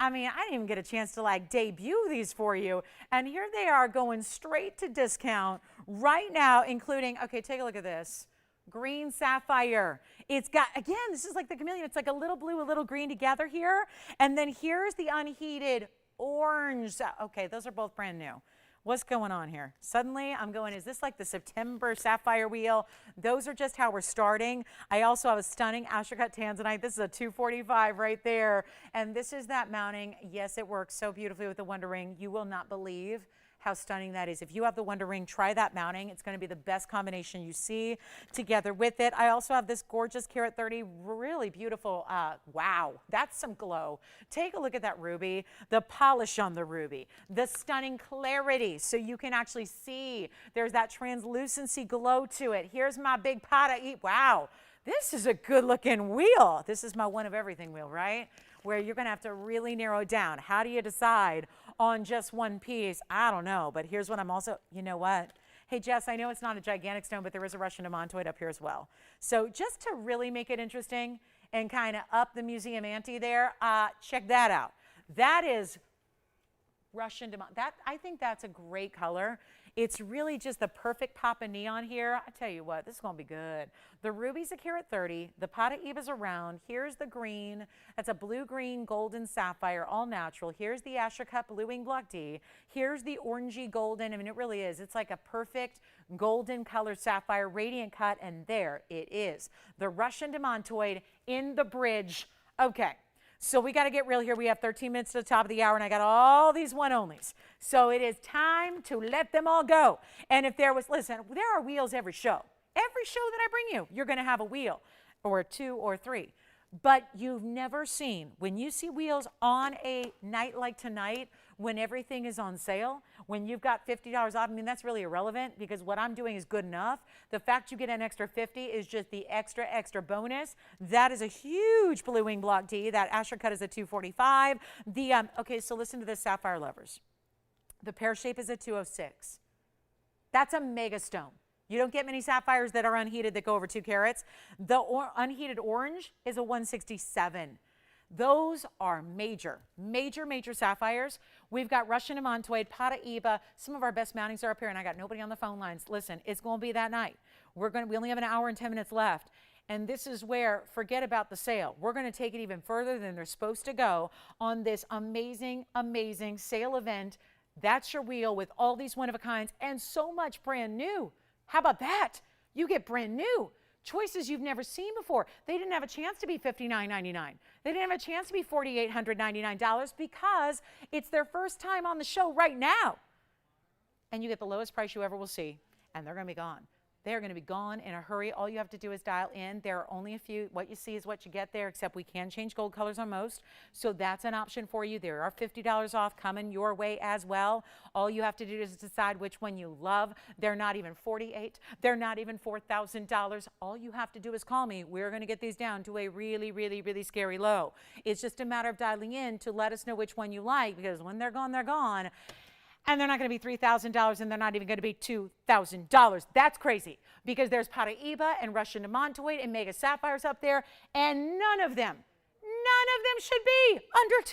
I didn't even get a chance to debut these for you. And here they are going straight to discount right now, including, okay, take a look at this. Green sapphire. It's got, again, this is like the chameleon. It's like a little blue, a little green together here. And then here's the unheated orange. Okay, those are both brand new. What's going on here? Suddenly I'm going, is this like the September sapphire wheel? Those are just how we're starting. I also have a stunning Astrakut tanzanite. This is a 245 right there. And this is that mounting. Yes, it works so beautifully with the Wonder Ring. You will not believe how stunning that is. If you have the Wonder Ring, try that mounting. It's going to be the best combination you see together with it. I also have this gorgeous carat 30, really beautiful. Wow, that's some glow. Take a look at that ruby, the polish on the ruby, the stunning clarity, so you can actually see there's that translucency glow to it. Here's my big pot of wow. This is a good looking wheel. This is my one of everything wheel, right? Where you're going to have to really narrow down. How do you decide on just one piece? I don't know, but here's what I'm also, you know what? Hey, Jess, I know it's not a gigantic stone, but there is a Russian demantoid up here as well. So just to really make it interesting and kind of up the museum ante there, check that out. That is Russian demantoid. I think that's a great color. It's really just the perfect pop of neon here. I tell you what, this is going to be good. The ruby's a carat 30. The pot of Eva's around. Here's the green. That's a blue-green golden sapphire, all natural. Here's the Astrakut Blue Wing Block D. Here's the orangey golden. It really is. It's like a perfect golden color sapphire, radiant cut, and there it is. The Russian demantoid in the bridge. Okay. So we got to get real here. We have 13 minutes to the top of the hour, and I got all these one-onlys. So it is time to let them all go. And if there was, listen, there are wheels every show. Every show that I bring you, you're going to have a wheel or 2 or 3. But you've never seen, when you see wheels on a night like tonight, when everything is on sale, when you've got $50 off, I mean, that's really irrelevant because what I'm doing is good enough. The fact you get an extra 50 is just the extra bonus. That is a huge blue wing block tee. That Asher cut is a 245. Okay, so listen to this, Sapphire lovers. The pear shape is a 206. That's a mega stone. You don't get many sapphires that are unheated that go over 2 carats. The unheated orange is a 167. Those are major sapphires. We've got Russian Amantoid, Paraíba. Some of our best mountings are up here, and I got nobody on the phone lines. Listen, it's going to be that night. We only have an hour and 10 minutes left. And this is where, forget about the sale. We're going to take it even further than they're supposed to go on this amazing sale event. That's your wheel with all these one-of-a-kinds and so much brand new. How about that? You get brand new choices you've never seen before. They didn't have a chance to be $59.99. They didn't have a chance to be $4,899 because it's their first time on the show right now. And you get the lowest price you ever will see, and they're going to be gone. They're going to be gone in a hurry. All you have to do is dial in. There are only a few. What you see is what you get there, except we can change gold colors on most. So that's an option for you. There are $50 off coming your way as well. All you have to do is decide which one you love. They're not even $48. They're not even $4,000. All you have to do is call me. We're going to get these down to a really scary low. It's just a matter of dialing in to let us know which one you like, because when they're gone, they're gone. And they're not going to be $3,000, and they're not even going to be $2,000. That's crazy because there's Paraíba and Russian Amantoid and Mega Sapphires up there, and none of them should be under $2,000.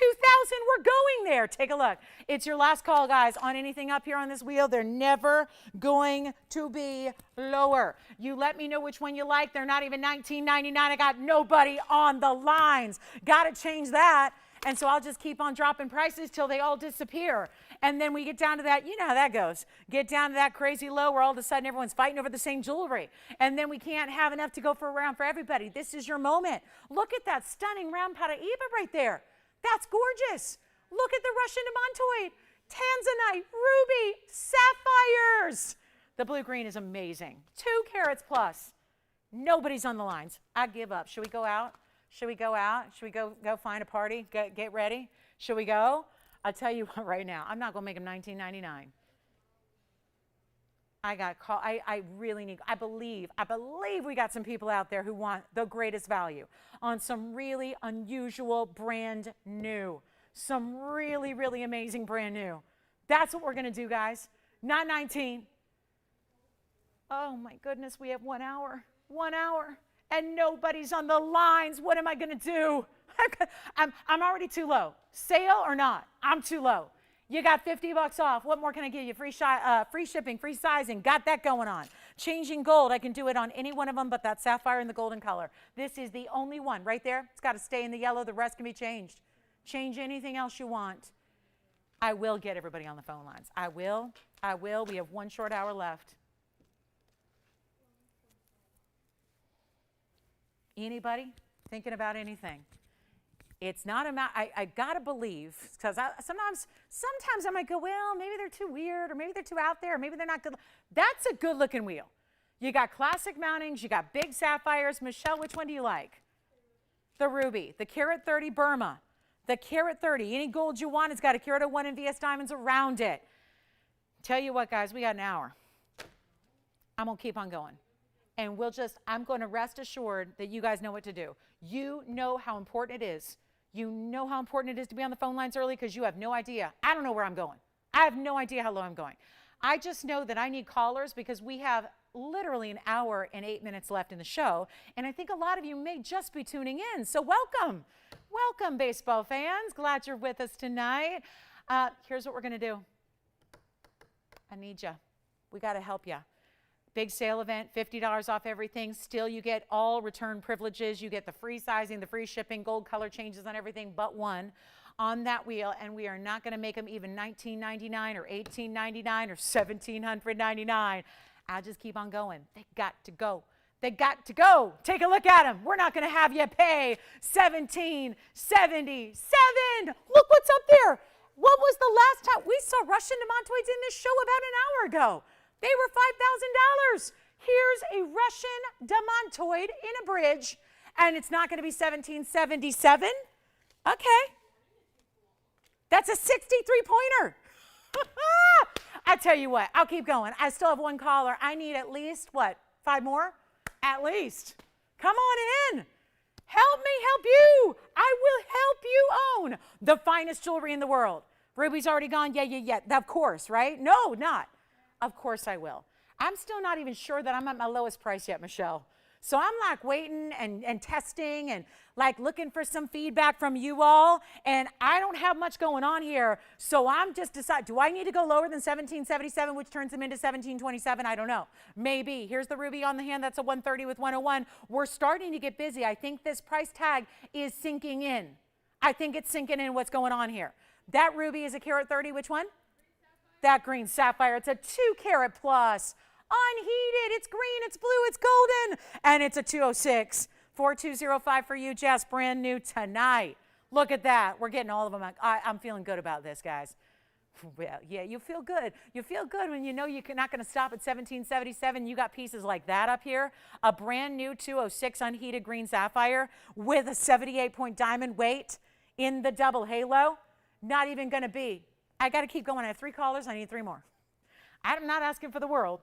We're going there. Take a look. It's your last call, guys, on anything up here on this wheel. They're never going to be lower. You let me know which one you like. They're not even $19.99. I got nobody on the lines. Got to change that. And so I'll just keep on dropping prices till they all disappear. And then we get down to that, you know how that goes. Get down to that crazy low where all of a sudden everyone's fighting over the same jewelry. And then we can't have enough to go around for everybody. This is your moment. Look at that stunning round Paraíba right there. That's gorgeous. Look at the Russian Amantoid, Tanzanite, ruby, sapphires. The blue-green is amazing. 2 carats plus. Nobody's on the lines. I give up. Should we go out? Should we go out? Should we go find a party? Get ready? Should we go? I'll tell you what right now. I'm not going to make them $19.99. I really need, I believe we got some people out there who want the greatest value on some really unusual brand new. Some really amazing brand new. That's what we're going to do, guys. Not 19. Oh my goodness, we have 1 hour. 1 hour. And nobody's on the lines. What am I going to do? I'm already too low. Sale or not, I'm too low. You got $50 off. What more can I give you? Free shipping, free sizing. Got that going on. Changing gold. I can do it on any one of them but that sapphire in the golden color. This is the only one right there. It's got to stay in the yellow. The rest can be changed. Change anything else you want. I will get everybody on the phone lines. I will. We have 1 short hour left. Anybody thinking about anything? It's not a matter, I gotta believe, because sometimes I might go, well, maybe they're too weird, or maybe they're too out there, or maybe they're not good. That's a good looking wheel. You got classic mountings, you got big sapphires. Michelle, which one do you like? The ruby, the carat 30 Burma, the carat 30. Any gold you want, it's got a carat 01 and VS diamonds around it. Tell you what, guys, we got an hour. I'm gonna keep on going. And I'm going to rest assured that you guys know what to do. You know how important it is. You know how important it is to be on the phone lines early because you have no idea. I don't know where I'm going. I have no idea how low I'm going. I just know that I need callers because we have literally an hour and 8 minutes left in the show. And I think a lot of you may just be tuning in. So welcome. Welcome, baseball fans. Glad you're with us tonight. Here's what we're going to do. I need you. We got to help you. Big sale event, $50 off everything. Still, you get all return privileges. You get the free sizing, the free shipping, gold color changes on everything but one on that wheel. And we are not going to make them even $19.99 or $18.99 or $1,799. I'll just keep on going. They got to go. They got to go. Take a look at them. We're not going to have you pay $17.77. Look what's up there. What was the last time we saw Russian Amantoids in this show? About an hour ago. They were $5,000. Here's a Russian demantoid in a bridge, and it's not going to be 1777. Okay. That's a 63-pointer. I tell you what, I'll keep going. I still have one caller. I need at least, what, 5 more? At least. Come on in. Help me help you. I will help you own the finest jewelry in the world. Ruby's already gone. Yeah. Of course, right? No, not. Of course I will. I'm still not even sure that I'm at my lowest price yet, Michelle. So I'm like waiting and testing and like looking for some feedback from you all. And I don't have much going on here. So I'm just deciding, do I need to go lower than 1777, which turns them into 1727? I don't know. Maybe. Here's the ruby on the hand. That's a 130 with 101. We're starting to get busy. I think this price tag is sinking in. I think it's sinking in what's going on here. That ruby is a carat 30. Which one? That green sapphire. It's a 2 carat plus. Unheated, it's green, it's blue, it's golden, and it's a 206. 4205 for you, Jess, brand new tonight. Look at that. We're getting all of them. I'm feeling good about this, guys. Well, yeah, you feel good. You feel good when you know you're not going to stop at 1777. You got pieces like that up here. A brand new 206 unheated green sapphire with a 78-point diamond weight in the double halo. Not even going to be. I got to keep going. I have 3 callers. I need 3 more. I'm not asking for the world.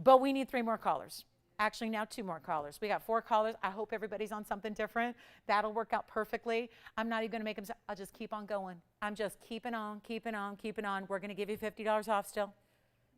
But we need 3 more callers. Actually, now 2 more callers. We got 4 callers. I hope everybody's on something different. That'll work out perfectly. I'm not even going to make them. I'll just keep on going. I'm just keeping on. We're going to give you $50 off still.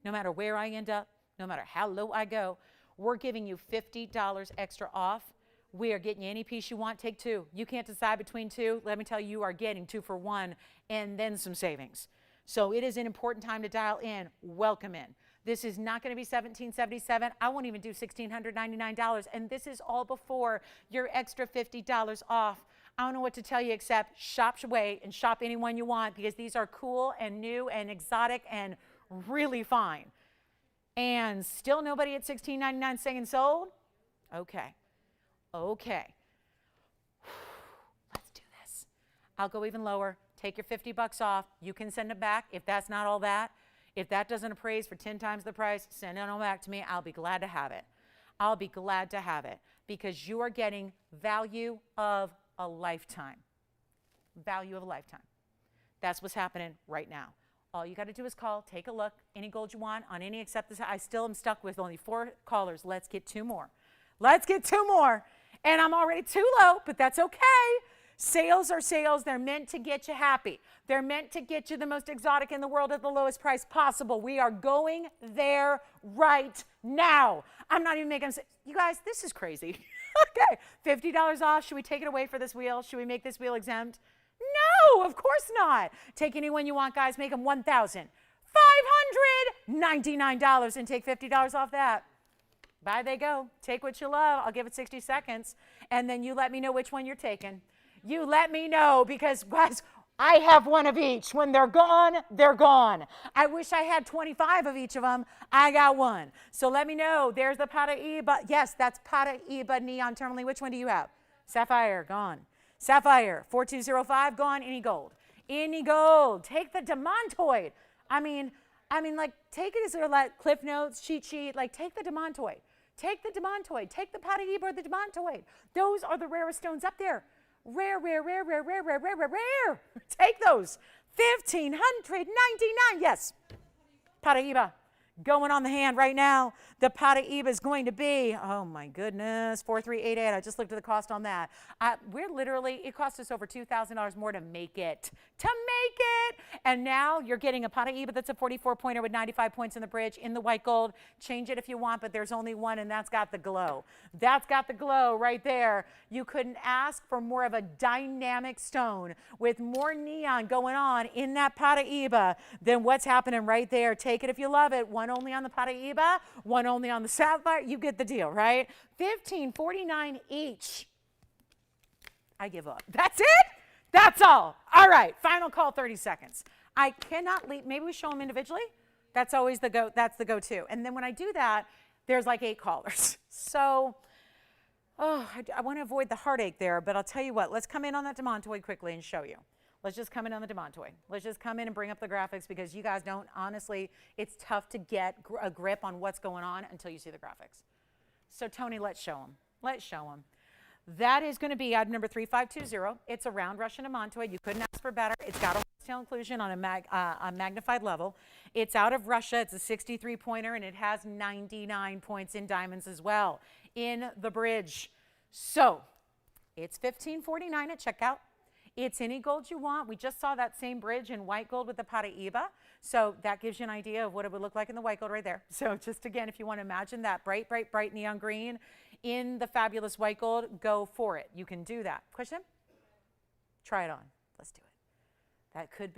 No matter where I end up, no matter how low I go, we're giving you $50 extra off. We are getting you any piece you want. Take 2. You can't decide between 2. Let me tell you, you are getting 2 for 1 and then some savings. So it is an important time to dial in. Welcome in. This is not going to be $1777. I won't even do $1,699. And this is all before your extra $50 off. I don't know what to tell you except shop away and shop any one you want because these are cool and new and exotic and really fine. And still nobody at $16.99 saying sold? Okay. Let's do this. I'll go even lower. Take your $50 off. You can send it back if that's not all that. If that doesn't appraise for 10 times the price, send it on back to me. I'll be glad to have it. I'll be glad to have it because you are getting value of a lifetime. Value of a lifetime. That's what's happening right now. All you got to do is call, take a look, any gold you want on any except this. I still am stuck with only 4 callers. Let's get 2 more. Let's get 2 more. And I'm already too low, but that's okay. Sales are sales. They're meant to get you happy. They're meant to get you the most exotic in the world at the lowest price possible. We are going there right now. I'm not even making, you guys, this is crazy. Okay, $50 off. Should we take it away for this wheel? Should we make this wheel exempt? No, of course not. Take any one you want, guys. Make them $1,599 and take $50 off that. By they go. Take what you love. I'll give it 60 seconds. And then you let me know which one you're taking. You let me know because, guys, I have one of each. When they're gone, they're gone. I wish I had 25 of each of them. I got one. So let me know. There's the Paraíba. Yes, that's Paraíba Neon Tourmaline. Which one do you have? Sapphire, gone. Sapphire, 4205, gone. Any gold. Any gold. Take the demantoid. I mean, like, take it as like Cliff Notes, cheat sheet. Like, take the demantoid. Take the demantoid. Take the Paraíba or the demantoid. Those are the rarest stones up there. Rare. Take those. $1,599. Yes. Paraíba. Going on the hand right now. The Paraíba is going to be, oh my goodness, 4388. I just looked at the cost on that. It cost us over $2,000 more to make it. And now you're getting a Paraíba that's a 44-pointer with 95 points in the bridge in the white gold. Change it if you want, but there's only one, and that's got the glow. That's got the glow right there. You couldn't ask for more of a dynamic stone with more neon going on in that Paraíba than what's happening right there. Take it if you love it. One only on the Paraíba, one only on the sapphire. You get the deal, right? $1,549 each. I give up. That's it? That's all. All right, final call, 30 seconds. I cannot leave. Maybe we show them individually. That's always the go. That's the go-to. And then when I do that, there's like 8 callers. So, I want to avoid the heartache there, but I'll tell you what. Let's come in on that demantoid quickly and show you. Let's just come in on the demantoid. Let's just come in and bring up the graphics because you guys don't, honestly, it's tough to get a grip on what's going on until you see the graphics. So Tony, let's show them. Let's show them. That is going to be item number 3520. It's a round Russian demantoid. You couldn't ask for better. It's got a tail inclusion on a magnified level. It's out of Russia. It's a 63 pointer and it has 99 points in diamonds as well in the bridge. So it's $15.49 at checkout. It's any gold you want. We just saw that same bridge in white gold with the Paraíba. So that gives you an idea of what it would look like in the white gold right there. So just again, if you want to imagine that bright, bright, bright neon green in the fabulous white gold, go for it. You can do that. Question? Try it on. Let's do it. That could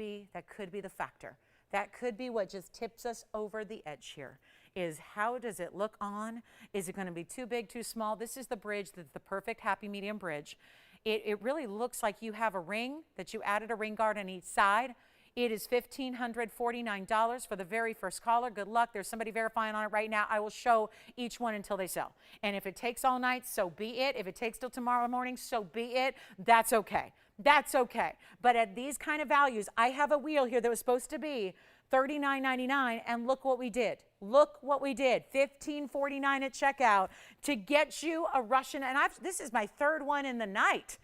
be the factor. That could be what just tips us over the edge here, is how does it look on? Is it going to be too big, too small? This is the bridge, the perfect happy medium bridge. It really looks like you have a ring, that you added a ring guard on each side. It is $1,549 for the very first caller. Good luck. There's somebody verifying on it right now. I will show each one until they sell. And if it takes all night, so be it. If it takes till tomorrow morning, so be it. That's okay. That's okay. But at these kind of values, I have a wheel here that was supposed to be $39.99, and look what we did. Look what we did. $15.49 at checkout to get you a Russian, and this is my third one in the night.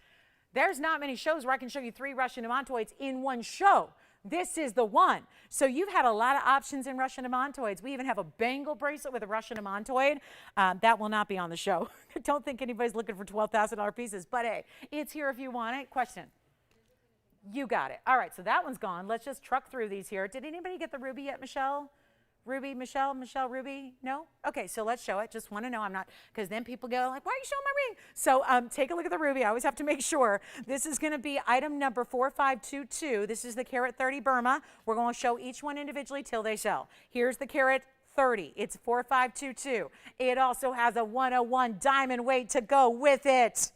There's not many shows where I can show you 3 Russian demantoids in one show. This is the one. So you've had a lot of options in Russian demantoids. We even have a bangle bracelet with a Russian demantoid. That will not be on the show. I don't think anybody's looking for $12,000 pieces, but hey, it's here if you want it. Question? You got it. All right, so that one's gone. Let's just truck through these here. Did anybody get the ruby yet, Michelle? Ruby, Michelle, Ruby? No? Okay, so let's show it. Just want to know. I'm not, because then people go like, why are you showing my ring? So take a look at the ruby. I always have to make sure. This is going to be item number 4522. This is the carat 30 Burma. We're going to show each one individually till they sell. Here's the carat 30. It's 4522. It also has a 101 diamond weight to go with it.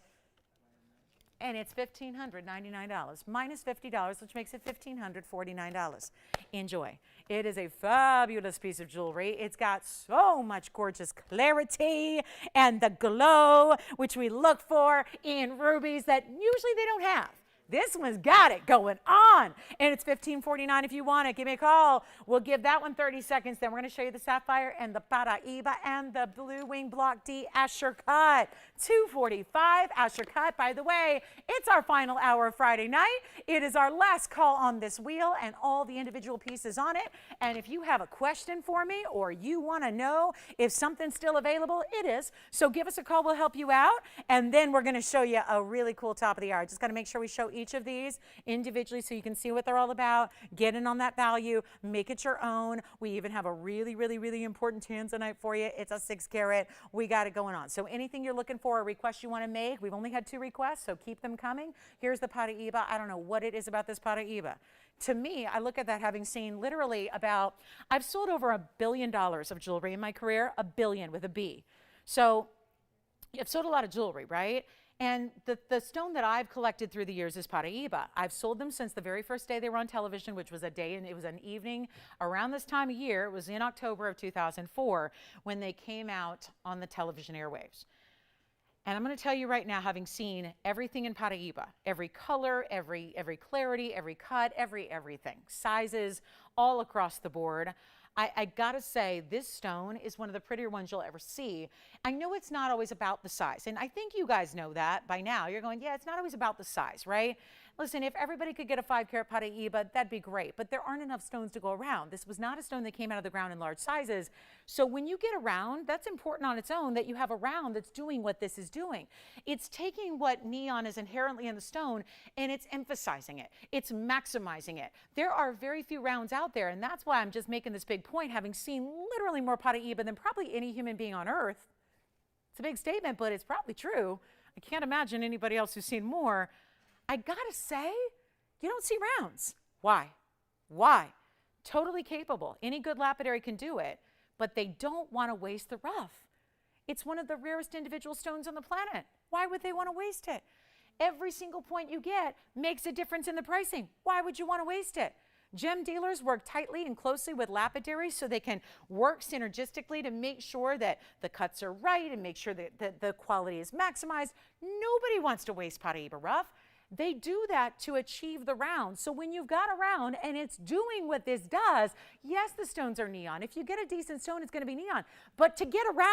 And it's $1,599 minus $50, which makes it $1,549. Enjoy. It is a fabulous piece of jewelry. It's got so much gorgeous clarity and the glow, which we look for in rubies that usually they don't have. This one's got it going on, and it's $15.49 if you want it. Give me a call. We'll give that one 30 seconds. Then we're going to show you the Sapphire and the Paraíba and the Blue Wing Block D Asher Cut. $245 Asher Cut. By the way, it's our final hour of Friday night. It is our last call on this wheel and all the individual pieces on it. And if you have a question for me or you want to know if something's still available, it is. So give us a call. We'll help you out. And then we're going to show you a really cool top of the hour. Just got to make sure we show each of these individually so you can see what they're all about. Get in on that value. Make it your own. We even have a really, really, really important tanzanite for you. It's a 6 carat. We got it going on. So anything you're looking for, a request you want to make, we've only had 2 requests, so keep them coming. Here's the Paraíba. I don't know what it is about this Paraíba. To me, I look at that having seen literally about, I've sold over $1 billion of jewelry in my career, $1 billion with a B. So I've sold a lot of jewelry, right? And the stone that I've collected through the years is Paraíba. I've sold them since the very first day they were on television, which was a day, and it was an evening around this time of year. It was in October of 2004 when they came out on the television airwaves. And I'm going to tell you right now, having seen everything in Paraíba, every color, every clarity, every cut, everything, sizes, all across the board, I gotta say, this stone is one of the prettier ones you'll ever see. I know it's not always about the size, and I think you guys know that by now. You're going, yeah, it's not always about the size, right? Listen, if everybody could get a 5 carat Paraíba, that'd be great, but there aren't enough stones to go around. This was not a stone that came out of the ground in large sizes. So when you get a round, that's important on its own that you have a round that's doing what this is doing. It's taking what neon is inherently in the stone and it's emphasizing it. It's maximizing it. There are very few rounds out there, and that's why I'm just making this big point, having seen literally more Paraíba than probably any human being on earth. It's a big statement, but it's probably true. I can't imagine anybody else who's seen more. I gotta say, you don't see rounds. Why? Why? Totally capable. Any good lapidary can do it, but they don't want to waste the rough. It's one of the rarest individual stones on the planet. Why would they want to waste it? Every single point you get makes a difference in the pricing. Why would you want to waste it? Gem dealers work tightly and closely with lapidaries so they can work synergistically to make sure that the cuts are right and make sure that the quality is maximized. Nobody wants to waste Paraíba rough. They do that to achieve the round. So when you've got a round and it's doing what this does, yes, the stones are neon. If you get a decent stone, it's going to be neon. But to get around,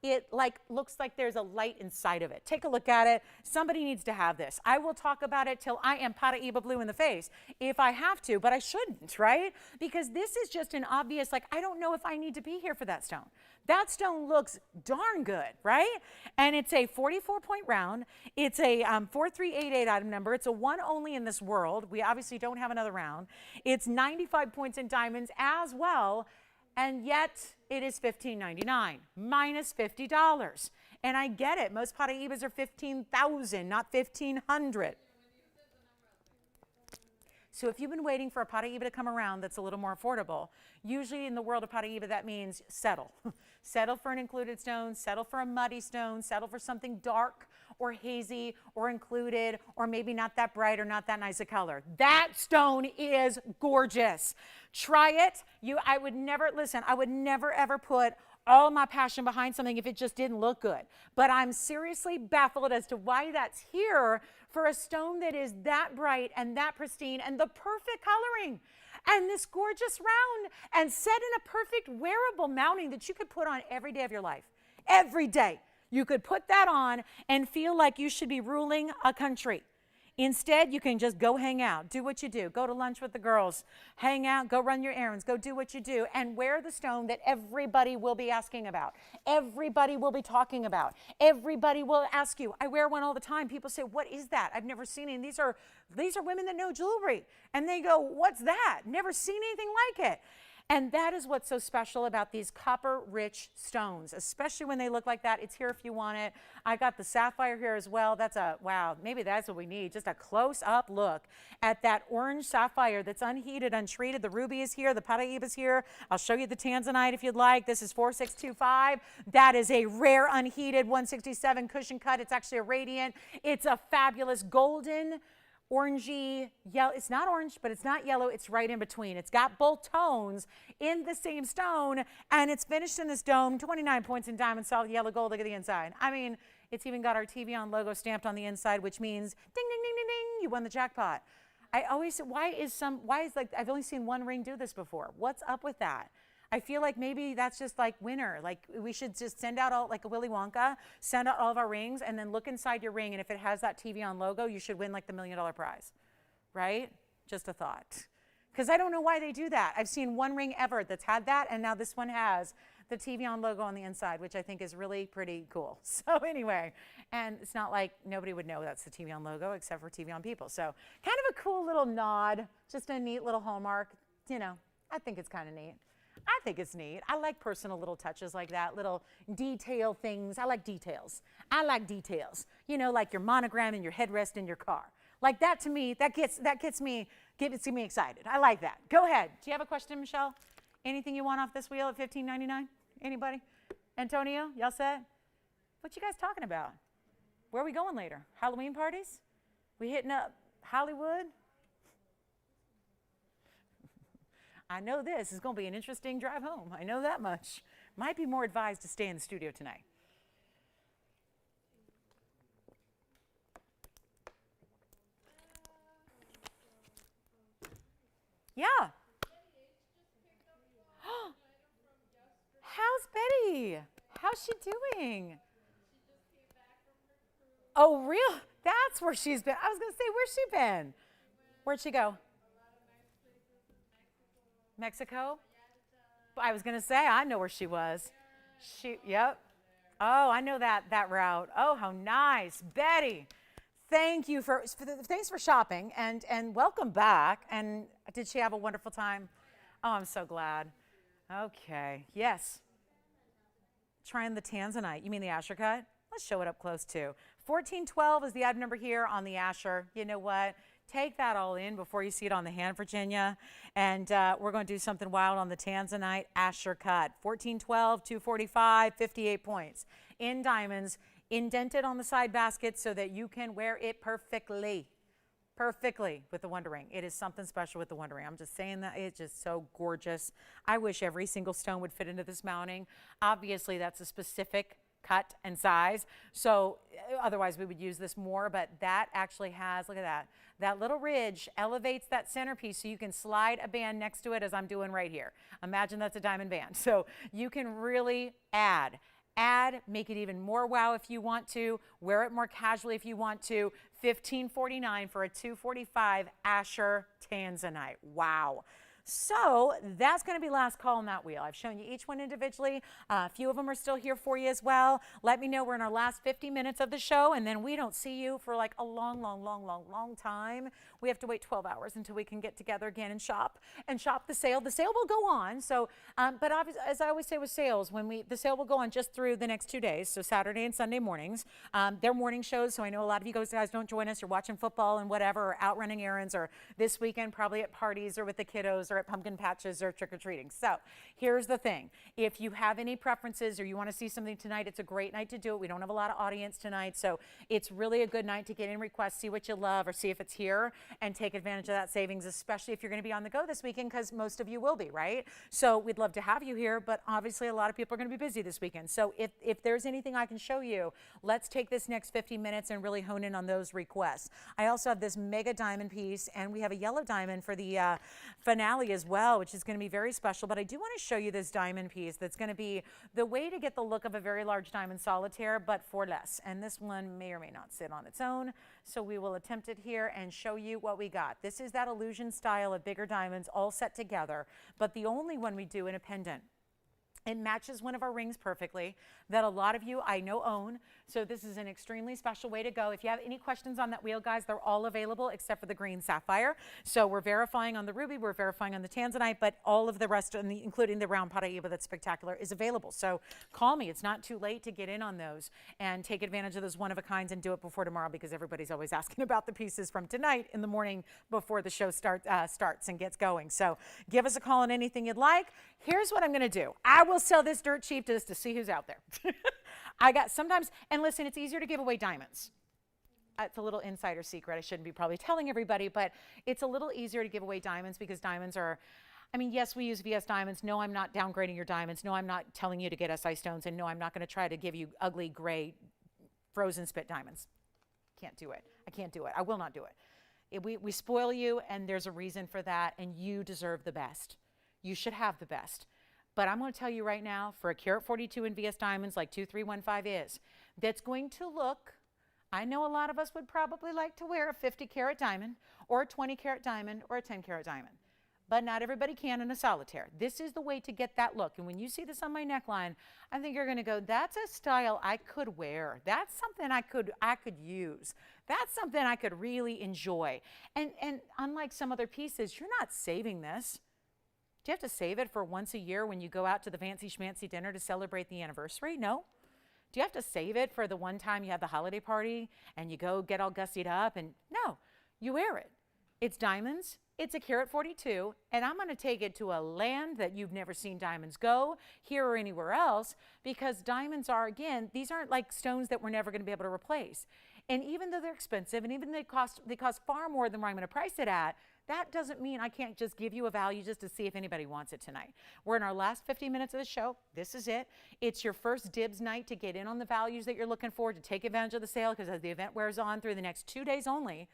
it looks like there's a light inside of it. Take a look at it. Somebody needs to have this. I will talk about it till I am Paraíba blue in the face if I have to, but I shouldn't, right? Because this is just an obvious, I don't know if I need to be here for that stone. That stone looks darn good, right? And it's a 44-point round. It's a 4388 item number. It's a one only in this world. We obviously don't have another round. It's 95 points in diamonds as well. And yet it is $15.99 minus $50. And I get it. Most Paraíbas are $15,000, not $1,500. So if you've been waiting for a Paraíba to come around that's a little more affordable, usually in the world of Paraíba, that means settle. Settle for an included stone, settle for a muddy stone, settle for something dark or hazy or included or maybe not that bright or not that nice a color. That stone is gorgeous. Try it. I would never ever put all my passion behind something if it just didn't look good. But I'm seriously baffled as to why that's here for a stone that is that bright and that pristine and the perfect coloring and this gorgeous round and set in a perfect wearable mounting that you could put on every day of your life. Every day. You could put that on and feel like you should be ruling a country. Instead, you can just go hang out, do what you do, go to lunch with the girls, hang out, go run your errands, go do what you do, and wear the stone that everybody will be asking about. Everybody will be talking about. Everybody will ask you. I wear one all the time. People say, what is that? I've never seen it. And these are women that know jewelry. And they go, what's that? Never seen anything like it. And that is what's so special about these copper-rich stones, especially when they look like that. It's here if you want it. I got the sapphire here as well. Wow, maybe that's what we need, just a close-up look at that orange sapphire that's unheated, untreated. The ruby is here, the Paraíba is here. I'll show you the tanzanite if you'd like. This is 4625. That is a rare unheated 167 cushion cut. It's actually a radiant. It's a fabulous golden, orangey, yellow. It's not orange, but it's not yellow. It's right in between. It's got both tones in the same stone, and it's finished in this dome, 29 points in diamond, solid yellow gold. Look at the inside. I mean, it's even got our TVON logo stamped on the inside, which means ding, ding, ding, ding, ding, you won the jackpot. I always say, I've only seen one ring do this before. What's up with that? I feel like maybe that's just like winner. Like we should just send out all, like a Willy Wonka, send out all of our rings and then look inside your ring. And if it has that TVON logo, you should win like the $1 million prize, right? Just a thought. Because I don't know why they do that. I've seen one ring ever that's had that. And now this one has the TVON logo on the inside, which I think is really pretty cool. So anyway, and it's not like nobody would know that's the TVON logo except for TVON people. So kind of a cool little nod, just a neat little hallmark. You know, I think it's kind of neat. I think it's neat. I like personal little touches like that, little detail things. I like details. I like details. You know, like your monogram and your headrest in your car. Like that to me, that gets me excited. I like that. Go ahead. Do you have a question, Michelle? Anything you want off this wheel at $15.99? Anybody? Antonio, y'all set? What you guys talking about? Where are we going later? Halloween parties? We hitting up Hollywood? I know this is going to be an interesting drive home. I know that much. Might be more advised to stay in the studio tonight. Yeah. How's Betty? How's she doing? Oh, real? That's where she's been. I was going to say, where's she been? Where'd she go? Mexico? I was going to say, I know where she was. Yep. Oh, I know that route. Oh, how nice. Betty, thanks for shopping and welcome back. And did she have a wonderful time? Oh, I'm so glad. Okay. Yes. Trying the tanzanite. You mean the Asher cut? Let's show it up close too. 1412 is the item number here on the Asher. You know what? Take that all in before you see it on the hand, Virginia. And we're going to do something wild on the tanzanite Asher cut. 1412, 245, 58 points. In diamonds, indented on the side basket so that you can wear it perfectly. Perfectly with the Wonder Ring. It is something special with the Wonder Ring. I'm just saying that it's just so gorgeous. I wish every single stone would fit into this mounting. Obviously, that's a specific cut and size. So otherwise we would use this more, but that actually has, look at that. That little ridge elevates that centerpiece so you can slide a band next to it as I'm doing right here. Imagine that's a diamond band. So you can really add, make it even more wow if you want to, wear it more casually if you want to. $15.49 for a 245 Asher Tanzanite. Wow. So that's going to be last call on that wheel. I've shown you each one individually. A few of them are still here for you as well. Let me know. We're in our last 50 minutes of the show, and then we don't see you for like a long time. We have to wait 12 hours until we can get together again and shop the sale. The sale will go on. So, but obviously, as I always say with sales, the sale will go on just through the next 2 days, so Saturday and Sunday mornings. They're morning shows, so I know a lot of you guys don't join us. You're watching football and whatever, or out running errands, or this weekend probably at parties or with the kiddos, or at pumpkin patches or trick-or-treating. So here's the thing. If you have any preferences or you want to see something tonight, it's a great night to do it. We don't have a lot of audience tonight, so it's really a good night to get in requests, see what you love, or see if it's here, and take advantage of that savings, especially if you're going to be on the go this weekend, because most of you will be, right? So we'd love to have you here, but obviously a lot of people are going to be busy this weekend. So if there's anything I can show you, let's take this next 50 minutes and really hone in on those requests. I also have this mega diamond piece, and we have a yellow diamond for the finale as well, which is going to be very special. But I do want to show you this diamond piece that's going to be the way to get the look of a very large diamond solitaire, but for less. And this one may or may not sit on its own. So we will attempt it here and show you what we got. This is that illusion style of bigger diamonds all set together, but the only one we do in a pendant. It matches one of our rings perfectly that a lot of you I know own. So this is an extremely special way to go. If you have any questions on that wheel, guys, they're all available except for the green sapphire. So we're verifying on the ruby, we're verifying on the tanzanite, but all of the rest, including the round Paraiba that's spectacular, is available. So call me. It's not too late to get in on those and take advantage of those one-of-a-kinds and do it before tomorrow, because everybody's always asking about the pieces from tonight in the morning before the show starts and gets going. So give us a call on anything you'd like. Here's what I'm going to do. I will sell this dirt cheap just to see who's out there. I got sometimes, and listen, it's easier to give away diamonds. It's a little insider secret. I shouldn't be probably telling everybody, but it's a little easier to give away diamonds because diamonds are, I mean, yes, we use VS diamonds. No, I'm not downgrading your diamonds. No, I'm not telling you to get SI stones. And no, I'm not going to try to give you ugly, gray, frozen spit diamonds. Can't do it. I can't do it. I will not do it. We spoil you, and there's a reason for that, and you deserve the best. You should have the best. But I'm going to tell you right now, for a carat 42 in VS diamonds like 2315 is, that's going to look, I know a lot of us would probably like to wear a 50 carat diamond or a 20 carat diamond or a 10 carat diamond. But not everybody can in a solitaire. This is the way to get that look. And when you see this on my neckline, I think you're going to go, that's a style I could wear. That's something I could use. That's something I could really enjoy. And unlike some other pieces, you're not saving this. Do you have to save it for once a year when you go out to the fancy schmancy dinner to celebrate the anniversary? No. Do you have to save it for the one time you have the holiday party and you go get all gussied up? And no, you wear it. It's diamonds. It's a carat 42, and I'm going to take it to a land that you've never seen diamonds go, here or anywhere else, because diamonds are, again, these aren't like stones that we're never going to be able to replace. And even though they're expensive, and even though they cost far more than where I'm going to price it at, that doesn't mean I can't just give you a value just to see if anybody wants it tonight. We're in our last 50 minutes of the show. This is it. It's your first dibs night to get in on the values that you're looking for, to take advantage of the sale, because as the event wears on through the next 2 days only,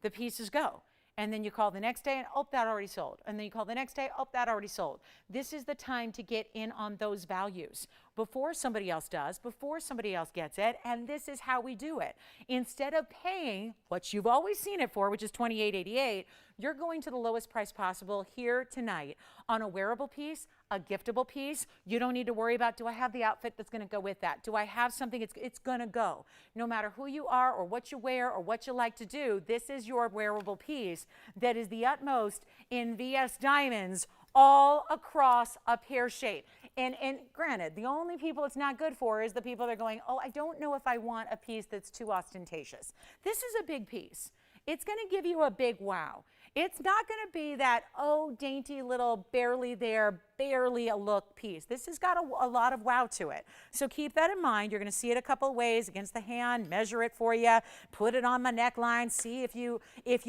the pieces go. And then you call the next day and, oh, that already sold. And then you call the next day, oh, that already sold. This is the time to get in on those values before somebody else does, before somebody else gets it. And this is how we do it. Instead of paying what you've always seen it for, which is $28.88, you're going to the lowest price possible here tonight on a wearable piece, a giftable piece. You don't need to worry about, do I have the outfit that's going to go with that? Do I have something? It's going to go. No matter who you are or what you wear or what you like to do, this is your wearable piece that is the utmost in VS diamonds all across a pear shape. And granted, the only people it's not good for is the people that are going, oh, I don't know if I want a piece that's too ostentatious. This is a big piece. It's going to give you a big wow. It's not going to be that, oh, dainty little barely there, barely a look piece. This has got a lot of wow to it. So keep that in mind. You're going to see it a couple ways against the hand, measure it for you, put it on my neckline, see if you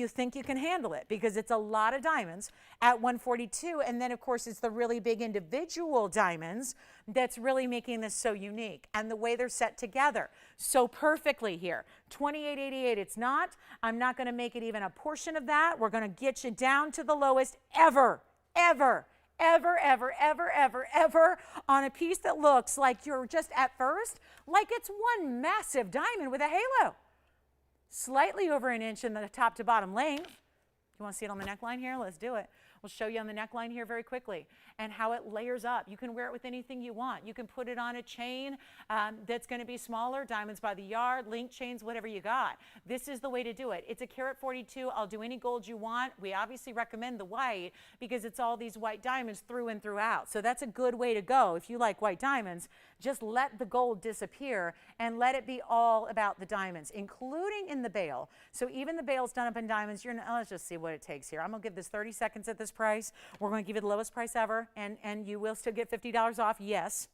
think you can handle it, because it's a lot of diamonds at 142. And then, of course, it's the really big individual diamonds that's really making this so unique, and the way they're set together so perfectly here. $28.88. It's not. I'm not going to make it even a portion of that. We're going to get you down to the lowest ever, ever, ever, ever, ever, ever, ever on a piece that looks like you're just at first, like it's one massive diamond with a halo. Slightly over an inch in the top to bottom length. You want to see it on the neckline here? Let's do it. We'll show you on the neckline here very quickly and how it layers up. You can wear it with anything you want. You can put it on a chain that's going to be smaller, diamonds by the yard, link chains, whatever you got. This is the way to do it. It's a carat 42. I'll do any gold you want. We obviously recommend the white because it's all these white diamonds through and throughout. So that's a good way to go. If you like white diamonds, just let the gold disappear and let it be all about the diamonds, including in the bail. So even the bail's done up in diamonds. Let's just see what it takes here. I'm going to give this 30 seconds at this price. We're going to give you the lowest price ever, and you will still get $50 off, yes.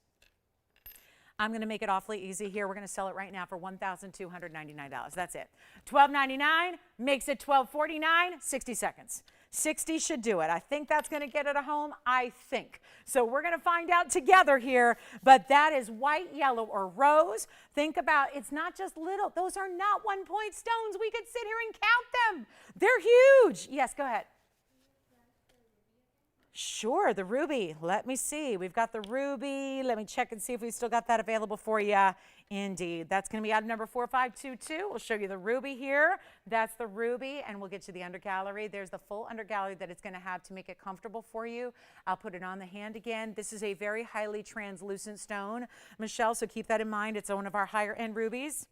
I'm going to make it awfully easy here. We're going to sell it right now for $1,299. That's it. $1,299 makes it $1,249, 60 seconds. 60 should do it. I think that's going to get it a home. I think. So we're going to find out together here, but that is white, yellow, or rose. Think about, it's not just little. Those are not 1-point stones. We could sit here and count them. They're huge. Yes, go ahead. Sure, the ruby. Let me see. We've got the ruby. Let me check and see if we still got that available for you. Indeed. That's going to be item number 4522. We'll show you the ruby here. That's the ruby, and we'll get you the undergallery. There's the full undergallery that it's going to have to make it comfortable for you. I'll put it on the hand again. This is a very highly translucent stone, Michelle, so keep that in mind. It's one of our higher-end rubies.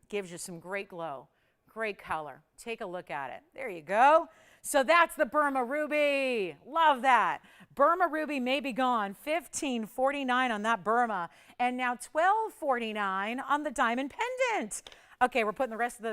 Gives you some great glow, great color. Take a look at it. There you go. So that's the Burma Ruby. Love that. Burma Ruby may be gone. $15.49 on that Burma. And now $12.49 on the diamond pendant. Okay, we're putting the rest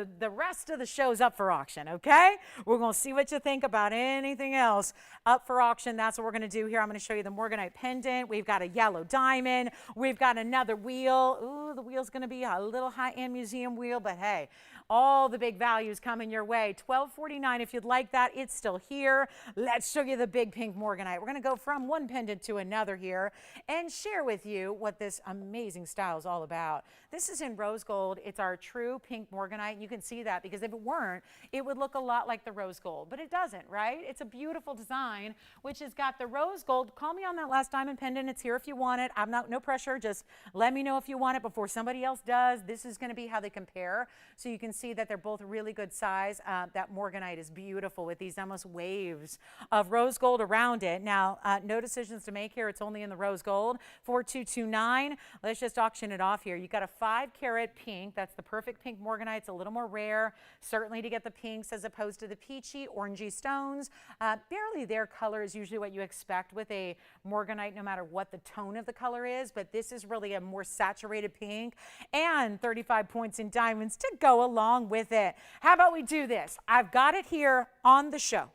of the shows up for auction, okay? We're going to see what you think about anything else up for auction. That's what we're going to do here. I'm going to show you the morganite pendant. We've got a yellow diamond. We've got another wheel. Ooh, the wheel's going to be a little high-end museum wheel, but hey, all the big values coming your way. $12.49 if you'd like that. It's still here. Let's show you the big pink morganite. We're going to go from one pendant to another here and share with you what this amazing style is all about. This is in rose gold. It's our true pink morganite. You can see that because if it weren't, it would look a lot like the rose gold, but it doesn't, right? It's a beautiful design, which has got the rose gold. Call me on that last diamond pendant. It's here if you want it. I'm not, no pressure. Just let me know if you want it before somebody else does. This is going to be how they compare. So you can see that they're both really good size. That morganite is beautiful with these almost waves of rose gold around it. Now, no decisions to make here. It's only in the rose gold. 4229. Let's just auction it off here. You got a 5-carat pink. That's the perfect pink morganite. It's a little more rare, certainly, to get the pinks as opposed to the peachy, orangey stones. Barely their color is usually what you expect with a morganite, no matter what the tone of the color is, but this is really a more saturated pink, and 35 points in diamonds to go along with it. How about we do this? I've got it here on the show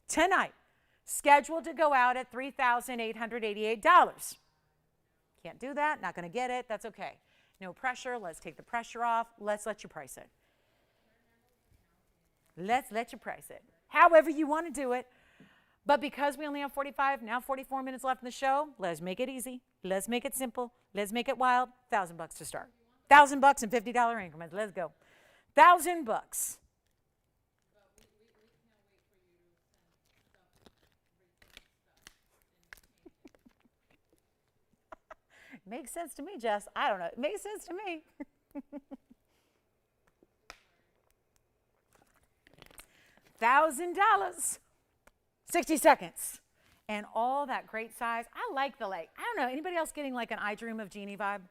tonight, scheduled to go out at $3,888. Can't do that, not going to get it. That's okay. No pressure. Let's take the pressure off. Let's let you price it. Let's let you price it. However you want to do it. But because we only have 45, now 44 minutes left in the show, let's make it easy. Let's make it simple. Let's make it wild. $1,000 to start. $1,000 in $50 increments. Let's go. $1,000. Makes sense to me, Jess. I don't know. It makes sense to me. $1,000. 60 seconds. And all that great size. I like the, I don't know, anybody else getting like an I Dream of Jeannie vibe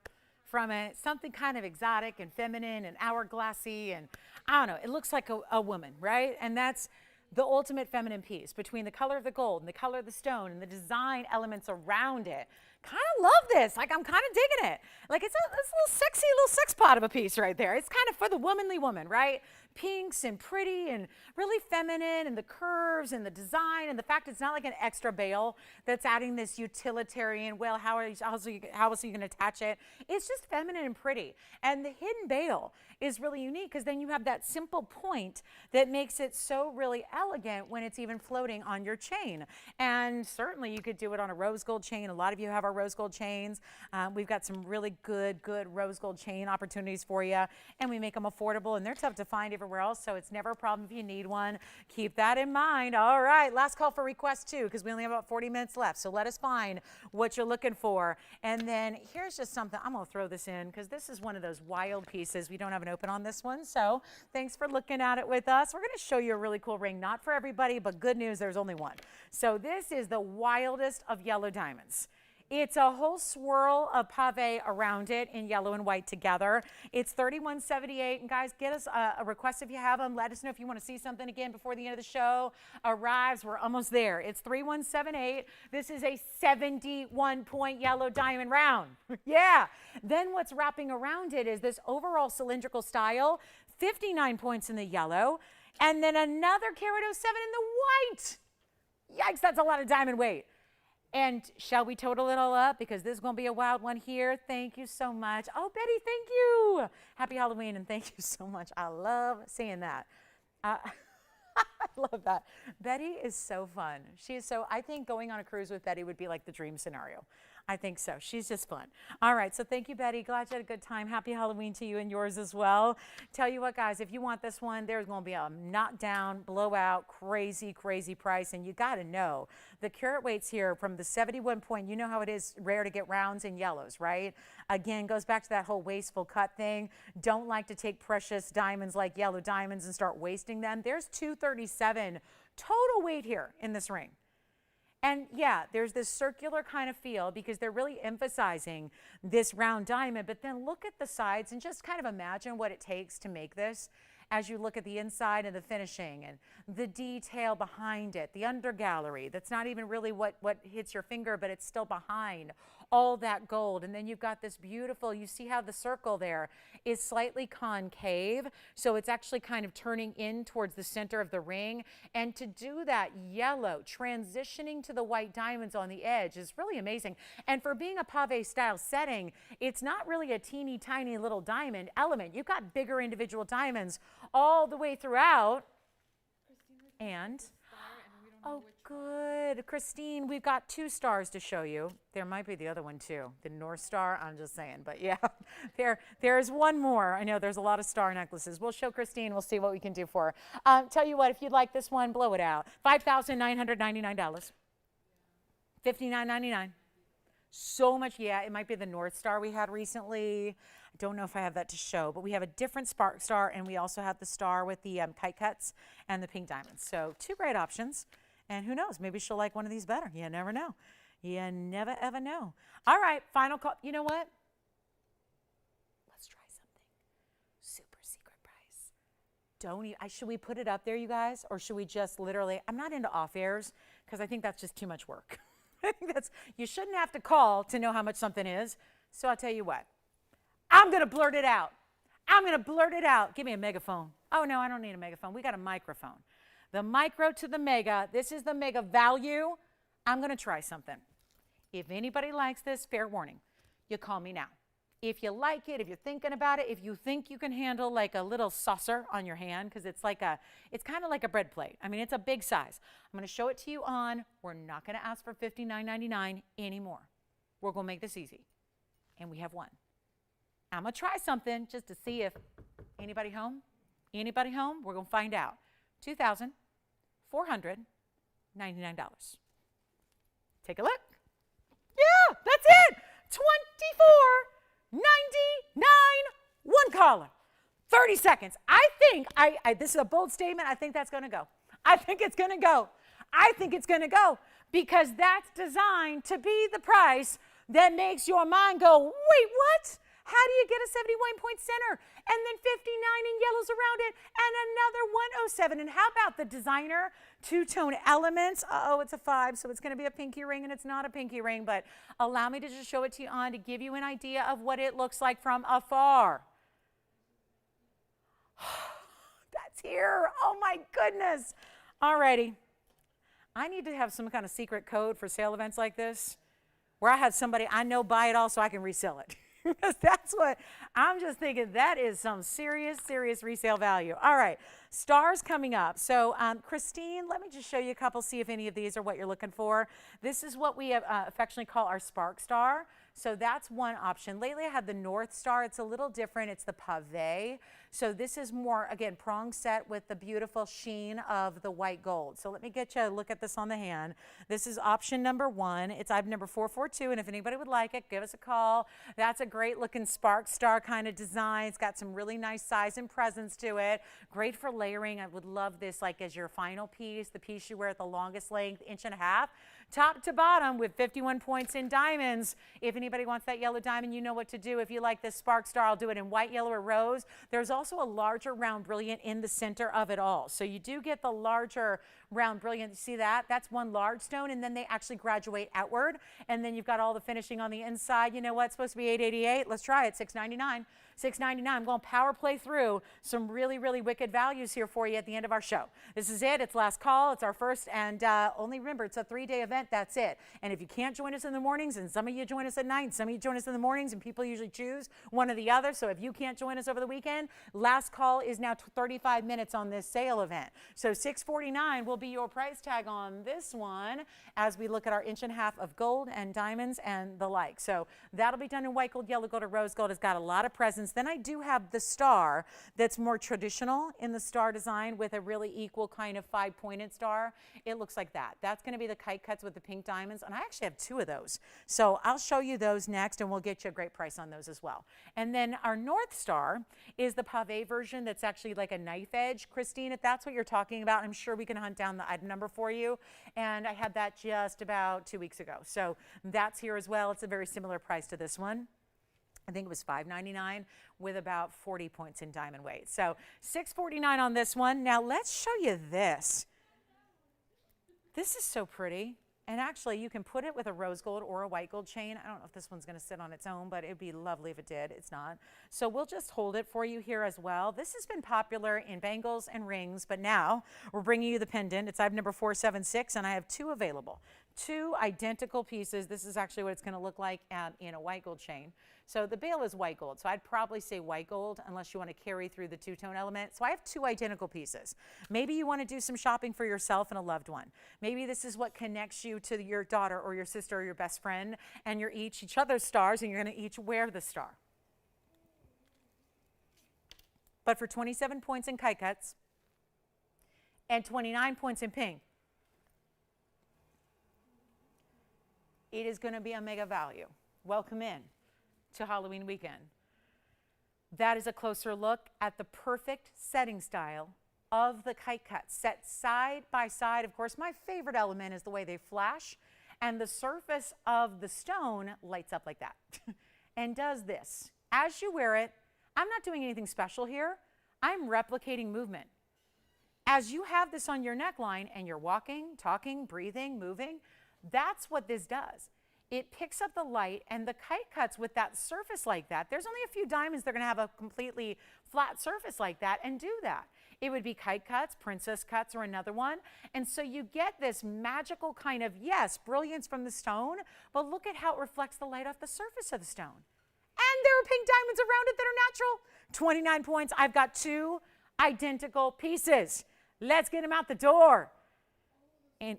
from it? Something kind of exotic and feminine and hourglassy, and I don't know. It looks like a woman, right? And that's the ultimate feminine piece between the color of the gold and the color of the stone and the design elements around it. Kind of love this. Like, I'm kind of digging it. Like, it's a little sexy, little sex pot of a piece right there. It's kind of for the womanly woman, right? pinks and pretty and really feminine, and the curves and the design and the fact it's not like an extra bail that's adding this utilitarian, well, how else are you going to attach it? It's just feminine and pretty. And the hidden bail is really unique because then you have that simple point that makes it so really elegant when it's even floating on your chain. And certainly you could do it on a rose gold chain. A lot of you have our rose gold chains. We've got some really good rose gold chain opportunities for you, and we make them affordable, and they're tough to find everywhere else, so it's never a problem if you need one. Keep that in mind. All right, last call for requests too, because we only have about 40 minutes left, so let us find what you're looking for. And then here's just something, I'm going to throw this in because this is one of those wild pieces. We don't have an open on this one, so thanks for looking at it with us. We're going to show you a really cool ring, not for everybody, but good news, there's only one. So this is the wildest of yellow diamonds. It's a whole swirl of pave around it in yellow and white together. It's $31.78. And guys, get us a request if you have them. Let us know if you want to see something again before the end of the show arrives. We're almost there. It's $31.78. This is a 71-point yellow diamond round. Yeah. Then what's wrapping around it is this overall cylindrical style, 59 points in the yellow, and then another carat 07 in the white. Yikes, that's a lot of diamond weight. And shall we total it all up? Because this is going to be a wild one here. Thank you so much. Oh, Betty, thank you. Happy Halloween, and thank you so much. I love seeing that. I love that. Betty is so fun. She is so, I think going on a cruise with Betty would be like the dream scenario. I think so. She's just fun. All right, so thank you, Betty. Glad you had a good time. Happy Halloween to you and yours as well. Tell you what, guys, if you want this one, there's going to be a knockdown, blowout, crazy price, and you got to know the carat weights here from the 71 point. You know how it is rare to get rounds and yellows, right? Again, goes back to that whole wasteful cut thing. Don't like to take precious diamonds like yellow diamonds and start wasting them. There's 237 total weight here in this ring. And yeah, there's this circular kind of feel because they're really emphasizing this round diamond, but then look at the sides and just kind of imagine what it takes to make this as you look at the inside and the finishing and the detail behind it, the undergallery that's not even really what hits your finger, but it's still behind all that gold. And then you've got this beautiful, you see how the circle there is slightly concave, so it's actually kind of turning in towards the center of the ring. And to do that yellow transitioning to the white diamonds on the edge is really amazing. And for being a pave style setting, it's not really a teeny tiny little diamond element. You've got bigger individual diamonds all the way throughout. And oh, good. Christine, we've got 2 stars to show you. There might be the other one too, the North Star. I'm just saying, but yeah, there's one more. I know there's a lot of star necklaces. We'll show Christine. We'll see what we can do for her. Tell you what, if you'd like this one, blow it out. $5,999. $59.99. So much, yeah, it might be the North Star we had recently. I don't know if I have that to show, but we have a different spark star, and we also have the star with the kite cuts and the pink diamonds. So 2 great options, and who knows, maybe she'll like one of these better. You never know. You never, ever know. All right, final call. You know what? Let's try something. Super secret price. Should we put it up there, you guys, or should we just literally, I'm not into off-airs because I think that's just too much work. I think you shouldn't have to call to know how much something is. So I'll tell you what, I'm going to blurt it out. I'm going to blurt it out. Give me a megaphone. Oh, no, I don't need a megaphone. We got a microphone. The micro to the mega. This is the mega value. I'm going to try something. If anybody likes this, fair warning, you call me now. If you like it, if you're thinking about it, if you think you can handle like a little saucer on your hand, because it's kind of like a bread plate. I mean, it's a big size. I'm going to show it to you on. We're not going to ask for $59.99 anymore. We're going to make this easy. And we have one. I'm going to try something just to see if anybody home? Anybody home? We're going to find out. $2,499. Take a look. Yeah, that's it. $24.99. One caller. 30 seconds. I think, this is a bold statement. I think that's going to go. I think it's going to go. I think it's going to go because that's designed to be the price that makes your mind go, wait, what? How do you get a 71-point center and then 59 in yellows around it and another 107? And how about the designer two-tone elements? Uh-oh, it's a 5, so it's going to be a pinky ring, and it's not a pinky ring, but allow me to just show it to you on to give you an idea of what it looks like from afar. That's It's here. Oh my goodness. Alrighty. I need to have some kind of secret code for sale events like this where I have somebody I know buy it all so I can resell it. Because that's what I'm just thinking, that is some serious resale value. All right, stars coming up. So Christine, let me just show you a couple, see if any of these are what you're looking for. This is what we have, affectionately call our spark star. So that's one option. Lately I had the North Star. It's a little different. It's the pave. So this is more, again, prong set with the beautiful sheen of the white gold. So let me get you a look at this on the hand. This is option number 1. It's item number 442, and if anybody would like it, give us a call. That's a great looking spark star kind of design. It's got some really nice size and presence to it. Great for layering. I would love this like as your final piece, the piece you wear at the longest length, 1.5 inches. Top to bottom with 51 points in diamonds. If anybody wants that yellow diamond, you know what to do. If you like this spark star, I'll do it in white, yellow, or rose. There's also a larger round brilliant in the center of it all. So you do get the larger round brilliant. You see that? That's one large stone, and then they actually graduate outward. And then you've got all the finishing on the inside. You know what? It's supposed to be $888. Let's try it. $699. $699. I'm going to power play through some really wicked values here for you at the end of our show. This is it. It's last call. It's our first, and only remember, it's a 3-day event. That's it. And if you can't join us in the mornings, and some of you join us at night, and some of you join us in the mornings, and people usually choose one or the other. So if you can't join us over the weekend, last call is now 35 minutes on this sale event. So $649 will be your price tag on this one as we look at our 1.5 inches of gold and diamonds and the like. So that'll be done in white gold, yellow gold, or rose gold. It's got a lot of presence. Then I do have the star that's more traditional in the star design with a really equal kind of 5-pointed star. It looks like that. That's going to be the kite cuts with the pink diamonds, and I actually have 2 of those. So I'll show you those next, and we'll get you a great price on those as well. And then our North Star is the pave version that's actually like a knife edge. Christine, if that's what you're talking about, I'm sure we can hunt down the item number for you. And I had that just about 2 weeks ago. So that's here as well. It's a very similar price to this one. I think it was $599 with about 40 points in diamond weight. So $649 on this one. Now let's show you this. This is so pretty. And actually, you can put it with a rose gold or a white gold chain. I don't know if this one's going to sit on its own, but it'd be lovely if it did. It's not. So we'll just hold it for you here as well. This has been popular in bangles and rings, but now we're bringing you the pendant. It's item number 476, and I have 2 available. 2 identical pieces. This is actually what it's going to look like in a white gold chain. So the bail is white gold. So I'd probably say white gold unless you want to carry through the 2-tone element. So I have 2 identical pieces. Maybe you want to do some shopping for yourself and a loved one. Maybe this is what connects you to your daughter or your sister or your best friend, and you're each other's stars, and you're going to each wear the star. But for 27 points in kite cuts and 29 points in pink, it is going to be a mega value. Welcome in to Halloween weekend. That is a closer look at the perfect setting style of the kite cuts set side by side. Of course, my favorite element is the way they flash, and the surface of the stone lights up like that and does this. As you wear it, I'm not doing anything special here. I'm replicating movement. As you have this on your neckline and you're walking, talking, breathing, moving, that's what this does. It picks up the light, and the kite cuts with that surface like that. There's only a few diamonds that are going to have a completely flat surface like that and do that. It would be kite cuts, princess cuts, or another one. And so you get this magical kind of, yes, brilliance from the stone, but look at how it reflects the light off the surface of the stone. And there are pink diamonds around it that are natural. 29 points. I've got 2 identical pieces. Let's get them out the door. And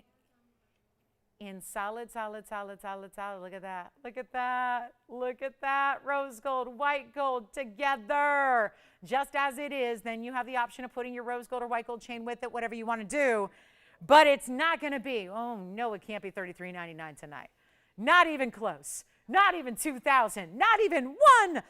in solid. Look at that. Look at that. Look at that. Rose gold, white gold together. Just as it is, then you have the option of putting your rose gold or white gold chain with it, whatever you want to do. But it's not going to be, oh no, it can't be $33.99 tonight. Not even close. Not even $2,000. Not even $1,999.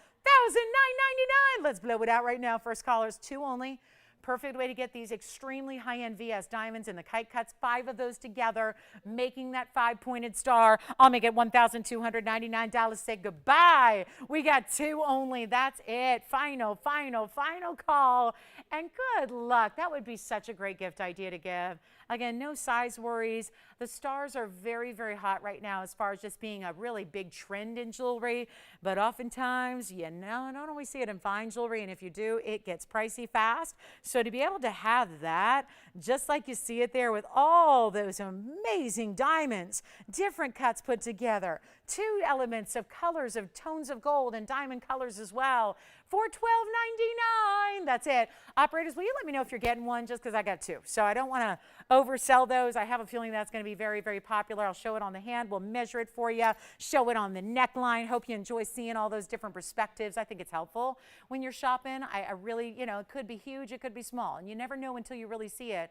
Let's blow it out right now. First callers, 2 only. Perfect way to get these extremely high-end VS diamonds in the kite cuts, 5 of those together, making that 5-pointed star. I'll make it $1,299. Say goodbye. We got 2 only. That's it. Final call. And good luck. That would be such a great gift idea to give. Again, no size worries. The stars are very, very hot right now as far as just being a really big trend in jewelry, but oftentimes, you know, don't always see it in fine jewelry, and if you do, it gets pricey fast. So to be able to have that, just like you see it there with all those amazing diamonds, different cuts put together, two elements of colors of tones of gold and diamond colors as well, for $12.99. That's it. Operators, will you let me know if you're getting one, just because I got two. So I don't want to oversell those. I have a feeling that's going to be very, very popular. I'll show it on the hand. We'll measure it for you, show it on the neckline. Hope you enjoy seeing all those different perspectives. I think it's helpful when you're shopping. I really, you know, it could be huge, it could be small, and you never know until you really see it,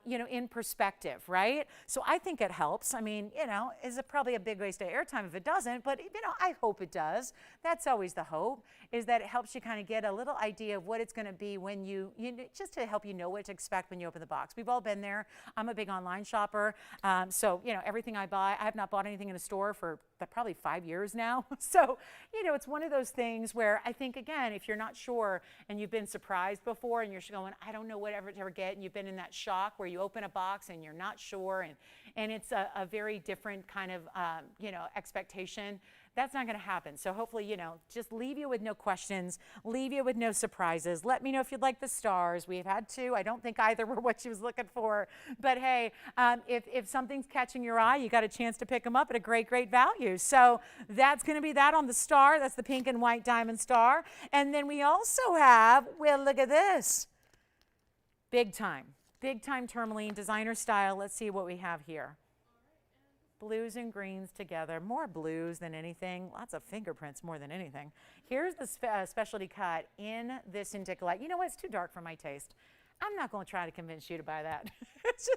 you know, in perspective, right? So I think it helps. I mean, you know, is it probably a big waste of airtime if it doesn't, but, you know, I hope it does. That's always the hope, is that it helps you kind of get a little idea of what it's going to be when you just to help you know what to expect when you open the box. We've all been there. I'm a big online shopper, so, you know, everything I buy, I have not bought anything in a store for probably 5 years now. So, you know, it's one of those things where I think, again, if you're not sure and you've been surprised before and you're going, I don't know whatever to ever get, and you've been in that shock where you open a box and you're not sure, and it's a very different kind of, you know, expectation. That's not going to happen. So hopefully, you know, just leave you with no questions, leave you with no surprises. Let me know if you'd like the stars. We've had two. I don't think either were what she was looking for. But hey, if something's catching your eye, you got a chance to pick them up at a great, great value. So that's going to be that on the star. That's the pink and white diamond star. And then we also have, well, look at this. Big time tourmaline, designer style. Let's see what we have here. Blues and greens together, more blues than anything, lots of fingerprints more than anything. Here's the specialty cut in this indicolite. You know what, it's too dark for my taste. I'm not going to try to convince you to buy that. It's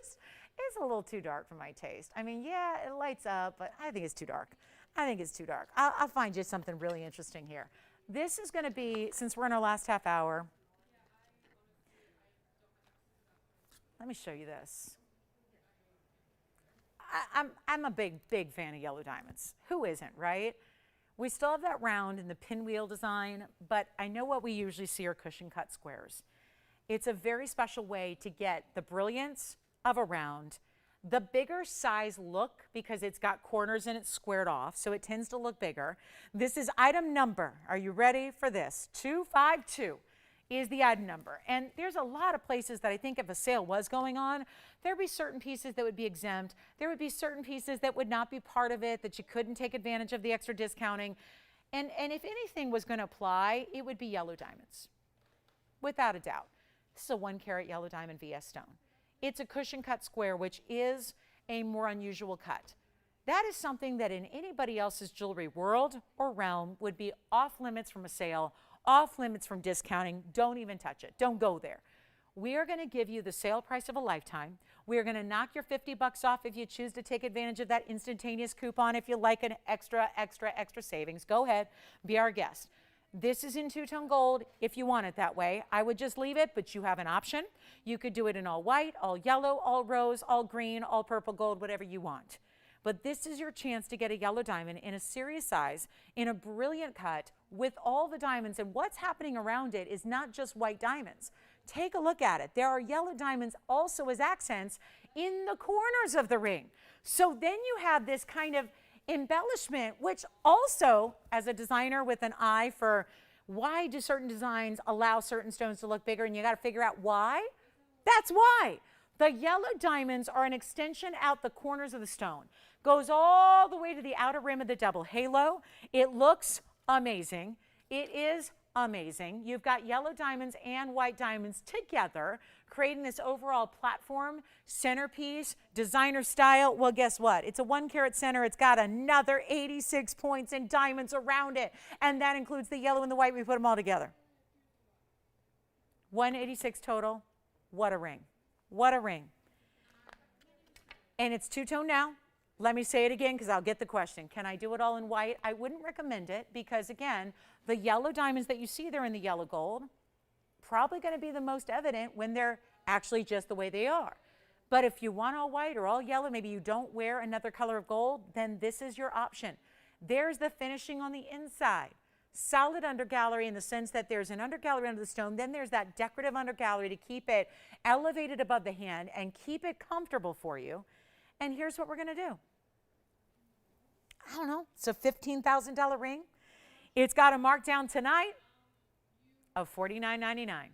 a little too dark for my taste. I mean, yeah, it lights up, but I think it's too dark. I'll find you something really interesting here. This is going to be, since we're in our last half hour, let me show you this. I'm a big, big fan of yellow diamonds. Who isn't, right? We still have that round in the pinwheel design, but I know what we usually see are cushion cut squares. It's a very special way to get the brilliance of a round, the bigger size look, because it's got corners and it's squared off, so it tends to look bigger. This is item number. Are you ready for this? 252. Is the item number. And there's a lot of places that I think if a sale was going on, there'd be certain pieces that would be exempt. There would be certain pieces that would not be part of it, that you couldn't take advantage of the extra discounting. And if anything was going to apply, it would be yellow diamonds, without a doubt. This is a 1 carat yellow diamond VS stone. It's a cushion cut square, which is a more unusual cut. That is something that in anybody else's jewelry world or realm would be off limits from a sale, off limits from discounting. Don't even touch it. Don't go there. We are going to give you the sale price of a lifetime. We are going to knock your $50 off if you choose to take advantage of that instantaneous coupon. If you like an extra savings, go ahead, be our guest. This is in two-tone gold if you want it that way. I would just leave it, but you have an option. You could do it in all white, all yellow, all rose, all green, all purple gold, whatever you want. But this is your chance to get a yellow diamond in a serious size, in a brilliant cut, with all the diamonds. And what's happening around it is not just white diamonds. Take a look at it. There are yellow diamonds also as accents in the corners of the ring. So then you have this kind of embellishment, which also, as a designer with an eye for why do certain designs allow certain stones to look bigger, and you got to figure out why. That's why. The yellow diamonds are an extension out the corners of the stone. Goes all the way to the outer rim of the double halo. It looks amazing. It is amazing. You've got yellow diamonds and white diamonds together, creating this overall platform, centerpiece, designer style. Well, guess what? It's a 1 carat center. It's got another 86 points and diamonds around it. And that includes the yellow and the white. We put them all together. 186 total. What a ring. What a ring. And it's two-tone now. Let me say it again because I'll get the question. Can I do it all in white? I wouldn't recommend it because, again, the yellow diamonds that you see there in the yellow gold, probably going to be the most evident when they're actually just the way they are. But if you want all white or all yellow, maybe you don't wear another color of gold, then this is your option. There's the finishing on the inside. Solid undergallery in the sense that there's an undergallery under the stone, then there's that decorative undergallery to keep it elevated above the hand and keep it comfortable for you. And here's what we're going to do. I don't know. It's a $15,000 ring. It's got a markdown tonight of $49.99.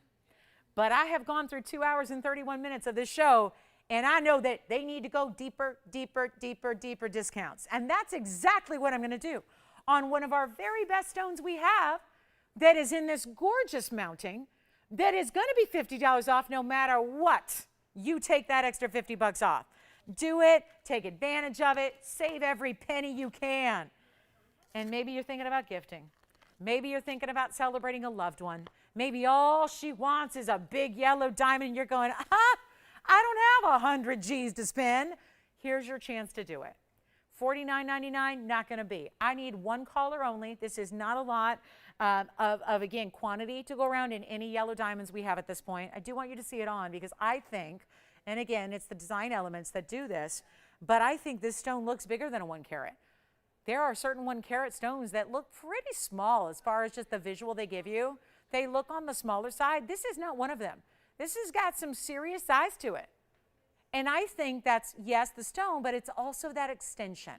But I have gone through 2 hours and 31 minutes of this show, and I know that they need to go deeper, deeper, deeper, deeper discounts. And that's exactly what I'm going to do on one of our very best stones we have that is in this gorgeous mounting that is going to be $50 off no matter what. You take that extra $50 off. Do it. Take advantage of it. Save every penny you can. And maybe you're thinking about gifting. Maybe you're thinking about celebrating a loved one. Maybe all she wants is a big yellow diamond. And you're going, I don't have 100 G's to spend. Here's your chance to do it. $49.99, not going to be. I need one caller only. This is not a lot again, quantity to go around in any yellow diamonds we have at this point. I do want you to see it on because I think, and again, it's the design elements that do this, but I think this stone looks bigger than a 1 carat. There are certain 1 carat stones that look pretty small as far as just the visual they give you. They look on the smaller side. This is not one of them. This has got some serious size to it. And I think that's, yes, the stone, but it's also that extension,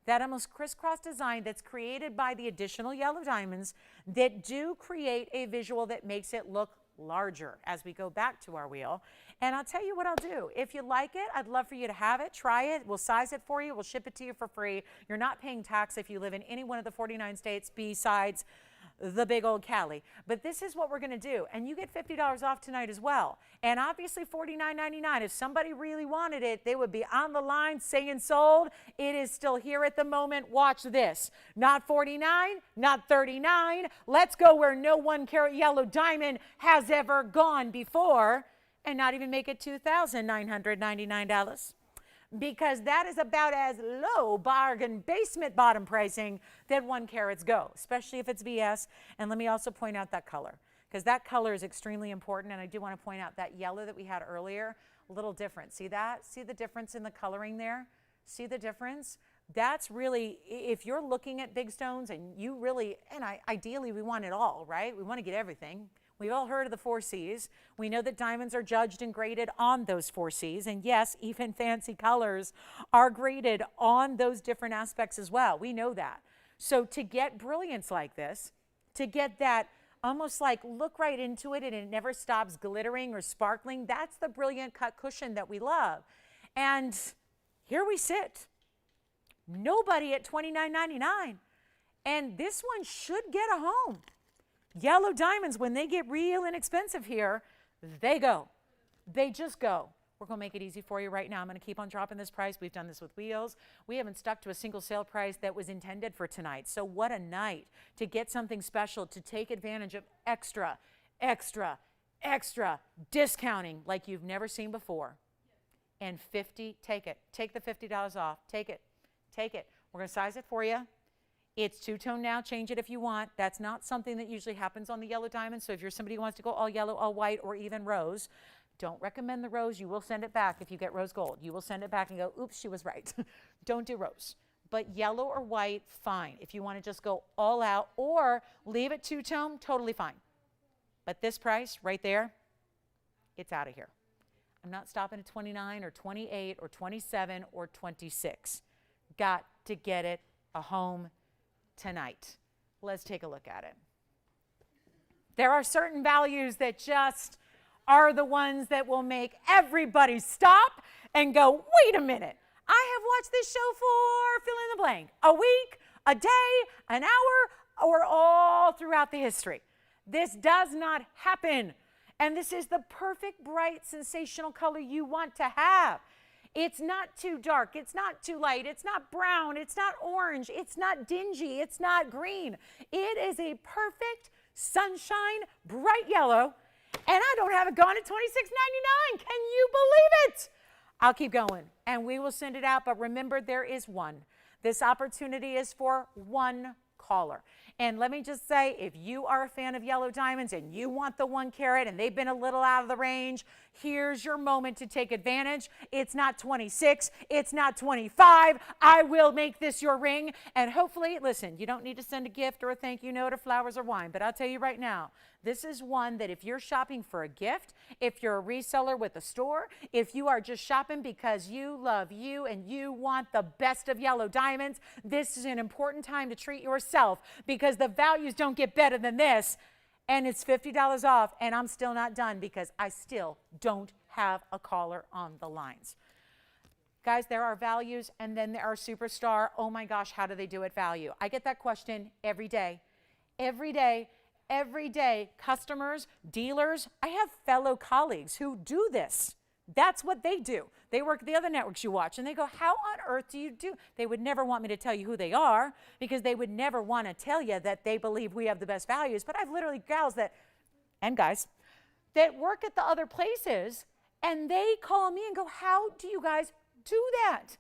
that almost crisscross design that's created by the additional yellow diamonds that do create a visual that makes it look larger as we go back to our wheel. And I'll tell you what I'll do. If you like it, I'd love for you to have it. Try it. We'll size it for you. We'll ship it to you for free. You're not paying tax if you live in any one of the 49 states besides the big old Cali. But this is what we're going to do. And you get $50 off tonight as well. And obviously $49.99. If somebody really wanted it, they would be on the line saying sold. It is still here at the moment. Watch this. Not 49, not 39. Let's go where no 1 carat yellow diamond has ever gone before and not even make it $2,999. Because that is about as low bargain basement bottom pricing that 1 carats go, especially if it's VS. And let me also point out that color, because that color is extremely important. And I do want to point out that yellow that we had earlier, a little different. See that? See the difference in the coloring there? See the difference? That's really, if you're looking at big stones and you really, and ideally we want it all, right? We want to get everything. We've all heard of the 4 C's. We know that diamonds are judged and graded on those 4 C's. And yes, even fancy colors are graded on those different aspects as well. We know that. So to get brilliance like this, to get that almost like look right into it and it never stops glittering or sparkling, that's the brilliant cut cushion that we love. And here we sit. Nobody at $29.99. And this one should get a home. Yellow diamonds, when they get real inexpensive here, they go. They just go. We're going to make it easy for you right now. I'm going to keep on dropping this price. We've done this with wheels. We haven't stuck to a single sale price that was intended for tonight. So what a night to get something special, to take advantage of extra, extra, extra discounting like you've never seen before. And 50, take it. Take the $50 off. Take it. Take it. We're going to size it for you. It's two-tone now. Change it if you want. That's not something that usually happens on the yellow diamond. So if you're somebody who wants to go all yellow, all white, or even rose, don't recommend the rose. You will send it back if you get rose gold. You will send it back and go, oops, she was right. Don't do rose. But yellow or white, fine. If you want to just go all out or leave it two-tone, totally fine. But this price right there, it's out of here. I'm not stopping at 29 or 28 or 27 or 26. Got to get it a home tonight. Let's take a look at it. There are certain values that just are the ones that will make everybody stop and go, wait a minute. I have watched this show for fill in the blank, a week, a day, an hour, or all throughout the history. This does not happen. And this is the perfect, bright, sensational color you want to have. It's not too dark. It's not too light. It's not brown. It's not orange. It's not dingy. It's not green. It is a perfect sunshine, bright yellow. And I don't have it gone at $26.99. Can you believe it? I'll keep going and we will send it out. But remember, there is one. This opportunity is for one caller. And let me just say, if you are a fan of yellow diamonds and you want the 1 carat and they've been a little out of the range, here's your moment to take advantage. It's not 26, it's not 25. I will make this your ring. And hopefully, listen, you don't need to send a gift or a thank you note or flowers or wine, but I'll tell you right now, this is one that if you're shopping for a gift, if you're a reseller with a store, if you are just shopping because you love you and you want the best of yellow diamonds, this is an important time to treat yourself because the values don't get better than this. And it's $50 off, and I'm still not done because I still don't have a caller on the lines. Guys, there are values, and then there are superstar. Oh my gosh, how do they do it value? I get that question every day. Every day. Every day, customers, dealers, I have fellow colleagues who do this. That's what they do. They work at the other networks you watch, and they go, how on earth do you do? They would never want me to tell you who they are because they would never want to tell you that they believe we have the best values. But I've literally gals that, and guys, that work at the other places, and they call me and go, how do you guys do that?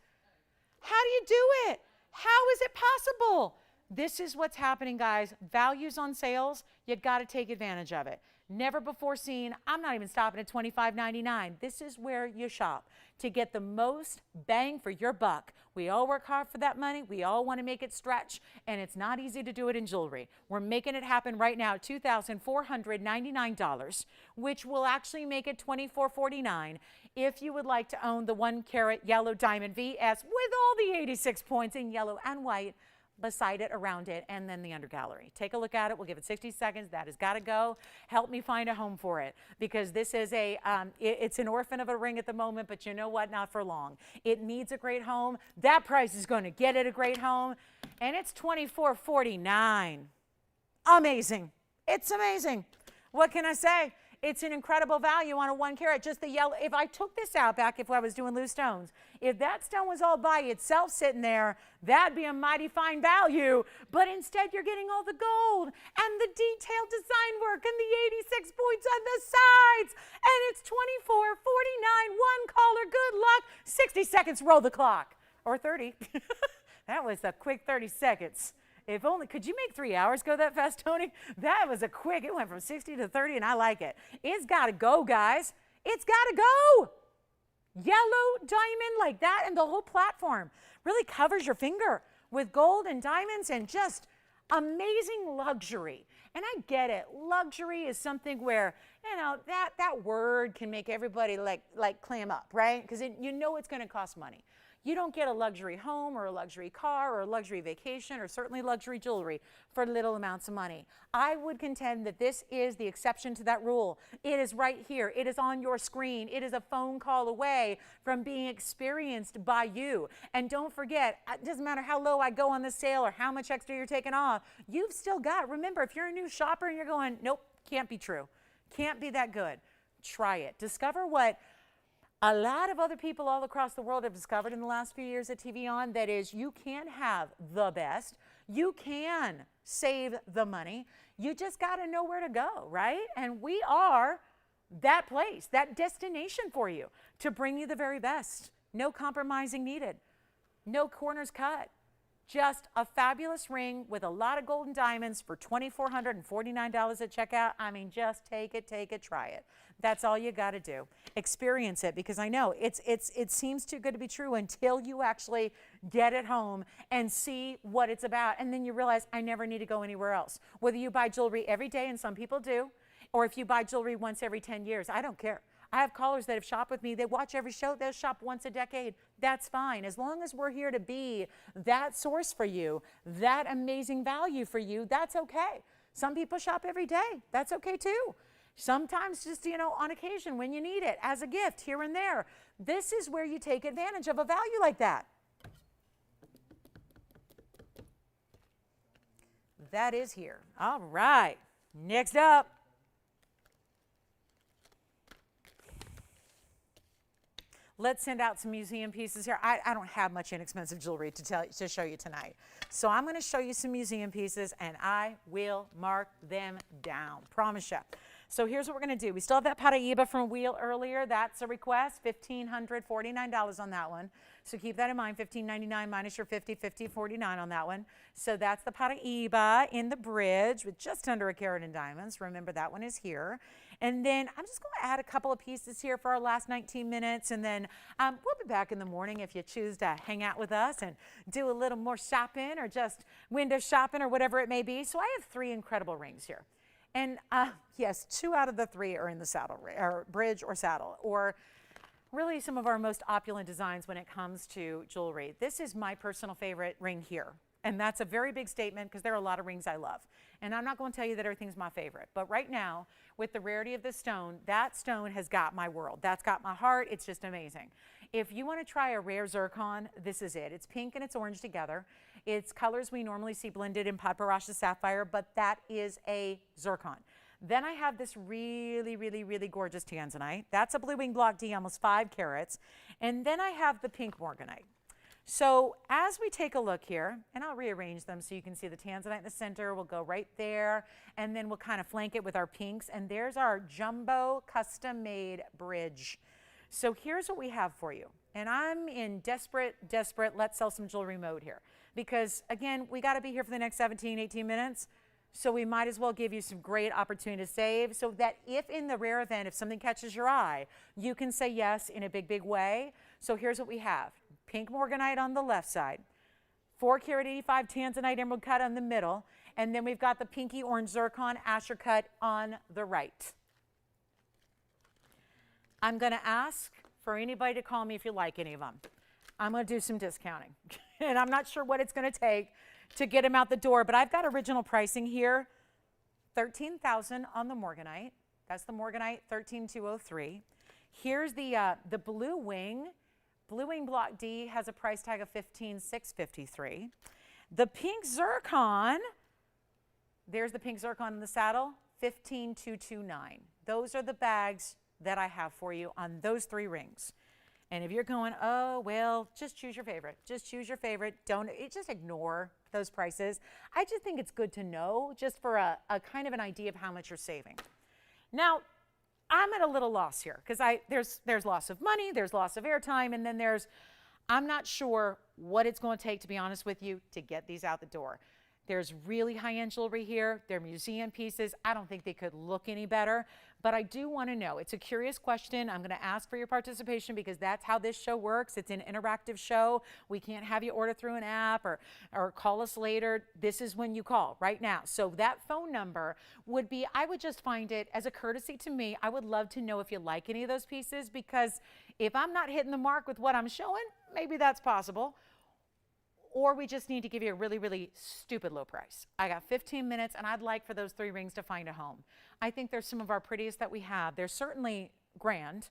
How do you do it? How is it possible? This is what's happening, guys. Values on sales, you got to take advantage of it. Never before seen. I'm not even stopping at $25.99. This is where you shop to get the most bang for your buck. We all work hard for that money. We all want to make it stretch, and it's not easy to do it in jewelry. We're making it happen right now at $2,499, which will actually make it $2,449 if you would like to own the 1 carat yellow diamond VS with all the 86 points in yellow and white beside it, around it, and then the undergallery. Take a look at it. We'll give it 60 seconds. That has got to go. Help me find a home for it because this is it's an orphan of a ring at the moment, but you know what? Not for long. It needs a great home. That price is going to get it a great home, and it's $2,449. Amazing. It's amazing. What can I say? It's an incredible value on a 1 carat. Just the yellow. If I took this out back, if I was doing loose stones, if that stone was all by itself sitting there, that'd be a mighty fine value. But instead, you're getting all the gold and the detailed design work and the 86 points on the sides. And it's $2,449. 1 caller. Good luck. 60 seconds. Roll the clock. Or 30. That was a quick 30 seconds. If only, could you make 3 hours go that fast, Tony? That was a quick, it went from 60 to 30, and I like it. It's got to go, guys. It's got to go. Yellow diamond like that, and the whole platform really covers your finger with gold and diamonds and just amazing luxury. And I get it. Luxury is something where, you know, that word can make everybody like clam up, right? Because you know it's going to cost money. You don't get a luxury home or a luxury car or a luxury vacation or certainly luxury jewelry for little amounts of money. I would contend that this is the exception to that rule. It is right here. It is on your screen. It is a phone call away from being experienced by you. And don't forget, it doesn't matter how low I go on this sale or how much extra you're taking off, you've still got, remember, if you're a new shopper and you're going, nope, can't be true. Can't be that good. Try it. Discover what a lot of other people all across the world have discovered in the last few years at TVON, that is, you can have the best. You can save the money. You just got to know where to go, right? And we are that place, that destination for you to bring you the very best. No compromising needed. No corners cut. Just a fabulous ring with a lot of gold and diamonds for $2,449 at checkout. I mean, just take it, try it. That's all you got to do. Experience it, because I know it seems too good to be true until you actually get it home and see what it's about. And then you realize, I never need to go anywhere else. Whether you buy jewelry every day, and some people do, or if you buy jewelry once every 10 years, I don't care. I have callers that have shopped with me. They watch every show. They'll shop once a decade. That's fine. As long as we're here to be that source for you, that amazing value for you, that's okay. Some people shop every day. That's okay too. Sometimes just, you know, on occasion when you need it as a gift here and there. This is where you take advantage of a value like that. That is here. All right. Next up. Let's send out some museum pieces here. I don't have much inexpensive jewelry to show you tonight. So I'm going to show you some museum pieces, and I will mark them down. Promise you. So here's what we're going to do. We still have that Paraíba from Wheel earlier. That's a request, $1,549 on that one. So keep that in mind, $1,599 minus your $50, $50.49 on that one. So that's the Paraíba in the bridge with just under a carat in diamonds. Remember, that one is here. And then I'm just going to add a couple of pieces here for our last 19 minutes. And then we'll be back in the morning if you choose to hang out with us and do a little more shopping or just window shopping or whatever it may be. So I have 3 incredible rings here. And yes, 2 out of the 3 are in the saddle, or bridge or saddle, or really some of our most opulent designs when it comes to jewelry. This is my personal favorite ring here. And that's a very big statement because there are a lot of rings I love. And I'm not going to tell you that everything's my favorite. But right now, with the rarity of this stone, that stone has got my world. That's got my heart. It's just amazing. If you want to try a rare zircon, this is it. It's pink and it's orange together. It's colors we normally see blended in Paparasha sapphire, but that is a zircon. Then I have this really, really, really gorgeous tanzanite. That's a blue wing block D, almost 5 carats. And then I have the pink morganite. So as we take a look here, and I'll rearrange them so you can see the tanzanite in the center. We'll go right there, and then we'll kind of flank it with our pinks. And there's our jumbo custom-made bridge. So here's what we have for you. And I'm in desperate, let's sell some jewelry mode here. Because, again, we got to be here for the next 17, 18 minutes. So we might as well give you some great opportunity to save so that if in the rare event, if something catches your eye, you can say yes in a big, big way. So here's what we have. Pink morganite on the left side, 4 karat 85 tanzanite emerald cut on the middle, and then we've got the pinky orange zircon asher cut on the right. I'm going to ask for anybody to call me if you like any of them. I'm going to do some discounting, and I'm not sure what it's going to take to get them out the door, but I've got original pricing here, $13,000 on the morganite. That's the morganite, $13,203. Here's the blue wing. Blue wing block D has a price tag of $15,653. The pink zircon, there's the pink zircon in the saddle, $15,229. Those are the bags that I have for you on those 3 rings. And if you're going, oh, well, just choose your favorite. Just choose your favorite. Just ignore those prices. I just think it's good to know just for a kind of an idea of how much you're saving. Now, I'm at a little loss here because there's loss of money, there's loss of airtime, and then I'm not sure what it's going to take, to be honest with you, to get these out the door. There's really high-end jewelry here. They're museum pieces. I don't think they could look any better, but I do want to know. It's a curious question. I'm going to ask for your participation because that's how this show works. It's an interactive show. We can't have you order through an app or call us later. This is when you call right now. So that phone number would be, I would just find it as a courtesy to me. I would love to know if you like any of those pieces because if I'm not hitting the mark with what I'm showing, maybe that's possible. Or we just need to give you a really, really stupid low price. I got 15 minutes, and I'd like for those 3 rings to find a home. I think they're some of our prettiest that we have. They're certainly grand.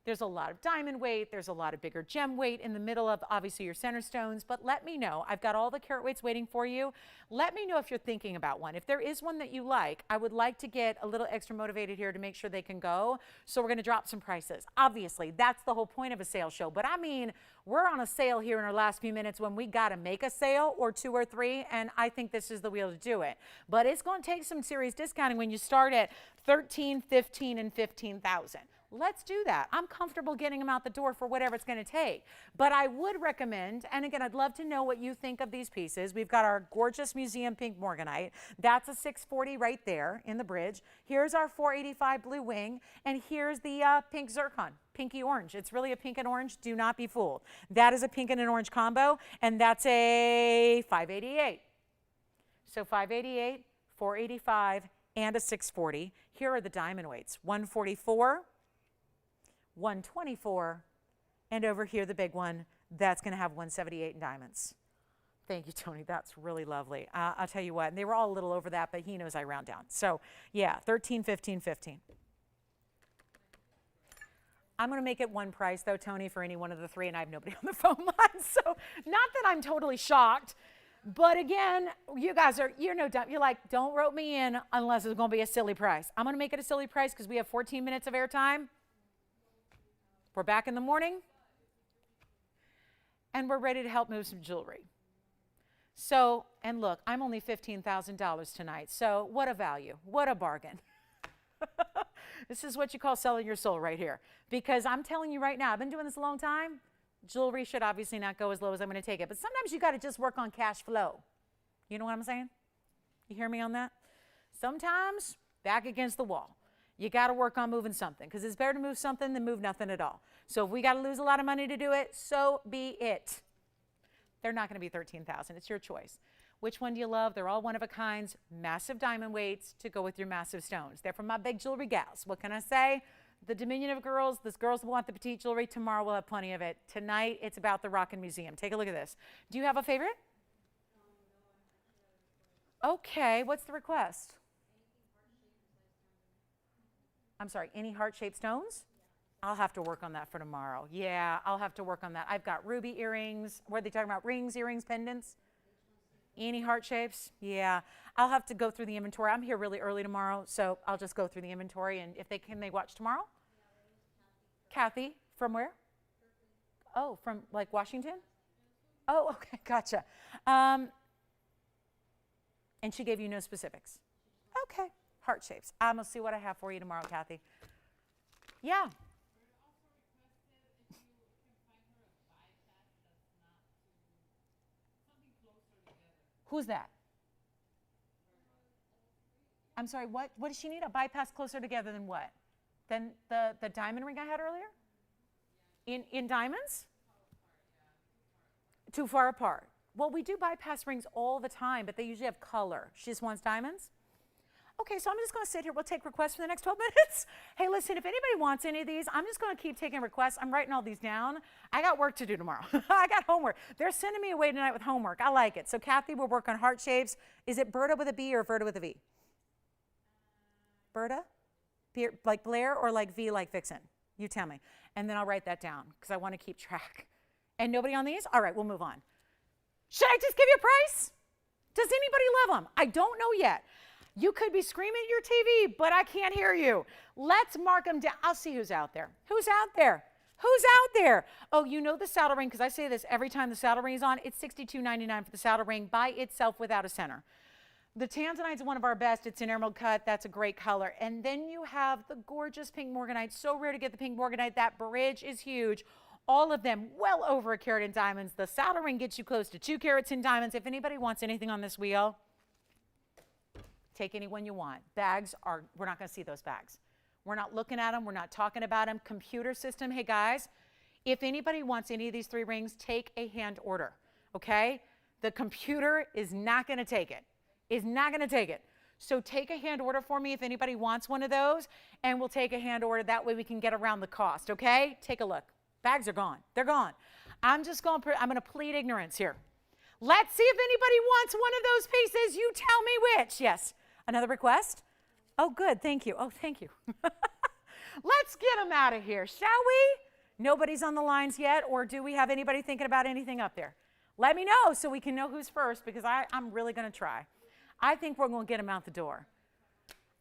There's a lot of diamond weight. There's a lot of bigger gem weight in the middle of, obviously, your center stones. But let me know. I've got all the carat weights waiting for you. Let me know if you're thinking about one. If there is one that you like, I would like to get a little extra motivated here to make sure they can go. So we're going to drop some prices. Obviously, that's the whole point of a sale show. But I mean, we're on a sale here in our last few minutes when we got to make a sale or 2 or 3. And I think this is the wheel to do it. But it's going to take some serious discounting when you start at $13,000, $15,000, and $15,000. Let's do that. I'm comfortable getting them out the door for whatever it's going to take. But I would recommend, and again, I'd love to know what you think of these pieces. We've got our gorgeous museum pink morganite. That's a $640 right there in the bridge. Here's our $485 blue wing, and here's the pink zircon, pinky orange. It's really a pink and orange. Do not be fooled. That is a pink and an orange combo, and that's a $588. So $588, $485, and a $640. Here are the diamond weights, $144. 124, and over here the big one that's going to have 178 in diamonds. Thank you, Tony. That's really lovely. I'll tell you what, and they were all a little over that, but he knows I round down. So yeah, 13, 15, 15. I'm going to make it one price though, Tony, for any one of the 3, and I have nobody on the phone line. So not that I'm totally shocked, but again, you guys you're no dumb. You're like, don't rope me in unless it's going to be a silly price. I'm going to make it a silly price because we have 14 minutes of airtime. We're back in the morning, and we're ready to help move some jewelry. So, and look, I'm only $15,000 tonight, so what a value, what a bargain. This is what you call selling your soul right here. Because I'm telling you right now, I've been doing this a long time. Jewelry should obviously not go as low as I'm going to take it. But sometimes you got to just work on cash flow. You know what I'm saying? You hear me on that? Sometimes back against the wall. You got to work on moving something because it's better to move something than move nothing at all. So if we got to lose a lot of money to do it, so be it. They're not going to be $13,000. It's your choice. Which one do you love? They're all one of a kinds, massive diamond weights to go with your massive stones. They're from my big jewelry gals. What can I say? The diminutive girls, those girls want the petite jewelry. Tomorrow we'll have plenty of it. Tonight it's about the Rockin' Museum. Take a look at this. Do you have a favorite? Okay, what's the request? I'm sorry, any heart-shaped stones? I'll have to work on that for tomorrow. Yeah, I'll have to work on that. I've got ruby earrings. What are they talking about? Rings, earrings, pendants? Any heart shapes? Yeah, I'll have to go through the inventory. I'm here really early tomorrow, so I'll just go through the inventory. And if they can, they watch tomorrow? Kathy, from where? Oh, from like Washington? Oh, okay, gotcha. And she gave you no specifics? Okay, heart shapes. I'm going to see what I have for you tomorrow, Kathy. Yeah. Who's that? I'm sorry, what does she need? A bypass closer together than what? Than the diamond ring I had earlier? In diamonds? Too far apart. Well, we do bypass rings all the time, but they usually have color. She just wants diamonds? Okay, so I'm just going to sit here. We'll take requests for the next 12 minutes. Hey, listen, if anybody wants any of these, I'm just going to keep taking requests. I'm writing all these down. I got work to do tomorrow. I got homework. They're sending me away tonight with homework. I like it. So, Kathy, we'll work on heart shapes. Is it Berta with a B or Verta with a V? Berta? Like Blair or like V like Vixen? You tell me. And then I'll write that down because I want to keep track. And nobody on these? All right, we'll move on. Should I just give you a price? Does anybody love them? I don't know yet. You could be screaming at your TV, but I can't hear you. Let's mark them down. I'll see who's out there. Who's out there? Who's out there? Oh, you know the saddle ring, because I say this every time the saddle ring is on. It's $62.99 for the saddle ring by itself without a center. The tanzanite is one of our best. It's an emerald cut. That's a great color. And then you have the gorgeous pink morganite. So rare to get the pink morganite. That bridge is huge. All of them well over a carat in diamonds. The saddle ring gets you close to 2 carats in diamonds. If anybody wants anything on this wheel, take any one you want. Bags are, we're not going to see those bags. We're not looking at them. We're not talking about them. Computer system, hey guys, if anybody wants any of these 3 rings, take a hand order, okay? The computer is not going to take it. Is not going to take it. So take a hand order for me if anybody wants one of those, and we'll take a hand order. That way we can get around the cost, okay? Take a look. Bags are gone. They're gone. I'm going to plead ignorance here. Let's see if anybody wants one of those pieces. You tell me which. Yes. Another request? Oh, good. Thank you. Oh, thank you. Let's get them out of here, shall we? Nobody's on the lines yet, or do we have anybody thinking about anything up there? Let me know so we can know who's first, because I'm really going to try. I think we're going to get them out the door.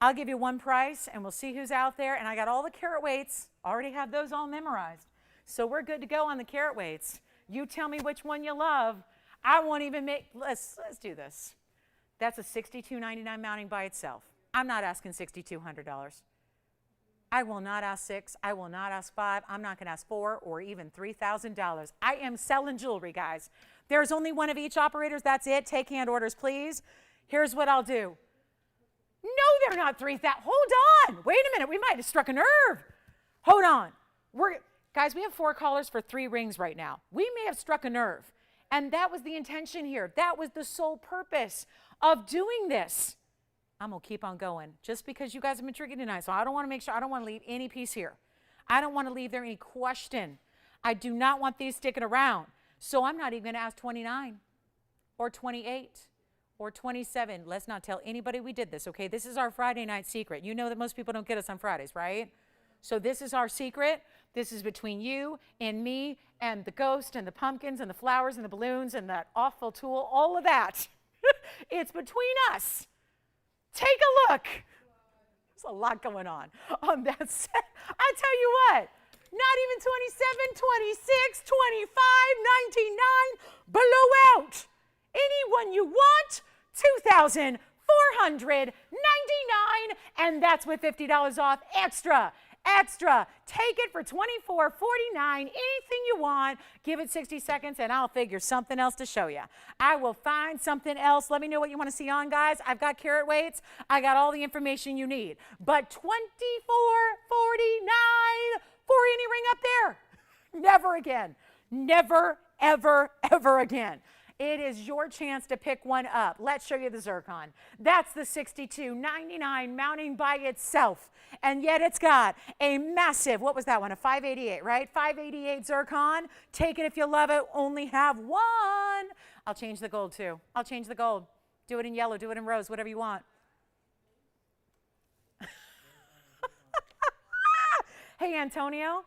I'll give you one price, and we'll see who's out there. And I got all the carat weights. Already have those all memorized. So we're good to go on the carat weights. You tell me which one you love. I won't even make, let's do this. That's a $62.99 mounting by itself. I'm not asking $6,200. I will not ask $6,000. I will not ask $5,000. I'm not going to ask $4,000 or even $3,000. I am selling jewelry, guys. There's only one of each, operators. That's it. Take hand orders, please. Here's what I'll do. No, they're not $3,000. Hold on. Wait a minute. We might have struck a nerve. Hold on. Guys, we have 4 callers for 3 rings right now. We may have struck a nerve. And that was the intention here. That was the sole purpose of doing this. I'm going to keep on going just because you guys have been tricky tonight. So I don't want to make sure, I don't want to leave any piece here. I don't want to leave there any question. I do not want these sticking around. So I'm not even going to ask 29 or 28 or 27. Let's not tell anybody we did this, okay? This is our Friday night secret. You know that most people don't get us on Fridays, right? So this is our secret. This is between you and me and the ghost and the pumpkins and the flowers and the balloons and that awful tool, all of that. It's between us. Take a look. There's a lot going on that set. I tell you what, not even 27, 26, 25, 99, below out. Anyone you want, $2,499, And that's with $50 off extra. Extra. Take it for $24.49. Anything you want. Give it 60 seconds and I'll figure something else to show you. I will find something else. Let me know what you want to see on, guys. I've got carat weights. I got all the information you need. But $24.49 for any ring up there. Never again. Never, ever, ever again. It is your chance to pick one up. Let's show you the zircon. That's the $62.99 mounting by itself. And yet it's got a massive, what was that one? A 588, right? 588 zircon. Take it if you love it. Only have one. I'll change the gold too. I'll change the gold. Do it in yellow, do it in rose, whatever you want. Hey, Antonio.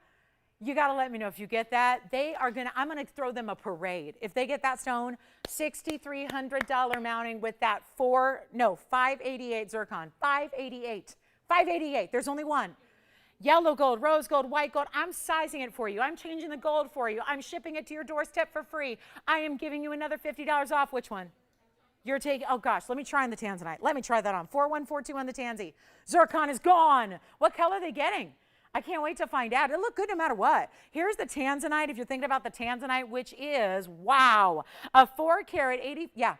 You got to let me know if you get that. I'm going to throw them a parade. If they get that stone, $6,300 mounting with that 588 zircon. 588. 588. There's only one. Yellow gold, rose gold, white gold. I'm sizing it for you. I'm changing the gold for you. I'm shipping it to your doorstep for free. I am giving you another $50 off. Which one? You're taking, oh gosh, let me try on the tanzanite. Let me try that on. 4142 on the tansy. Zircon is gone. What color are they getting? I can't wait to find out. It'll look good no matter what. Here's the tanzanite, if you're thinking about the tanzanite, which is, wow, a 4 carat 80, yeah.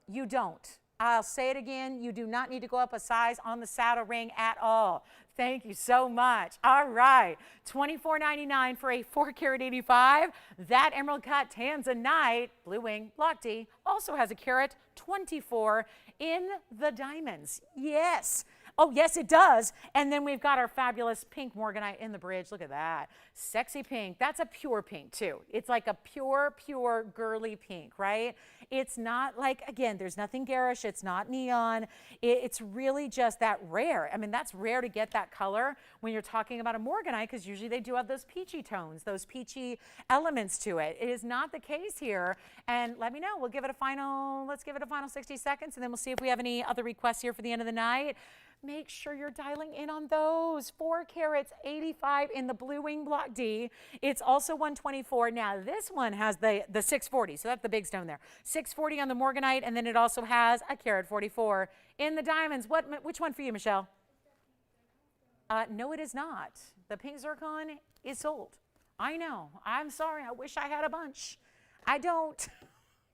You don't. I'll say it again. You do not need to go up a size on the saddle ring at all. Thank you so much. All right, $24.99 for a 4 carat 85. That emerald cut tanzanite, blue wing, block D, also has a carat 24 in the diamonds. Yes. Oh, yes, it does. And then we've got our fabulous pink morganite in the bridge. Look at that. Sexy pink. That's a pure pink, too. It's like a pure, pure, girly pink, right? It's not like, again, there's nothing garish. It's not neon. It's really just that rare. I mean, that's rare to get that color when you're talking about a morganite because usually they do have those peachy tones, those peachy elements to it. It is not the case here. And let me know. We'll give it a final, let's give it a final 60 seconds, and then we'll see if we have any other requests here for the end of the night. Make sure you're dialing in on those. 4 carats, 85 in the blue wing block D. It's also 124. Now, this one has the 640, so that's the big stone there. 640 on the morganite, and then it also has a carat 44 in the diamonds. Which one for you, Michelle? No, it is not. The pink zircon is sold. I know. I'm sorry. I wish I had a bunch. I don't.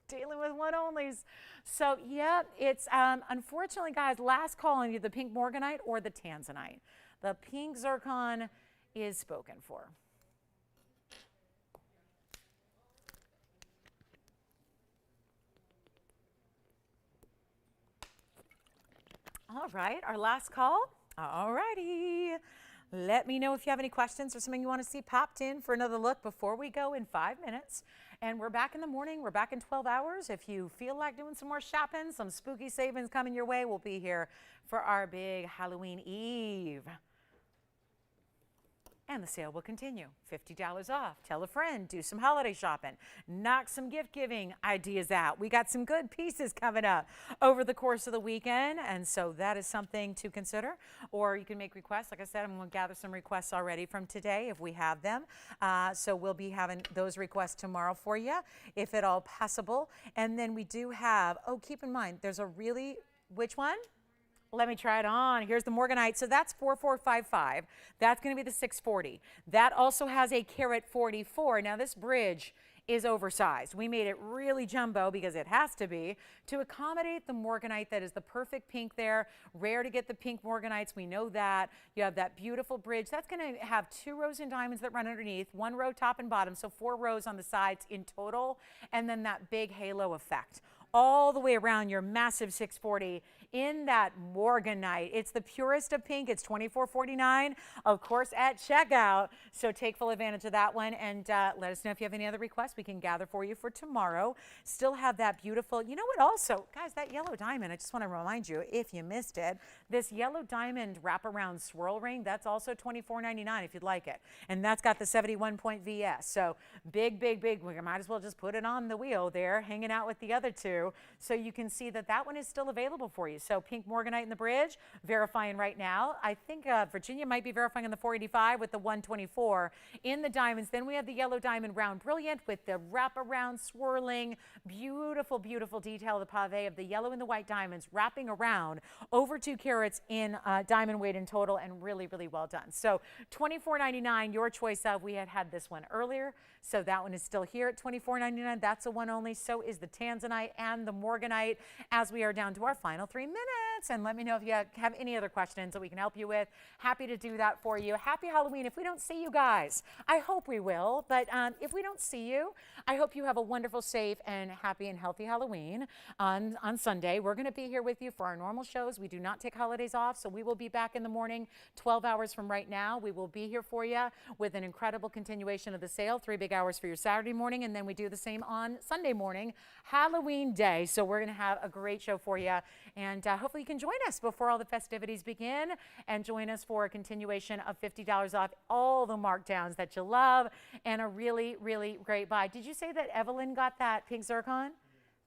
Dealing with one onlys. So, yeah, it's unfortunately, guys, last call on either the pink morganite or the tanzanite. The pink zircon is spoken for. All right, our last call. All righty. Let me know if you have any questions or something you want to see popped in for another look before we go in 5 minutes. And we're back in the morning. We're back in 12 hours. If you feel like doing some more shopping, some spooky savings coming your way, we'll be here for our big Halloween Eve. And the sale will continue. $50 off. Tell a friend. Do some holiday shopping. Knock some gift giving ideas out. We got some good pieces coming up over the course of the weekend. And so that is something to consider. Or you can make requests. Like I said, I'm going to gather some requests already from today if we have them. So we'll be having those requests tomorrow for you, if at all possible. And then we do have, oh, keep in mind, there's a really, which one? Let me try it on. Here's the morganite. So that's 4455. That's going to be the 640. That also has a carat 44. Now this bridge is oversized. We made it really jumbo because it has to be to accommodate the morganite that is the perfect pink there. Rare to get the pink morganites. We know that. You have that beautiful bridge. That's going to have 2 rows in diamonds that run underneath, 1 row top and bottom. So 4 rows on the sides in total. And then that big halo effect all the way around your massive 640 in that morganite. It's the purest of pink. It's $24.49, of course, at checkout. So take full advantage of that one, and let us know if you have any other requests we can gather for you for tomorrow. Still have that beautiful, you know what also, guys, that yellow diamond, I just want to remind you, if you missed it, this yellow diamond wraparound swirl ring, that's also $24.99 if you'd like it. And that's got the 71-point VS. So big, big, big. We might as well just put it on the wheel there, hanging out with the other two. to, so you can see that that one is still available for you. So pink morganite in the bridge, verifying right now. I think Virginia might be verifying in the 485 with the 124 in the diamonds. Then we have the yellow diamond round brilliant with the wraparound swirling, beautiful, beautiful detail of the pave of the yellow and the white diamonds wrapping around over 2 carats in diamond weight in total, and really, really well done. So $24.99, your choice of. We had this one earlier, so that one is still here at $24.99. That's a one only. So is the tanzanite and the morganite, as we are down to our final 3 minutes. And let me know if you have any other questions that we can help you with. Happy to do that for you. Happy Halloween. If we don't see you guys, I hope we will, but if we don't see you, I hope you have a wonderful, safe, and happy and healthy Halloween on Sunday. We're going to be here with you for our normal shows. We do not take holidays off, so we will be back in the morning 12 hours from right now. We will be here for you with an incredible continuation of the sale, 3 big hours for your Saturday morning, and then we do the same on Sunday morning, Halloween day. So we're going to have a great show for you, and hopefully you can join us before all the festivities begin, and join us for a continuation of $50 off all the markdowns that you love, and a really, really great buy. Did you say that Evelyn got that pink zircon?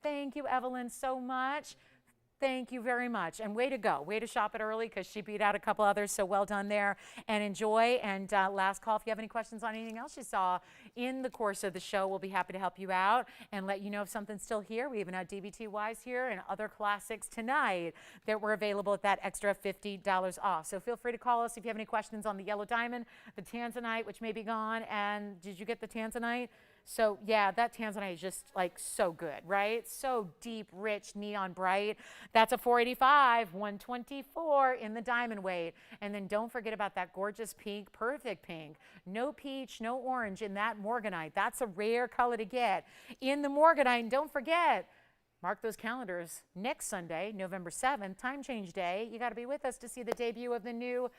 Thank you, Evelyn, so much. Thank you very much. And way to go. Way to shop it early, because she beat out a couple others. So well done there. And enjoy. And last call, if you have any questions on anything else you saw in the course of the show, we'll be happy to help you out and let you know if something's still here. We even have DBTYs here and other classics tonight that were available at that extra $50 off. So feel free to call us if you have any questions on the yellow diamond, the tanzanite, which may be gone. And did you get the tanzanite? So yeah, that tanzanite is just like so good, right? So deep, rich, neon bright. That's a 485, 124 in the diamond weight. And then don't forget about that gorgeous pink, perfect pink. No peach, no orange in that morganite. That's a rare color to get in the morganite. And don't forget, mark those calendars. Next Sunday, November 7th, time change day, you got to be with us to see the debut of the new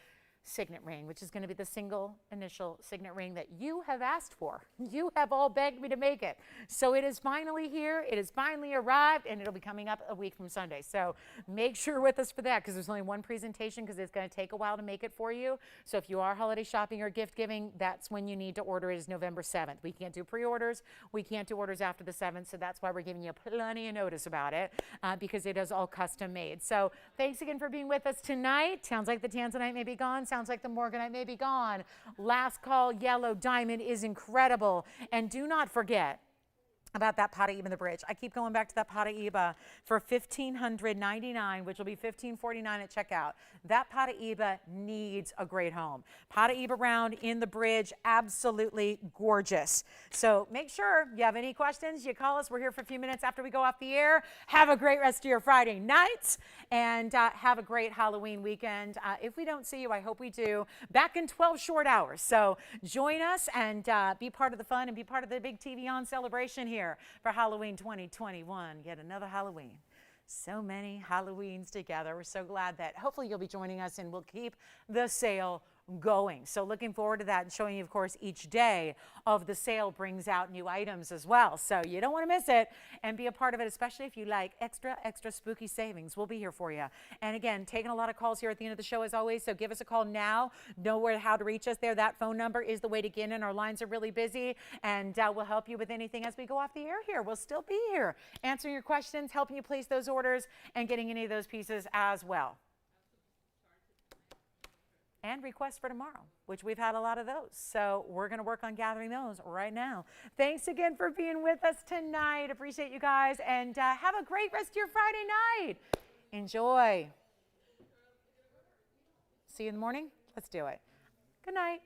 signet ring, which is going to be the single initial signet ring that you have asked for. You have all begged me to make it. So it is finally here. It has finally arrived, and it'll be coming up a week from Sunday. So make sure you're with us for that, because there's only one presentation, because it's going to take a while to make it for you. So if you are holiday shopping or gift giving, that's when you need to order. It is November 7th. We can't do pre-orders. We can't do orders after the 7th. So that's why we're giving you plenty of notice about it, because it is all custom made. So thanks again for being with us tonight. Sounds like the tanzanite may be gone. Sounds like the morganite may be gone. Last call, yellow diamond is incredible. And do not forget about that Paraíba in the bridge. I keep going back to that Paraíba for $1,599, which will be $1,549 at checkout. That Paraíba needs a great home. Paraíba round in the bridge, absolutely gorgeous. So make sure you have any questions, you call us. We're here for a few minutes after we go off the air. Have a great rest of your Friday nights, and have a great Halloween weekend. If we don't see you, I hope we do, back in 12 short hours. So join us and be part of the fun and be part of the big TVON celebration here for Halloween 2021. Yet another Halloween. So many Halloweens together. We're so glad that hopefully you'll be joining us, and we'll keep the sale going. So looking forward to that, and showing you, of course, each day of the sale brings out new items as well. So you don't want to miss it, and be a part of it, especially if you like extra spooky savings. We'll be here for you. And again, taking a lot of calls here at the end of the show as always. So give us a call now. Know how to reach us there. That phone number is the way to get in. Our lines are really busy, and we'll help you with anything as we go off the air here. We'll still be here answering your questions, helping you place those orders, and getting any of those pieces as well. And requests for tomorrow, which we've had a lot of those. So we're going to work on gathering those right now. Thanks again for being with us tonight. Appreciate you guys, and have a great rest of your Friday night. Enjoy. See you in the morning. Let's do it. Good night.